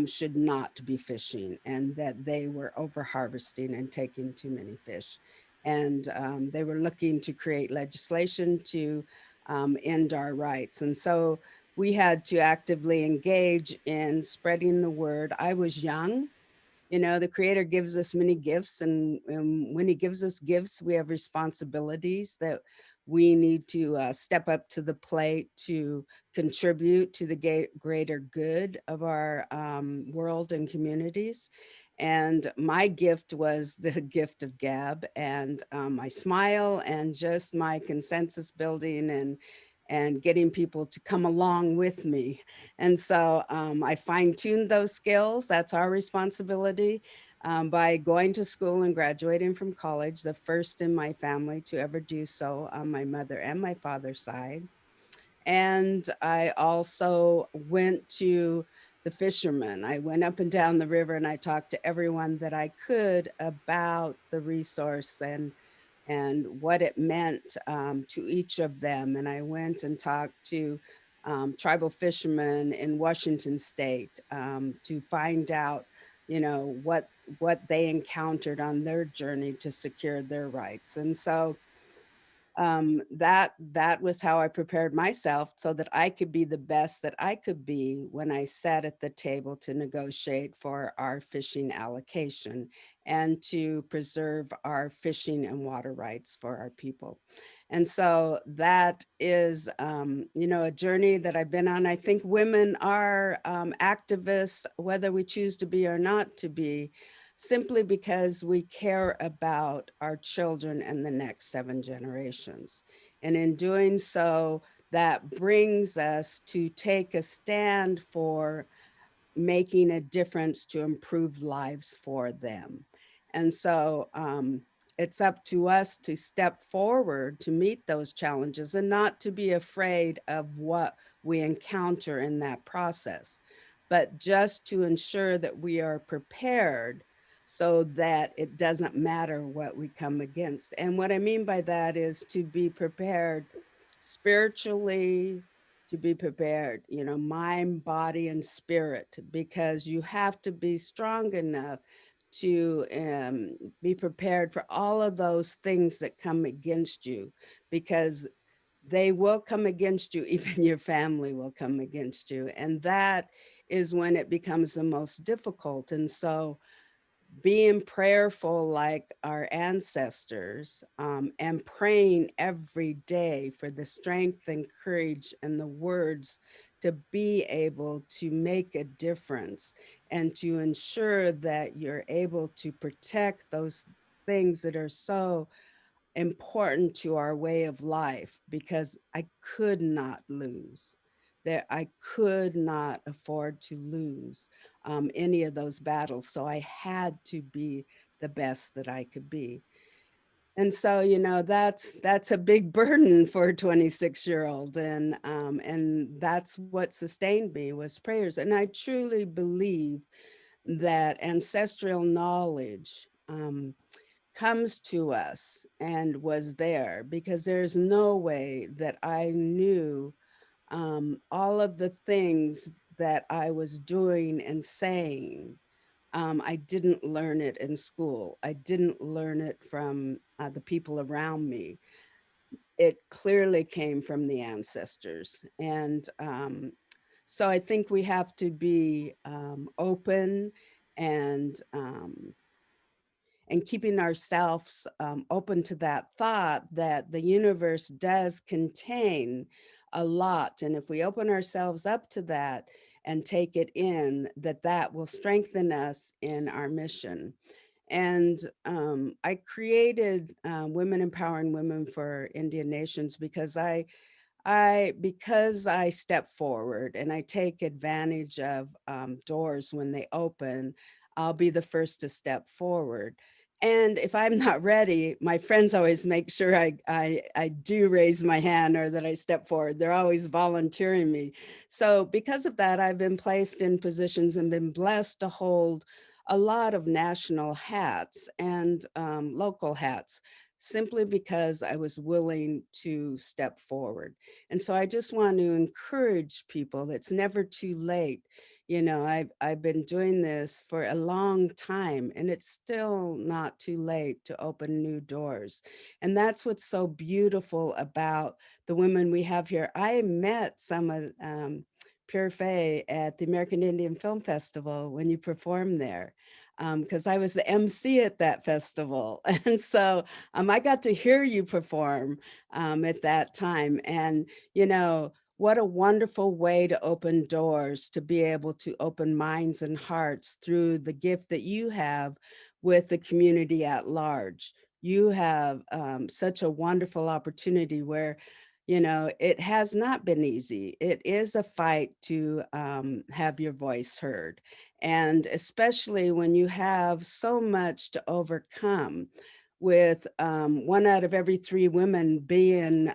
[SPEAKER 17] should not be fishing, and that they were over harvesting and taking too many fish. And they were looking to create legislation to end our rights. And so we had to actively engage in spreading the word. I was young. You know, the Creator gives us many gifts, and when He gives us gifts, we have responsibilities that we need to step up to the plate to contribute to the greater good of our world and communities. And my gift was the gift of gab, and my smile, and just my consensus building, and getting people to come along with me. And so I fine-tuned those skills. That's our responsibility. By going to school and graduating from college, the first in my family to ever do so on my mother and my father's side. And I also went to the fishermen. I went up and down the river, and I talked to everyone that I could about the resource and what it meant to each of them. And I went and talked to tribal fishermen in Washington State to find out, you know, what they encountered on their journey to secure their rights. And so that was how I prepared myself so that I could be the best that I could be when I sat at the table to negotiate for our fishing allocation and to preserve our fishing and water rights for our people. And so that is, a journey that I've been on. I think women are activists, whether we choose to be or not to be, simply because we care about our children and the next 7 generations. And in doing so, that brings us to take a stand for making a difference to improve lives for them. And so it's up to us to step forward to meet those challenges and not to be afraid of what we encounter in that process, but just to ensure that we are prepared so that it doesn't matter what we come against. And what I mean by that is to be prepared spiritually, to be prepared, mind, body, and spirit, because you have to be strong enough to be prepared for all of those things that come against you, because they will come against you. Even your family will come against you. And that is when it becomes the most difficult. And so being prayerful like our ancestors, and praying every day for the strength and courage and the words to be able to make a difference and to ensure that you're able to protect those things that are so important to our way of life, because I could not lose. That I could not afford to lose any of those battles. So I had to be the best that I could be. And so, that's a big burden for a 26-year-old. And that's what sustained me was prayers. And I truly believe that ancestral knowledge comes to us and was there, because there's no way that I knew all of the things that I was doing and saying. I didn't learn it in school. I didn't learn it from the people around me. It clearly came from the ancestors. And so I think we have to be open and keeping ourselves open to that thought that the universe does contain a lot. And if we open ourselves up to that and take it in, that will strengthen us in our mission. And I created Women Empowering Women for Indian Nations because because I step forward and I take advantage of doors when they open. I'll be the first to step forward. And if I'm not ready, my friends always make sure I do raise my hand or that I step forward. They're always volunteering me. So because of that, I've been placed in positions and been blessed to hold a lot of national hats and local hats, simply because I was willing to step forward. And so I just want to encourage people, it's never too late. I've been doing this for a long time, and it's still not too late to open new doors. And that's what's so beautiful about the women we have here. I met some of Pure Fay at the American Indian Film Festival when you performed there, because I was the MC at that festival. And so I got to hear you perform at that time. And, what a wonderful way to open doors, to be able to open minds and hearts through the gift that you have with the community at large. You have such a wonderful opportunity where, it has not been easy. It is a fight to have your voice heard. And especially when you have so much to overcome, with 1 out of every 3 women being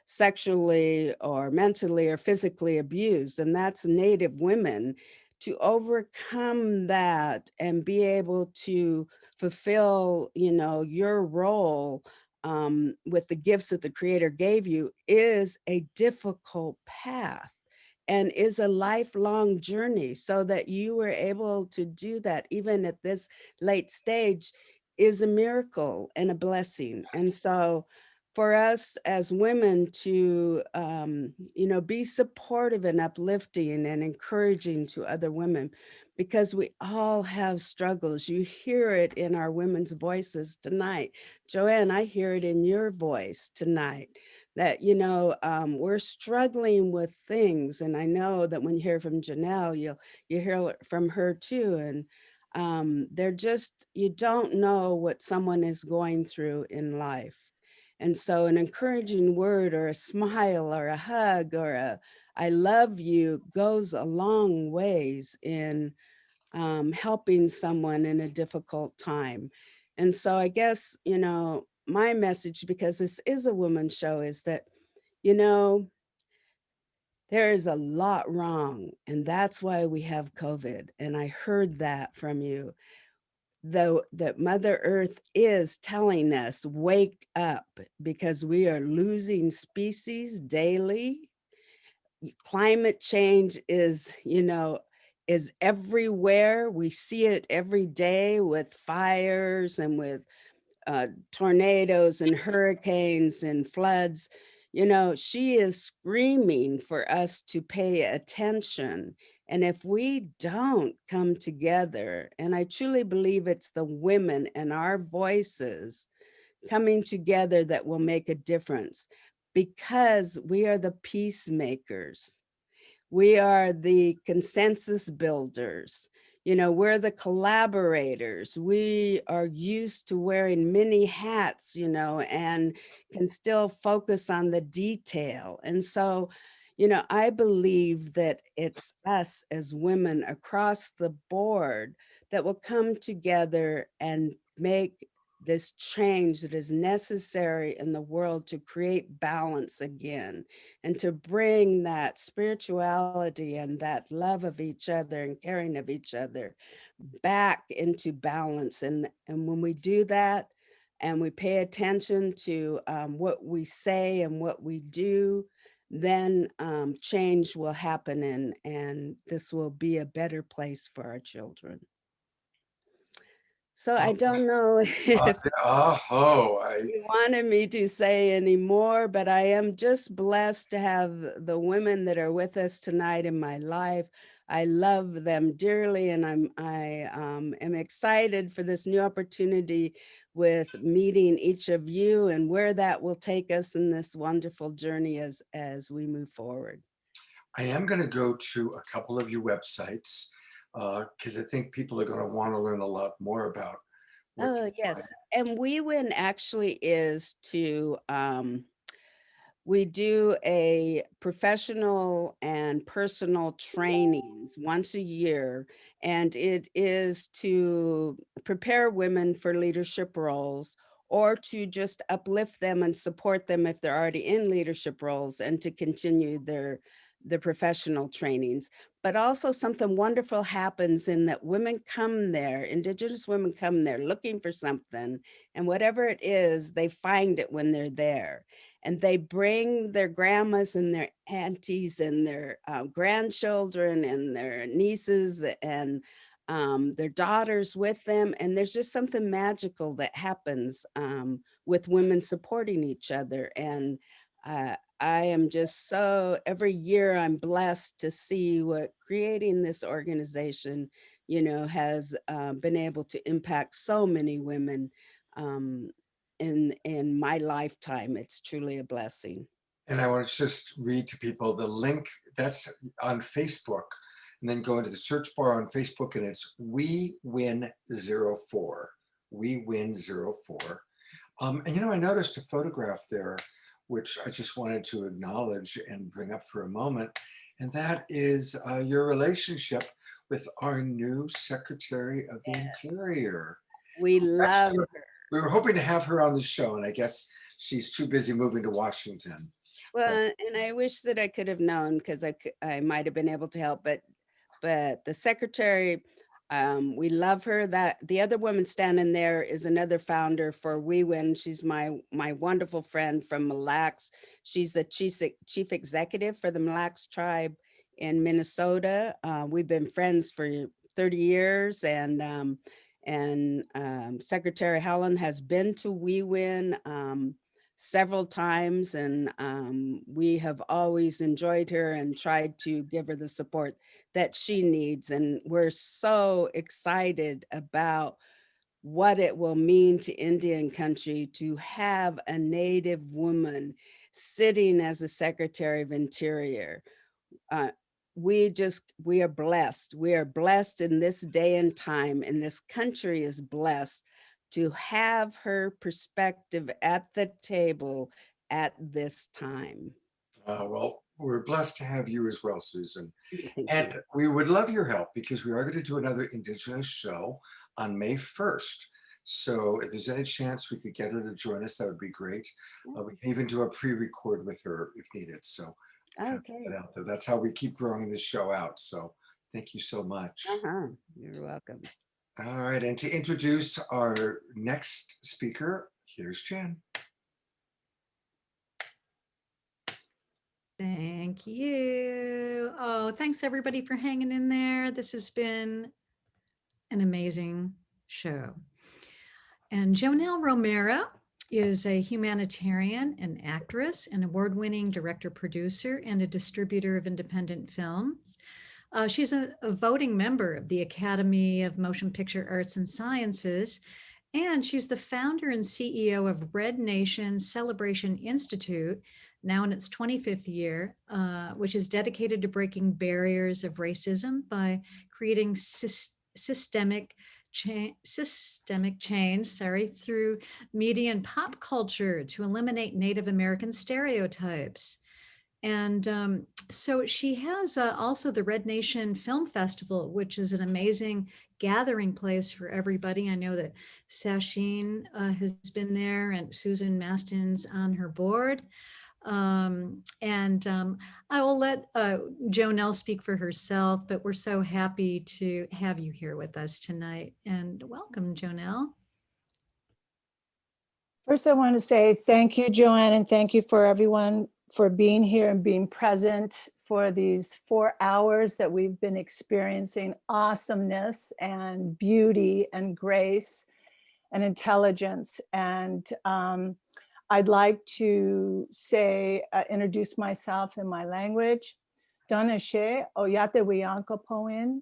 [SPEAKER 17] sexually or mentally or physically abused, and that's Native women. To overcome that and be able to fulfill, your role with the gifts that the Creator gave you is a difficult path and is a lifelong journey. So that you were able to do that even at this late stage is a miracle and a blessing. And so for us as women to, be supportive and uplifting and encouraging to other women, because we all have struggles. You hear it in our women's voices tonight. Joanne, I hear it in your voice tonight that, we're struggling with things. And I know that when you hear from Joanelle, you hear from her too. And they're just, you don't know what someone is going through in life. And so an encouraging word or a smile or a hug or a I love you goes a long ways in helping someone in a difficult time. And so I guess, my message, because this is a woman's show, is that, there is a lot wrong. And that's why we have COVID. And I heard that from you. Though that Mother Earth is telling us, wake up, because we are losing species daily. Climate change is, is everywhere. We see it every day with fires and with tornadoes and hurricanes and floods. She is screaming for us to pay attention. And if we don't come together, and I truly believe it's the women and our voices coming together that will make a difference, because we are the peacemakers. We are the consensus builders. We're the collaborators. We are used to wearing many hats, and can still focus on the detail. And so, I believe that it's us as women across the board that will come together and make this change that is necessary in the world to create balance again, and to bring that spirituality and that love of each other and caring of each other back into balance. And when we do that and we pay attention to what we say and what we do, then change will happen, and this will be a better place for our children. So I don't know if you wanted me to say any more, but I am just blessed to have the women that are with us tonight in my life. I love them dearly, and I am excited for this new opportunity with meeting each of you and where that will take us in this wonderful journey as we move forward.
[SPEAKER 1] I am going to go to a couple of your websites, because I think people are going to want to learn a lot more about.
[SPEAKER 17] Oh, yes. And WeWin actually is to, we do a professional and personal trainings once a year, and it is to prepare women for leadership roles, or to just uplift them and support them if they're already in leadership roles, and to continue their professional trainings. But also something wonderful happens in that women come there, Indigenous women come there looking for something, and whatever it is, they find it when they're there. And they bring their grandmas and their aunties and their grandchildren and their nieces and their daughters with them. And there's just something magical that happens with women supporting each other. And I am just so, every year I'm blessed to see what creating this organization, has been able to impact so many women in my lifetime. It's truly a blessing.
[SPEAKER 1] And I want to just read to people the link that's on Facebook, and then go into the search bar on Facebook, and it's We Win 04. We Win 04. And I noticed a photograph there, which I just wanted to acknowledge and bring up for a moment. And that is your relationship with our new Secretary of the Interior.
[SPEAKER 17] We love her.
[SPEAKER 1] We were hoping to have her on the show, and I guess she's too busy moving to Washington.
[SPEAKER 17] Well, and I wish that I could have known, because I might have been able to help, but the secretary, we love her. That the other woman standing there is another founder for WeWin. She's my wonderful friend from Mille Lacs. She's the chief executive for the Mille Lacs tribe in Minnesota. We've been friends for 30 years, and Secretary Helen has been to WeWin several times, and we have always enjoyed her and tried to give her the support that she needs. And we're so excited about what it will mean to Indian country to have a Native woman sitting as a Secretary of Interior. We are blessed. We are blessed in this day and time, and this country is blessed to have her perspective at the table at this time.
[SPEAKER 1] Well, we're blessed to have you as well, Susan.
[SPEAKER 17] Thank
[SPEAKER 1] And
[SPEAKER 17] you.
[SPEAKER 1] we would love your help because we are going to do another Indigenous show on May 1st. So if there's any chance we could get her to join us, that would be great. We can even do a pre-record with her if needed. So
[SPEAKER 17] Okay.
[SPEAKER 1] put it out there. That's how we keep growing this show out. So thank you so much.
[SPEAKER 17] You're welcome.
[SPEAKER 1] All right. And to introduce our next speaker, here's Jen.
[SPEAKER 2] Thank you. Oh, thanks everybody for hanging in there. This has been an amazing show. And Joanelle Romero is a humanitarian, an actress, an award-winning director-producer, and a distributor of independent films. She's a voting member of the Academy of Motion Picture Arts and Sciences, and she's the founder and CEO of Red Nation Celebration Institute, now in its 25th year, which is dedicated to breaking barriers of racism by creating systemic change, through media and pop culture to eliminate Native American stereotypes. And so she has also the Red Nation Film Festival, which is an amazing gathering place for everybody. I know that Sacheen has been there, and Susan Masten's on her board. I will let Joanelle speak for herself, but we're so happy to have you here with us tonight. And welcome, Joanelle.
[SPEAKER 12] First, I want to say thank you, Joanne, and thank you for everyone for being here and being present for these 4 hours that we've been experiencing awesomeness and beauty and grace and intelligence. And I'd like to say, introduce myself in my language. Danashe oyate wiyanko poin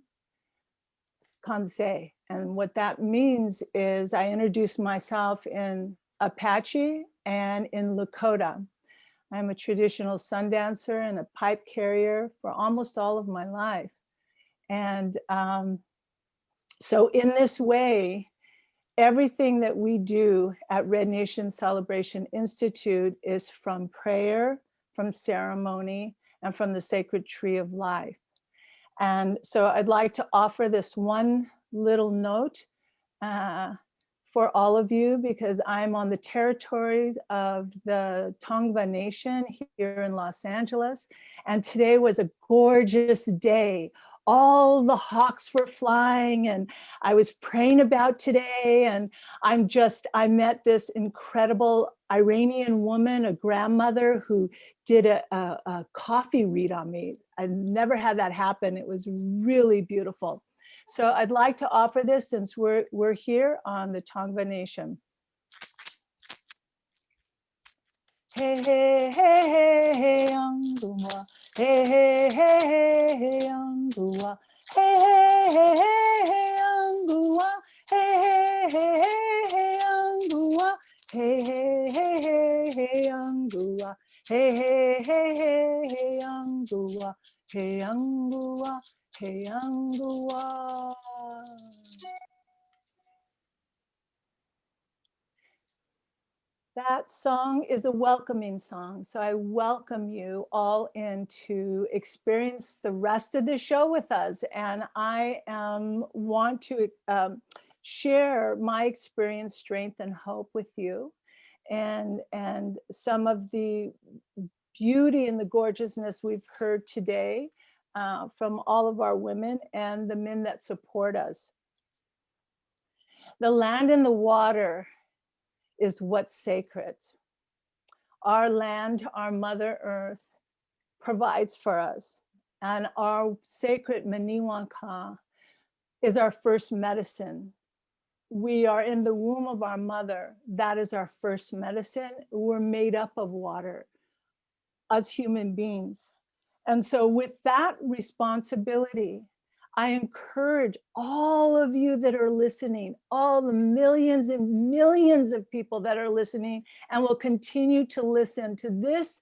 [SPEAKER 12] kanse. And what that means is I introduce myself in Apache and in Lakota. I'm a traditional sun dancer and a pipe carrier for almost all of my life. And so in this way, everything that we do at Red Nation Celebration Institute is from prayer, from ceremony, and from the sacred tree of life. And so I'd like to offer this one little note for all of you, because I'm on the territories of the Tongva Nation here in Los Angeles. And today was a gorgeous day. All the hawks were flying, and I was praying about today. And I met this incredible Iranian woman, a grandmother, who did a coffee read on me. I never had that happen. It was really beautiful. So I'd like to offer this since we're here on the Tongva Nation. Hey, hey, hey, hey, hey, Anguma. Hey, hey, hey, hey, hey, Angua. Hey, hey, hey, hey, Angua. Hey, hey, hey, hey, Angua. Hey, hey, hey, hey, hey, Angua. Hey, hey, hey, hey, hey, Angua. Hey, Angua. Hey, Angua. That song is a welcoming song. So I welcome you all in to experience the rest of the show with us. And I want to share my experience, strength, and hope with you. And some of the beauty and the gorgeousness we've heard today from all of our women and the men that support us. The land and the water is what's sacred. Our land, our Mother Earth, provides for us. And our sacred Maniwanka is our first medicine.
[SPEAKER 6] we are in the womb of our mother. That is our first medicine. We're made up of water as human beings. And so with that responsibility, I encourage all of you that are listening, all the millions and millions of people that are listening and will continue to listen to this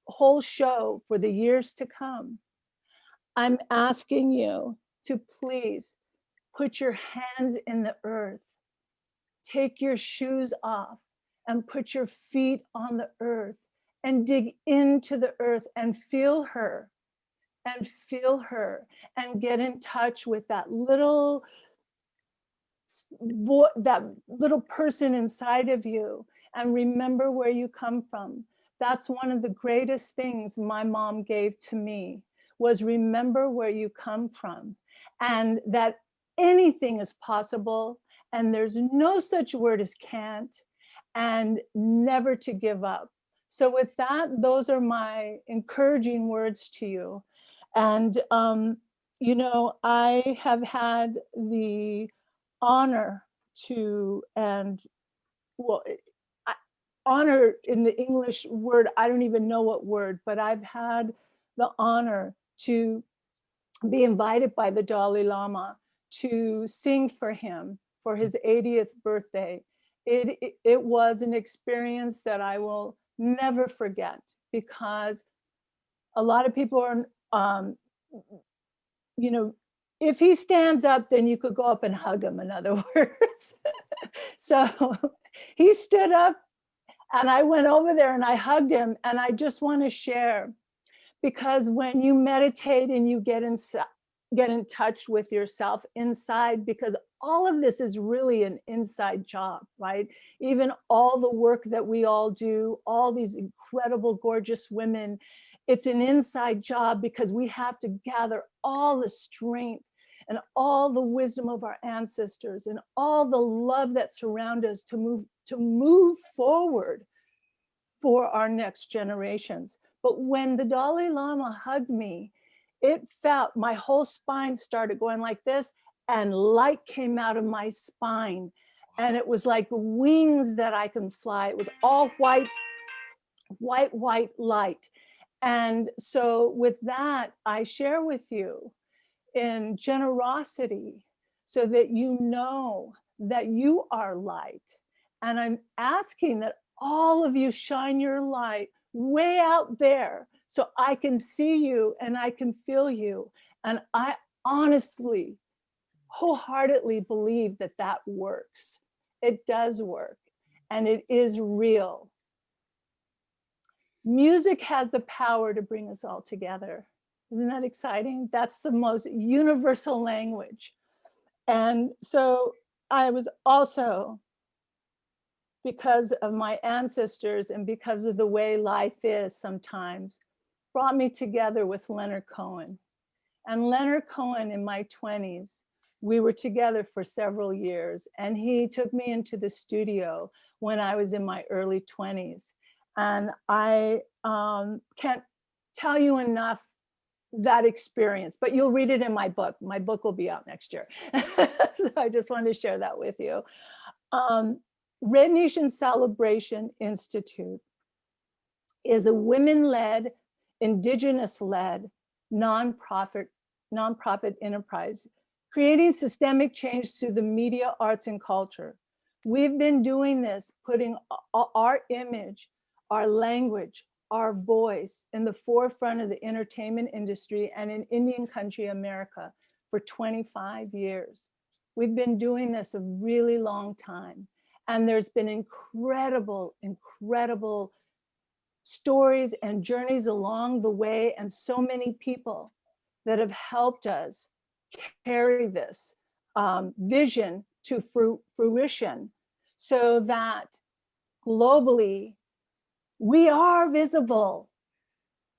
[SPEAKER 6] whole show for the years to come. I'm asking you to please put your hands in the earth, take your shoes off and put your feet on the earth and dig into the earth and feel her and get in touch with that little person inside of you and remember where you come from. That's one of the greatest things my mom gave to me, was remember where you come from, and that anything is possible and there's no such word as can't, and never to give up. So with that, those are my encouraging words to you. And, you know, I have had the honor to, and well, honor in the English word, I don't even know what word, but I've had the honor to be invited by the Dalai Lama to sing for him for his 80th birthday. It was an experience that I will never forget, because a lot of people are, you know, if he stands up, then you could go up and hug him, in other words. So he stood up and I went over there and I hugged him, and I just want to share, because when you meditate and you get in touch with yourself inside, because all of this is really an inside job, right? Even all the work that we all do, all these incredible, gorgeous women, it's an inside job, because we have to gather all the strength and all the wisdom of our ancestors and all the love that surround us to move forward for our next generations. But when the Dalai Lama hugged me, it felt, my whole spine started going like this, and light came out of my spine. And it was like wings that I can fly. It was all white light. And so with that, I share with you in generosity, so that you know that you are light. And I'm asking that all of you shine your light way out there, so I can see you and I can feel you. And I honestly, wholeheartedly believe that that works. It does work, and it is real. Music has the power to bring us all together. Isn't that exciting? That's the most universal language. And so I was also, because of my ancestors and because of the way life is sometimes, brought me together with Leonard Cohen. And Leonard Cohen, in my 20s, we were together for several years, and he took me into the studio when I was in my early 20s. And I can't tell you enough that experience, but you'll read it in my book. My book will be out next year. So I just wanted to share that with you. Red Nation Celebration Institute is a women-led, Indigenous-led, nonprofit enterprise, creating systemic change through the media, arts, and culture. We've been doing this, putting our image, our language, our voice in the forefront of the entertainment industry and in Indian country, America, for 25 years. We've been doing this a really long time. And there's been incredible, incredible stories and journeys along the way, and so many people that have helped us carry this vision to fruition, so that globally we are visible.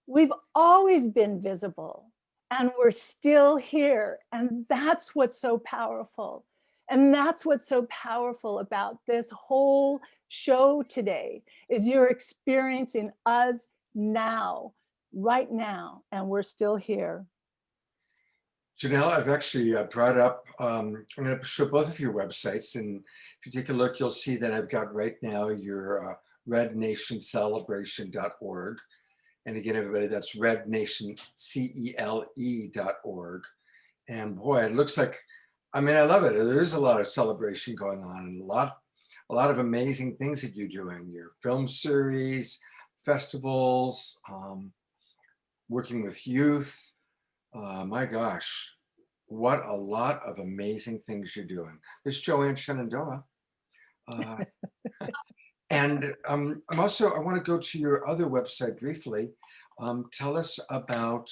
[SPEAKER 6] We've always been visible, and we're still here. And that's what's so powerful. And that's what's so powerful about this whole show today, is you're experiencing us now, right now, and we're still here.
[SPEAKER 1] Joanelle, I've actually brought up, I'm going to show both of your websites. And if you take a look, you'll see that I've got right now your rednationcelebration.org. And again, everybody, that's rednationcele.org. And boy, it looks like, I mean, I love it. There is a lot of celebration going on and a lot of amazing things that you're doing. Your film series, festivals, working with youth. My gosh, what a lot of amazing things you're doing. There's Joanne Shenandoah. And I'm also, I want to go to your other website briefly. Tell us about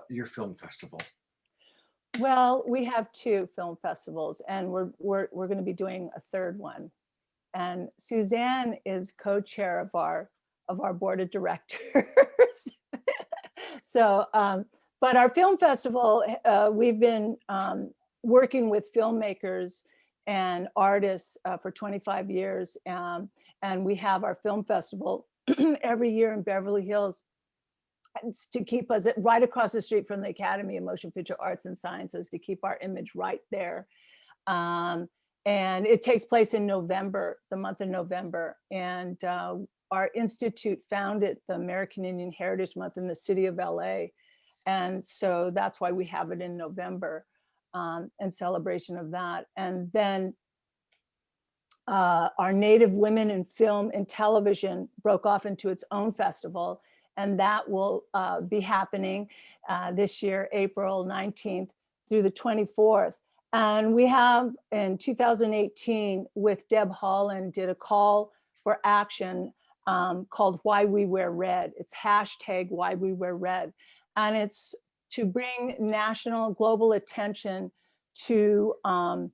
[SPEAKER 1] your film festival.
[SPEAKER 18] Well, we have 2 film festivals, and we're going to be doing a third one. And Suzanne is co-chair of our board of directors. So, but our film festival, we've been working with filmmakers and artists for 25 years. And we have our film festival every year in Beverly Hills to keep us right across the street from the Academy of Motion Picture Arts and Sciences, to keep our image right there. And it takes place in November, the month of November. And our institute founded the American Indian Heritage Month in the city of LA. And so that's why we have it in November in celebration of that. And then our Native Women in Film and Television broke off into its own festival. And that will be happening this year, April 19th through the 24th. And we have in 2018 with Deb Holland did a call for action called Why We Wear Red. It's hashtag Why We Wear Red. And it's to bring national, global attention to our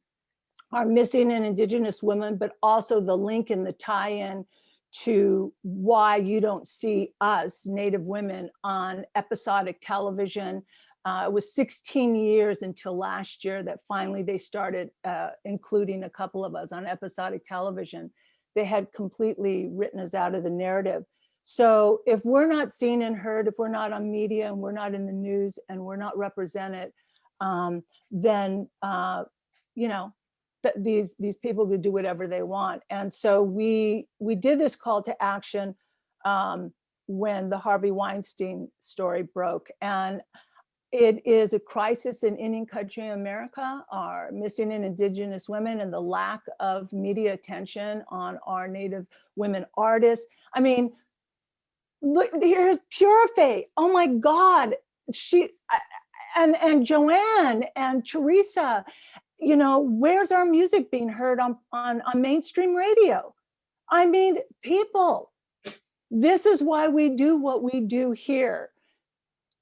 [SPEAKER 18] missing and Indigenous women, but also the link and the tie-in to why you don't see us, Native women, on episodic television. It was 16 years until last year that finally they started including a couple of us on episodic television. They had completely written us out of the narrative. So if we're not seen and heard, if we're not on media and we're not in the news and we're not represented, then you know, these people could do whatever they want. And so we did this call to action when the Harvey Weinstein story broke. And it is a crisis in Indian country America, our missing and Indigenous women, and the lack of media attention on our Native women artists. I mean, look, here's Pura. Oh my God, and Joanne and Theresa. You know, where's our music being heard on mainstream radio? I mean, people, this is why we do what we do here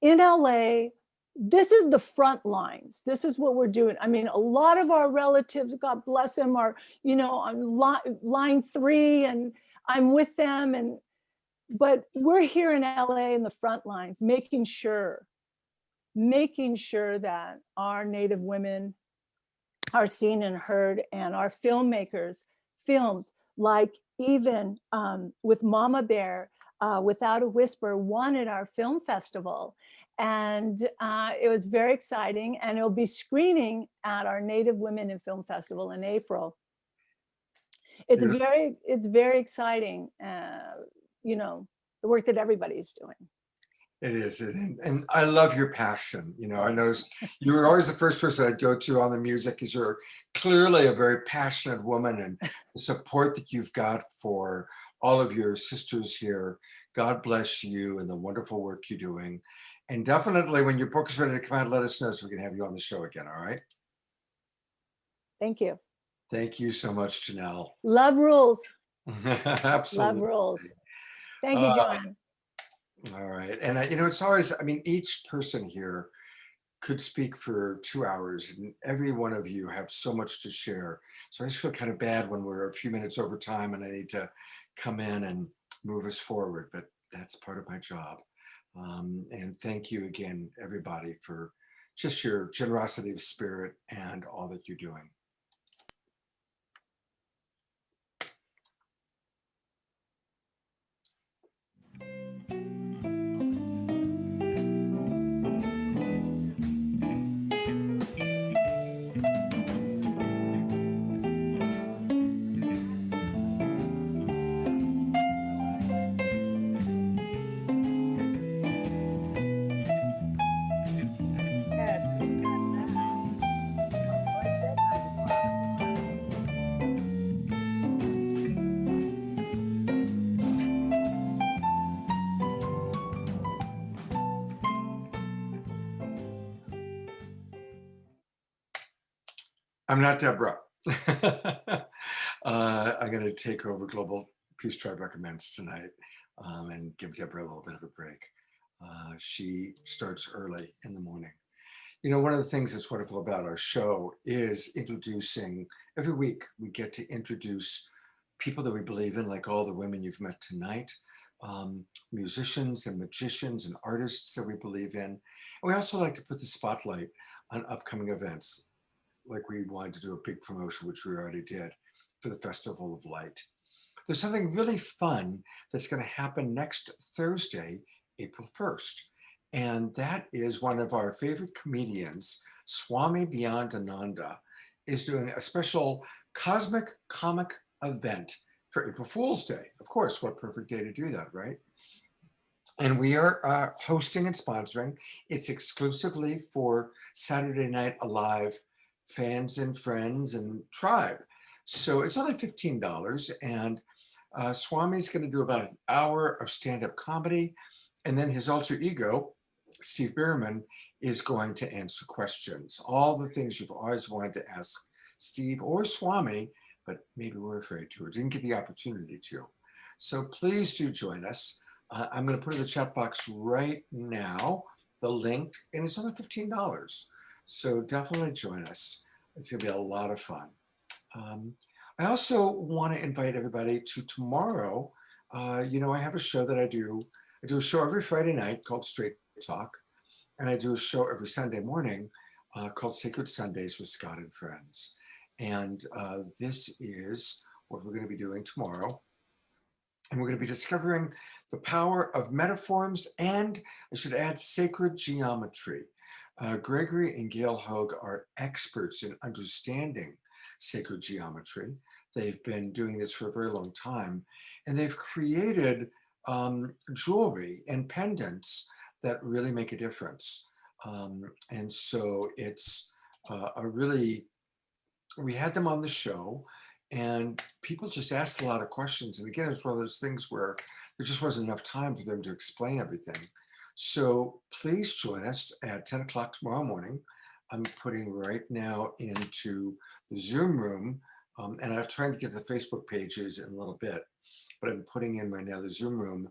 [SPEAKER 18] in LA. This is the front lines. This is what we're doing. I mean, a lot of our relatives, God bless them, are, you know, on line 3 and I'm with them. But we're here in LA in the front lines, making sure that our Native women are seen and heard, and our filmmakers, films like even with Mama Bear, Without a Whisper, won at our film festival. And it was very exciting, and it'll be screening at our Native Women in Film Festival in April. It's very exciting, you know, the work that everybody's doing.
[SPEAKER 1] It is, and I love your passion. You know, I noticed you were always the first person I'd go to on the music, because you're clearly a very passionate woman, and the support that you've got for all of your sisters here. God bless you and the wonderful work you're doing. And definitely when your book is ready to come out, let us know so we can have you on the show again, all right?
[SPEAKER 18] Thank you.
[SPEAKER 1] Thank you so much, Joanelle.
[SPEAKER 18] Love rules.
[SPEAKER 1] Absolutely.
[SPEAKER 18] Love rules. Thank you, Joanne.
[SPEAKER 1] All right. And, you know, it's always, I mean, each person here could speak for 2 hours, and every one of you have so much to share. So I just feel kind of bad when we're a few minutes over time and I need to come in and move us forward, but that's part of my job. And thank you again, everybody, for just your generosity of spirit and all that you're doing. I'm not Deborah. I'm going to take over Global Peace Tribe Recommends tonight and give Deborah a little bit of a break. She starts early in the morning. You know, one of the things that's wonderful about our show is introducing, every week we get to introduce people that we believe in, like all the women you've met tonight, musicians and magicians and artists that we believe in. And we also like to put the spotlight on upcoming events, like we wanted to do a big promotion, which we already did, for the Festival of Light. There's something really fun that's going to happen next Thursday, April 1st. And that is one of our favorite comedians, Swami Beyond Ananda, is doing a special cosmic comic event for April Fool's Day. Of course, what perfect day to do that, right? And we are hosting and sponsoring. It's exclusively for Saturday Night Alive fans and friends and tribe. So it's only $15. And Swami's going to do about an hour of stand-up comedy. And then his alter ego, Steve Bierman, is going to answer questions. All the things you've always wanted to ask Steve or Swami, but maybe we're afraid to or didn't get the opportunity to. So please do join us. I'm going to put in the chat box right now the link, and it's only $15. So definitely join us. It's going to be a lot of fun. I also want to invite everybody to tomorrow. You know, I have a show that I do. I do a show every Friday night called Straight Talk, and I do a show every Sunday morning called Sacred Sundays with Scott and Friends. And this is what we're going to be doing tomorrow. And we're going to be discovering the power of metaphors and, I should add, sacred geometry. Gregory and Gail Hogue are experts in understanding sacred geometry. They've been doing this for a very long time, and they've created jewelry and pendants that really make a difference. And so it's a really, we had them on the show, and people just asked a lot of questions. And again, it's one of those things where there just wasn't enough time for them to explain everything. So please join us at 10 o'clock tomorrow morning. I'm putting right now into the Zoom room, and I'm trying to get the Facebook pages in a little bit, but I'm putting in right now the Zoom room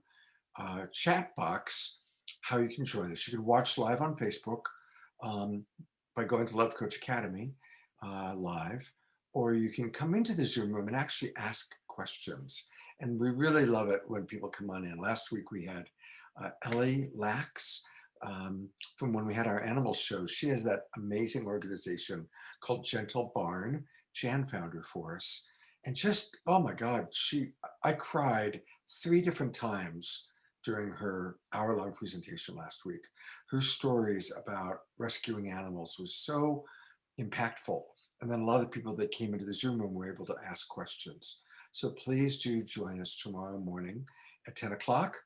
[SPEAKER 1] chat box, how you can join us. You can watch live on Facebook by going to Love Coach Academy live, or you can come into the Zoom room and actually ask questions. And we really love it when people come on in. Last week we had Ellie Lax from when we had our animal show. She has that amazing organization called Gentle Barn. Jan found her for us. And just, oh my God, I cried 3 different times during her hour-long presentation last week. Her stories about rescuing animals was so impactful. And then a lot of the people that came into the Zoom room were able to ask questions. So please do join us tomorrow morning at 10 o'clock.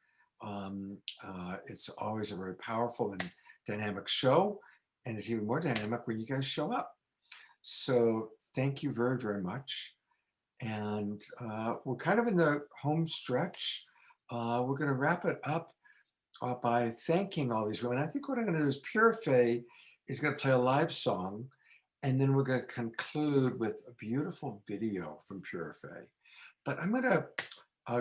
[SPEAKER 1] It's always a very powerful and dynamic show, and it's even more dynamic when you guys show up. So thank you very, very much. And we're kind of in the home stretch. We're going to wrap it up by thanking all these women. I think what I'm going to do is Pura is going to play a live song, and then we're going to conclude with a beautiful video from Pura. But I'm going to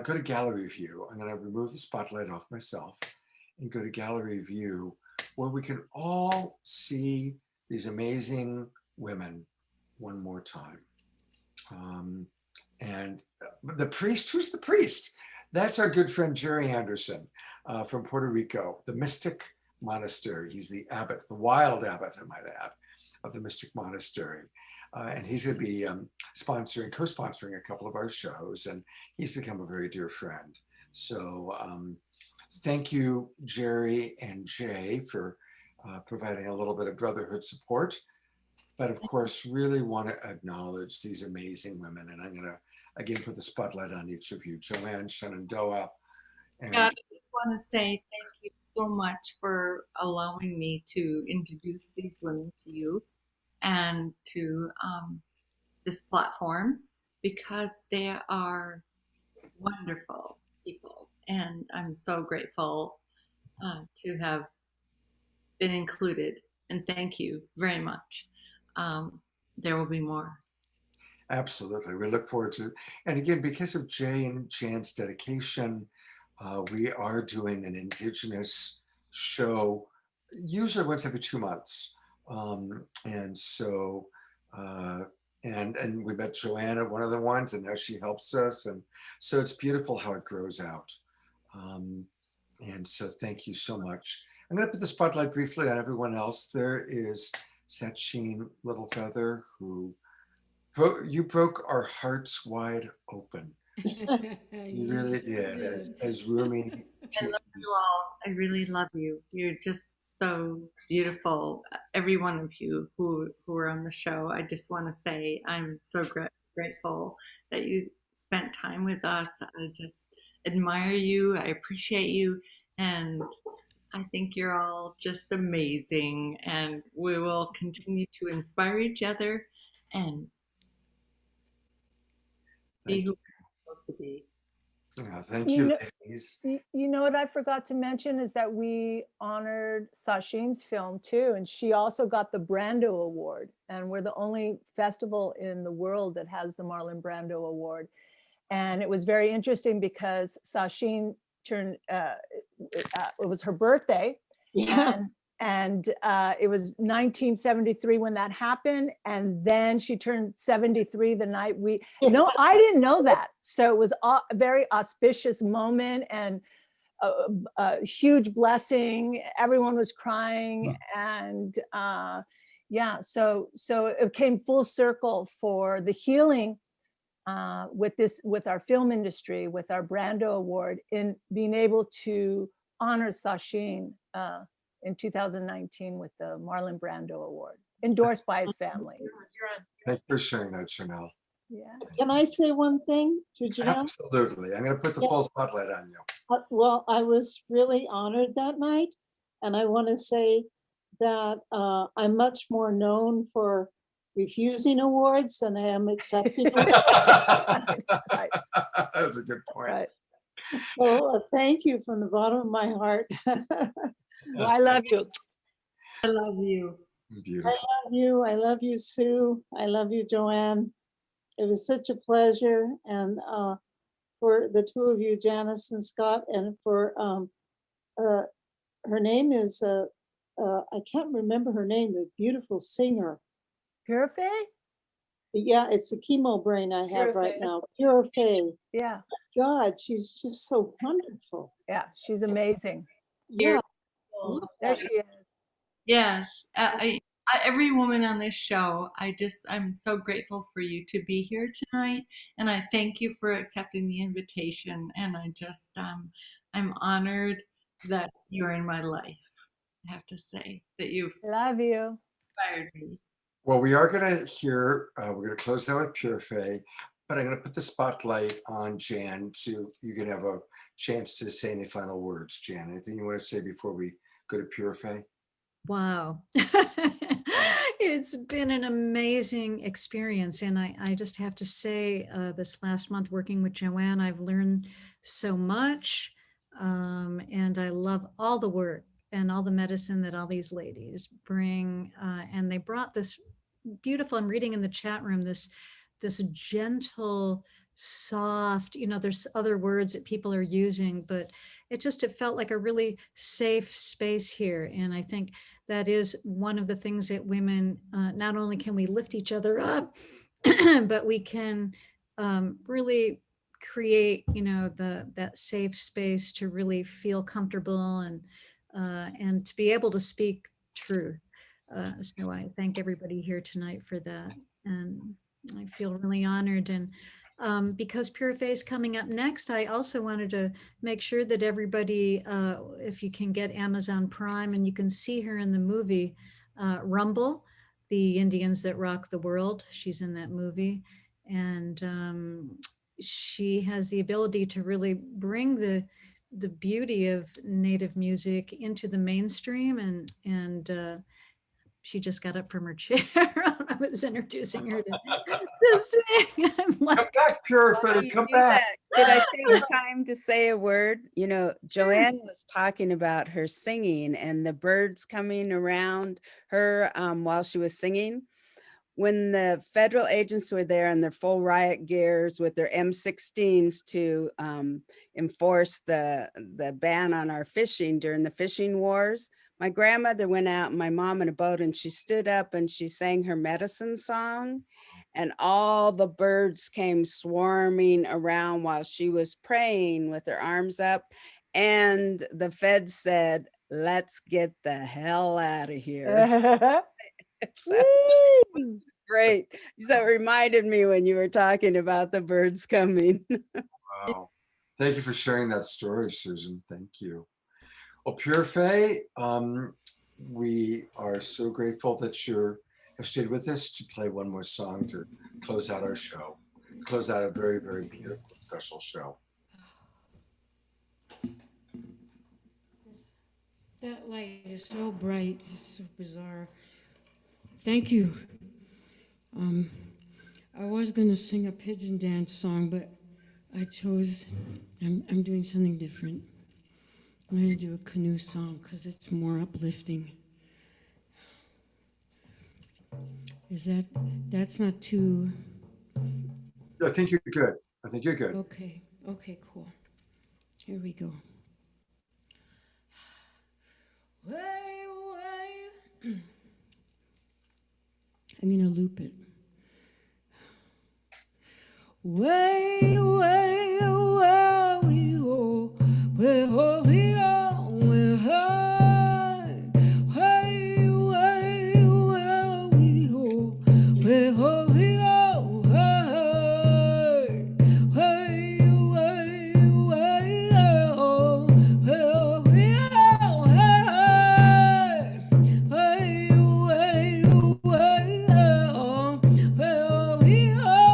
[SPEAKER 1] go to gallery view. I'm going to remove the spotlight off myself and go to gallery view, where we can all see these amazing women one more time. And the priest, who's the priest? That's our good friend Jerry Anderson from Puerto Rico, the Mystic Monastery. He's the abbot, the wild abbot, I might add, of the Mystic Monastery. And he's going to be sponsoring, co-sponsoring a couple of our shows, and he's become a very dear friend. So thank you, Jerry and Jay, for providing a little bit of brotherhood support. But of course, really want to acknowledge these amazing women. And I'm going to, again, put the spotlight on each of you. Joanne Shenandoah. And
[SPEAKER 3] I just want to say thank you so much for allowing me to introduce these women to you and to this platform, because they are wonderful people. And I'm so grateful to have been included. And thank you very much. there will be more.
[SPEAKER 1] Absolutely. We look forward to, and again, because of Jay and Jan's dedication, we are doing an Indigenous show, usually once every 2 months. And so, and we met Joanne at one of the ones, and now she helps us. And so it's beautiful how it grows out. And so thank you so much. I'm going to put the spotlight briefly on everyone else. There is Sacheen Littlefeather, who you broke our hearts wide open. You really did, as Rumi
[SPEAKER 3] I love
[SPEAKER 1] teaches.
[SPEAKER 3] you all. I really love you. You're just so beautiful. Every one of you who are on the show. I just want to say I'm so grateful that you spent time with us. I just admire you. I appreciate you. And I think you're all just amazing. And we will continue to inspire each other and be who we're supposed to be.
[SPEAKER 1] Yeah, thank
[SPEAKER 18] You
[SPEAKER 1] you,
[SPEAKER 18] know,
[SPEAKER 1] ladies.
[SPEAKER 18] you know what I forgot to mention is that we honored Sacheen's film too, and she also got the Brando Award, and we're the only festival in the world that has the Marlon Brando Award. And it was very interesting because Sacheen turned, it was her birthday, and it was 1973 when that happened, and then she turned 73 the night no, I didn't know that. So it was a very auspicious moment and a huge blessing. Everyone was crying, and yeah, so it came full circle for the healing with our film industry, with our Brando Award, in being able to honor Sacheen in 2019 with the Marlon Brando Award, endorsed by his family.
[SPEAKER 1] Thanks for sharing that, Joanelle.
[SPEAKER 18] Yeah.
[SPEAKER 12] Can I say one thing to Joanelle?
[SPEAKER 1] Absolutely. I'm going to put the full spotlight on you.
[SPEAKER 12] Well, I was really honored that night. And I want to say that I'm much more known for refusing awards than I am accepting.
[SPEAKER 1] That's a good point.
[SPEAKER 12] Right. So thank you from the bottom of my heart.
[SPEAKER 18] Well, I love you.
[SPEAKER 3] I love you.
[SPEAKER 1] Beautiful.
[SPEAKER 12] I love you. I love you, Sue. I love you, Joanne. It was such a pleasure. And for the two of you, Janice and Scott, and for her name is, I can't remember her name, the beautiful singer.
[SPEAKER 18] Pura Fay?
[SPEAKER 12] Yeah, it's the chemo brain I have
[SPEAKER 18] Pura
[SPEAKER 12] right
[SPEAKER 18] Fay.
[SPEAKER 12] now. Pura Fay.
[SPEAKER 18] Yeah.
[SPEAKER 12] God, she's just so wonderful.
[SPEAKER 18] Yeah, she's amazing.
[SPEAKER 12] Yeah.
[SPEAKER 18] There she is.
[SPEAKER 3] Yes, every woman on this show, I'm so grateful for you to be here tonight, and I thank you for accepting the invitation. And I'm honored that you're in my life. I have to say that you've
[SPEAKER 18] love you,
[SPEAKER 3] inspired me.
[SPEAKER 1] Well, we are going to hear, we're going to close out with Pura Fay, but I'm going to put the spotlight on Jan, so you can have a chance to say any final words. Jan, anything you want to say before we go to Pura Fay?
[SPEAKER 2] Wow. It's been an amazing experience. And I just have to say, this last month working with Joanne, I've learned so much. And I love all the work and all the medicine that all these ladies bring. And they brought this beautiful, I'm reading in the chat room, this gentle, soft, there's other words that people are using, but it felt like a really safe space here. And I think that is one of the things that women, not only can we lift each other up, but we can really create, that safe space to really feel comfortable and to be able to speak truth. So I thank everybody here tonight for that. And I feel really honored. And because Pura Fay is coming up next, I also wanted to make sure that everybody, if you can get Amazon Prime, and you can see her in the movie Rumble, the Indians that rock the world. She's in that movie. And she has the ability to really bring the beauty of Native music into the mainstream. And she just got up from her chair. I was introducing her to sing. I'm like,
[SPEAKER 1] come back, Pura Fay, come back.
[SPEAKER 17] Did I take the time to say a word? Joanne was talking about her singing and the birds coming around her while she was singing. when the federal agents were there in their full riot gears with their M16s to enforce the ban on our fishing during the fishing wars, my grandmother went out and my mom in a boat, and she stood up and she sang her medicine song, and all the birds came swarming around while she was praying with her arms up. And the feds said, "Let's get the hell out of here." So, great. So it reminded me when you were talking about the birds coming.
[SPEAKER 1] Wow. Thank you for sharing that story, Susan. Thank you. Well, Pure Faye, we are so grateful that you have stayed with us to play one more song to close out our show, close out a very, very beautiful, special show.
[SPEAKER 13] That light is so bright, it's so bizarre. Thank you. I was gonna sing a pigeon dance song, but I chose, I'm doing something different. I'm gonna do a canoe song because it's more uplifting. That's not too?
[SPEAKER 1] I think you're good. I think you're good.
[SPEAKER 13] Okay, cool. Here we go. I'm gonna loop it. Way, way, where we go, where we are, where high. Way, way, where we go, where we are, high. Way, way, way, oh, where we are, high. Way, way, way, oh, where we are.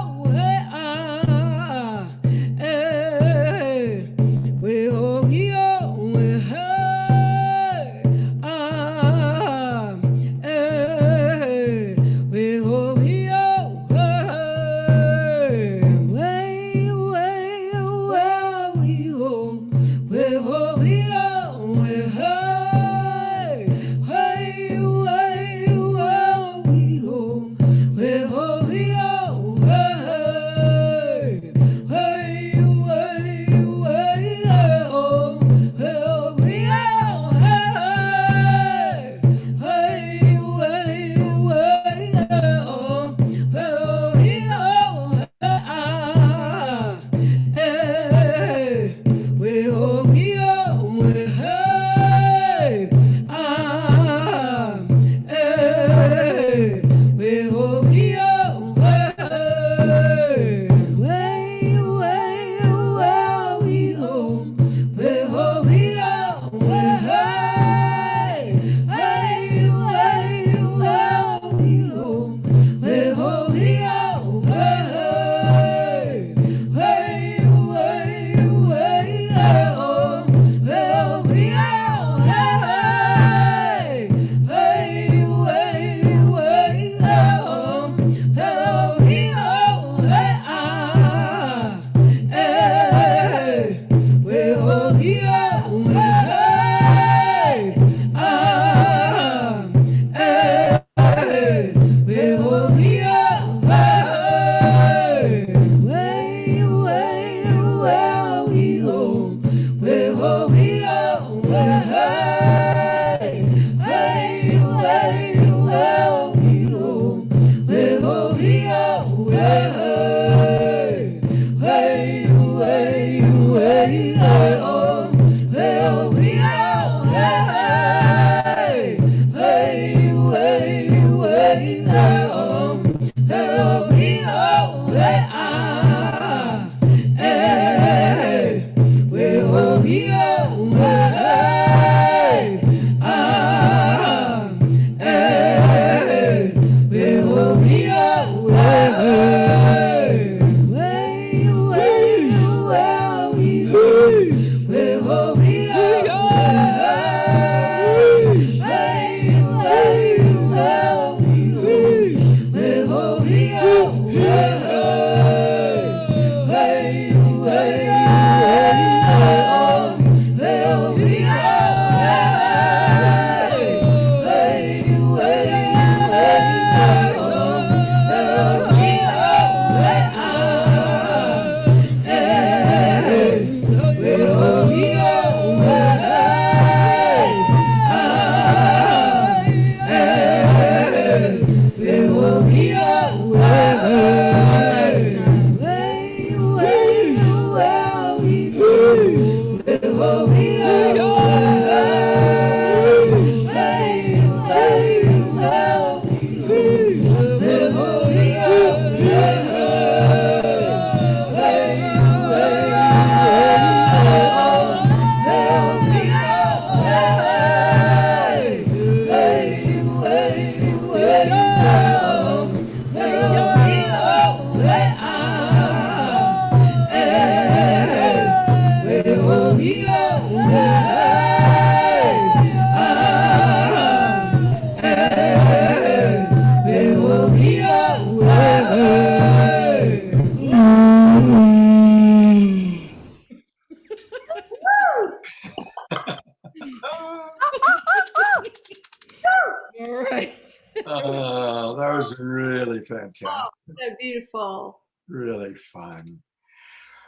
[SPEAKER 1] Oh, that was really fantastic.
[SPEAKER 3] Oh, so beautiful.
[SPEAKER 1] Really fun.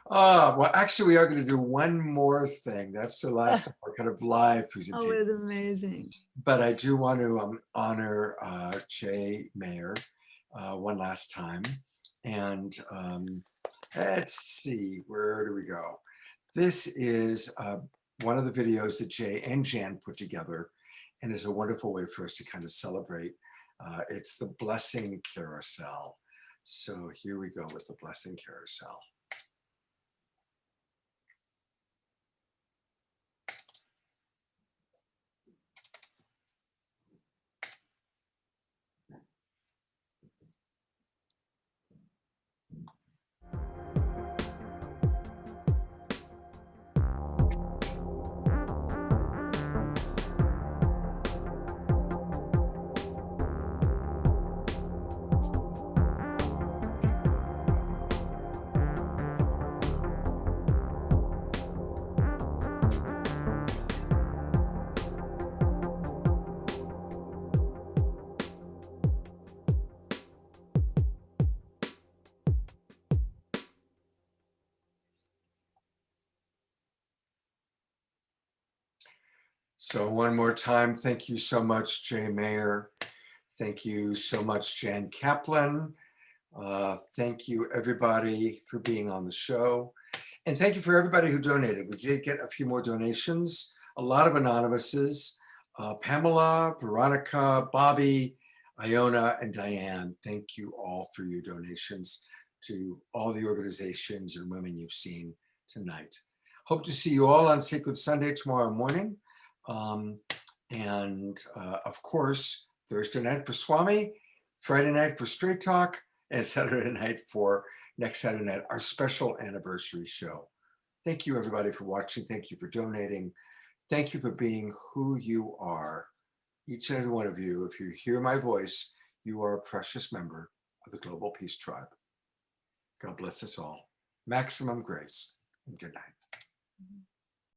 [SPEAKER 1] Well, actually, we are going to do one more thing. That's the last of our kind of live
[SPEAKER 2] Oh,
[SPEAKER 1] presentation.
[SPEAKER 2] it's amazing.
[SPEAKER 1] But I do want to honor Jay Mayer one last time. And let's see, where do we go? This is one of the videos that Jay and Jan put together and is a wonderful way for us to kind of celebrate. It's the Blessing Carousel. So here we go with the Blessing Carousel. So one more time, thank you so much, Jay Mayer. Thank you so much, Jan Kaplan. Thank you, everybody, for being on the show. And thank you for everybody who donated. We did get a few more donations, a lot of anonymouses. Pamela, Veronica, Bobby, Iona, and Diane, thank you all for your donations to all the organizations and women you've seen tonight. Hope to see you all on Sacred Sunday tomorrow morning. Of course, Thursday night for Swami, Friday night for Straight Talk, and Saturday night for next Saturday night, our special anniversary show. Thank you, everybody, for watching. Thank you for donating. Thank you for being who you are. Each and every one of you, if you hear my voice, you are a precious member of the Global Peace Tribe. God bless us all. Maximum grace and good night.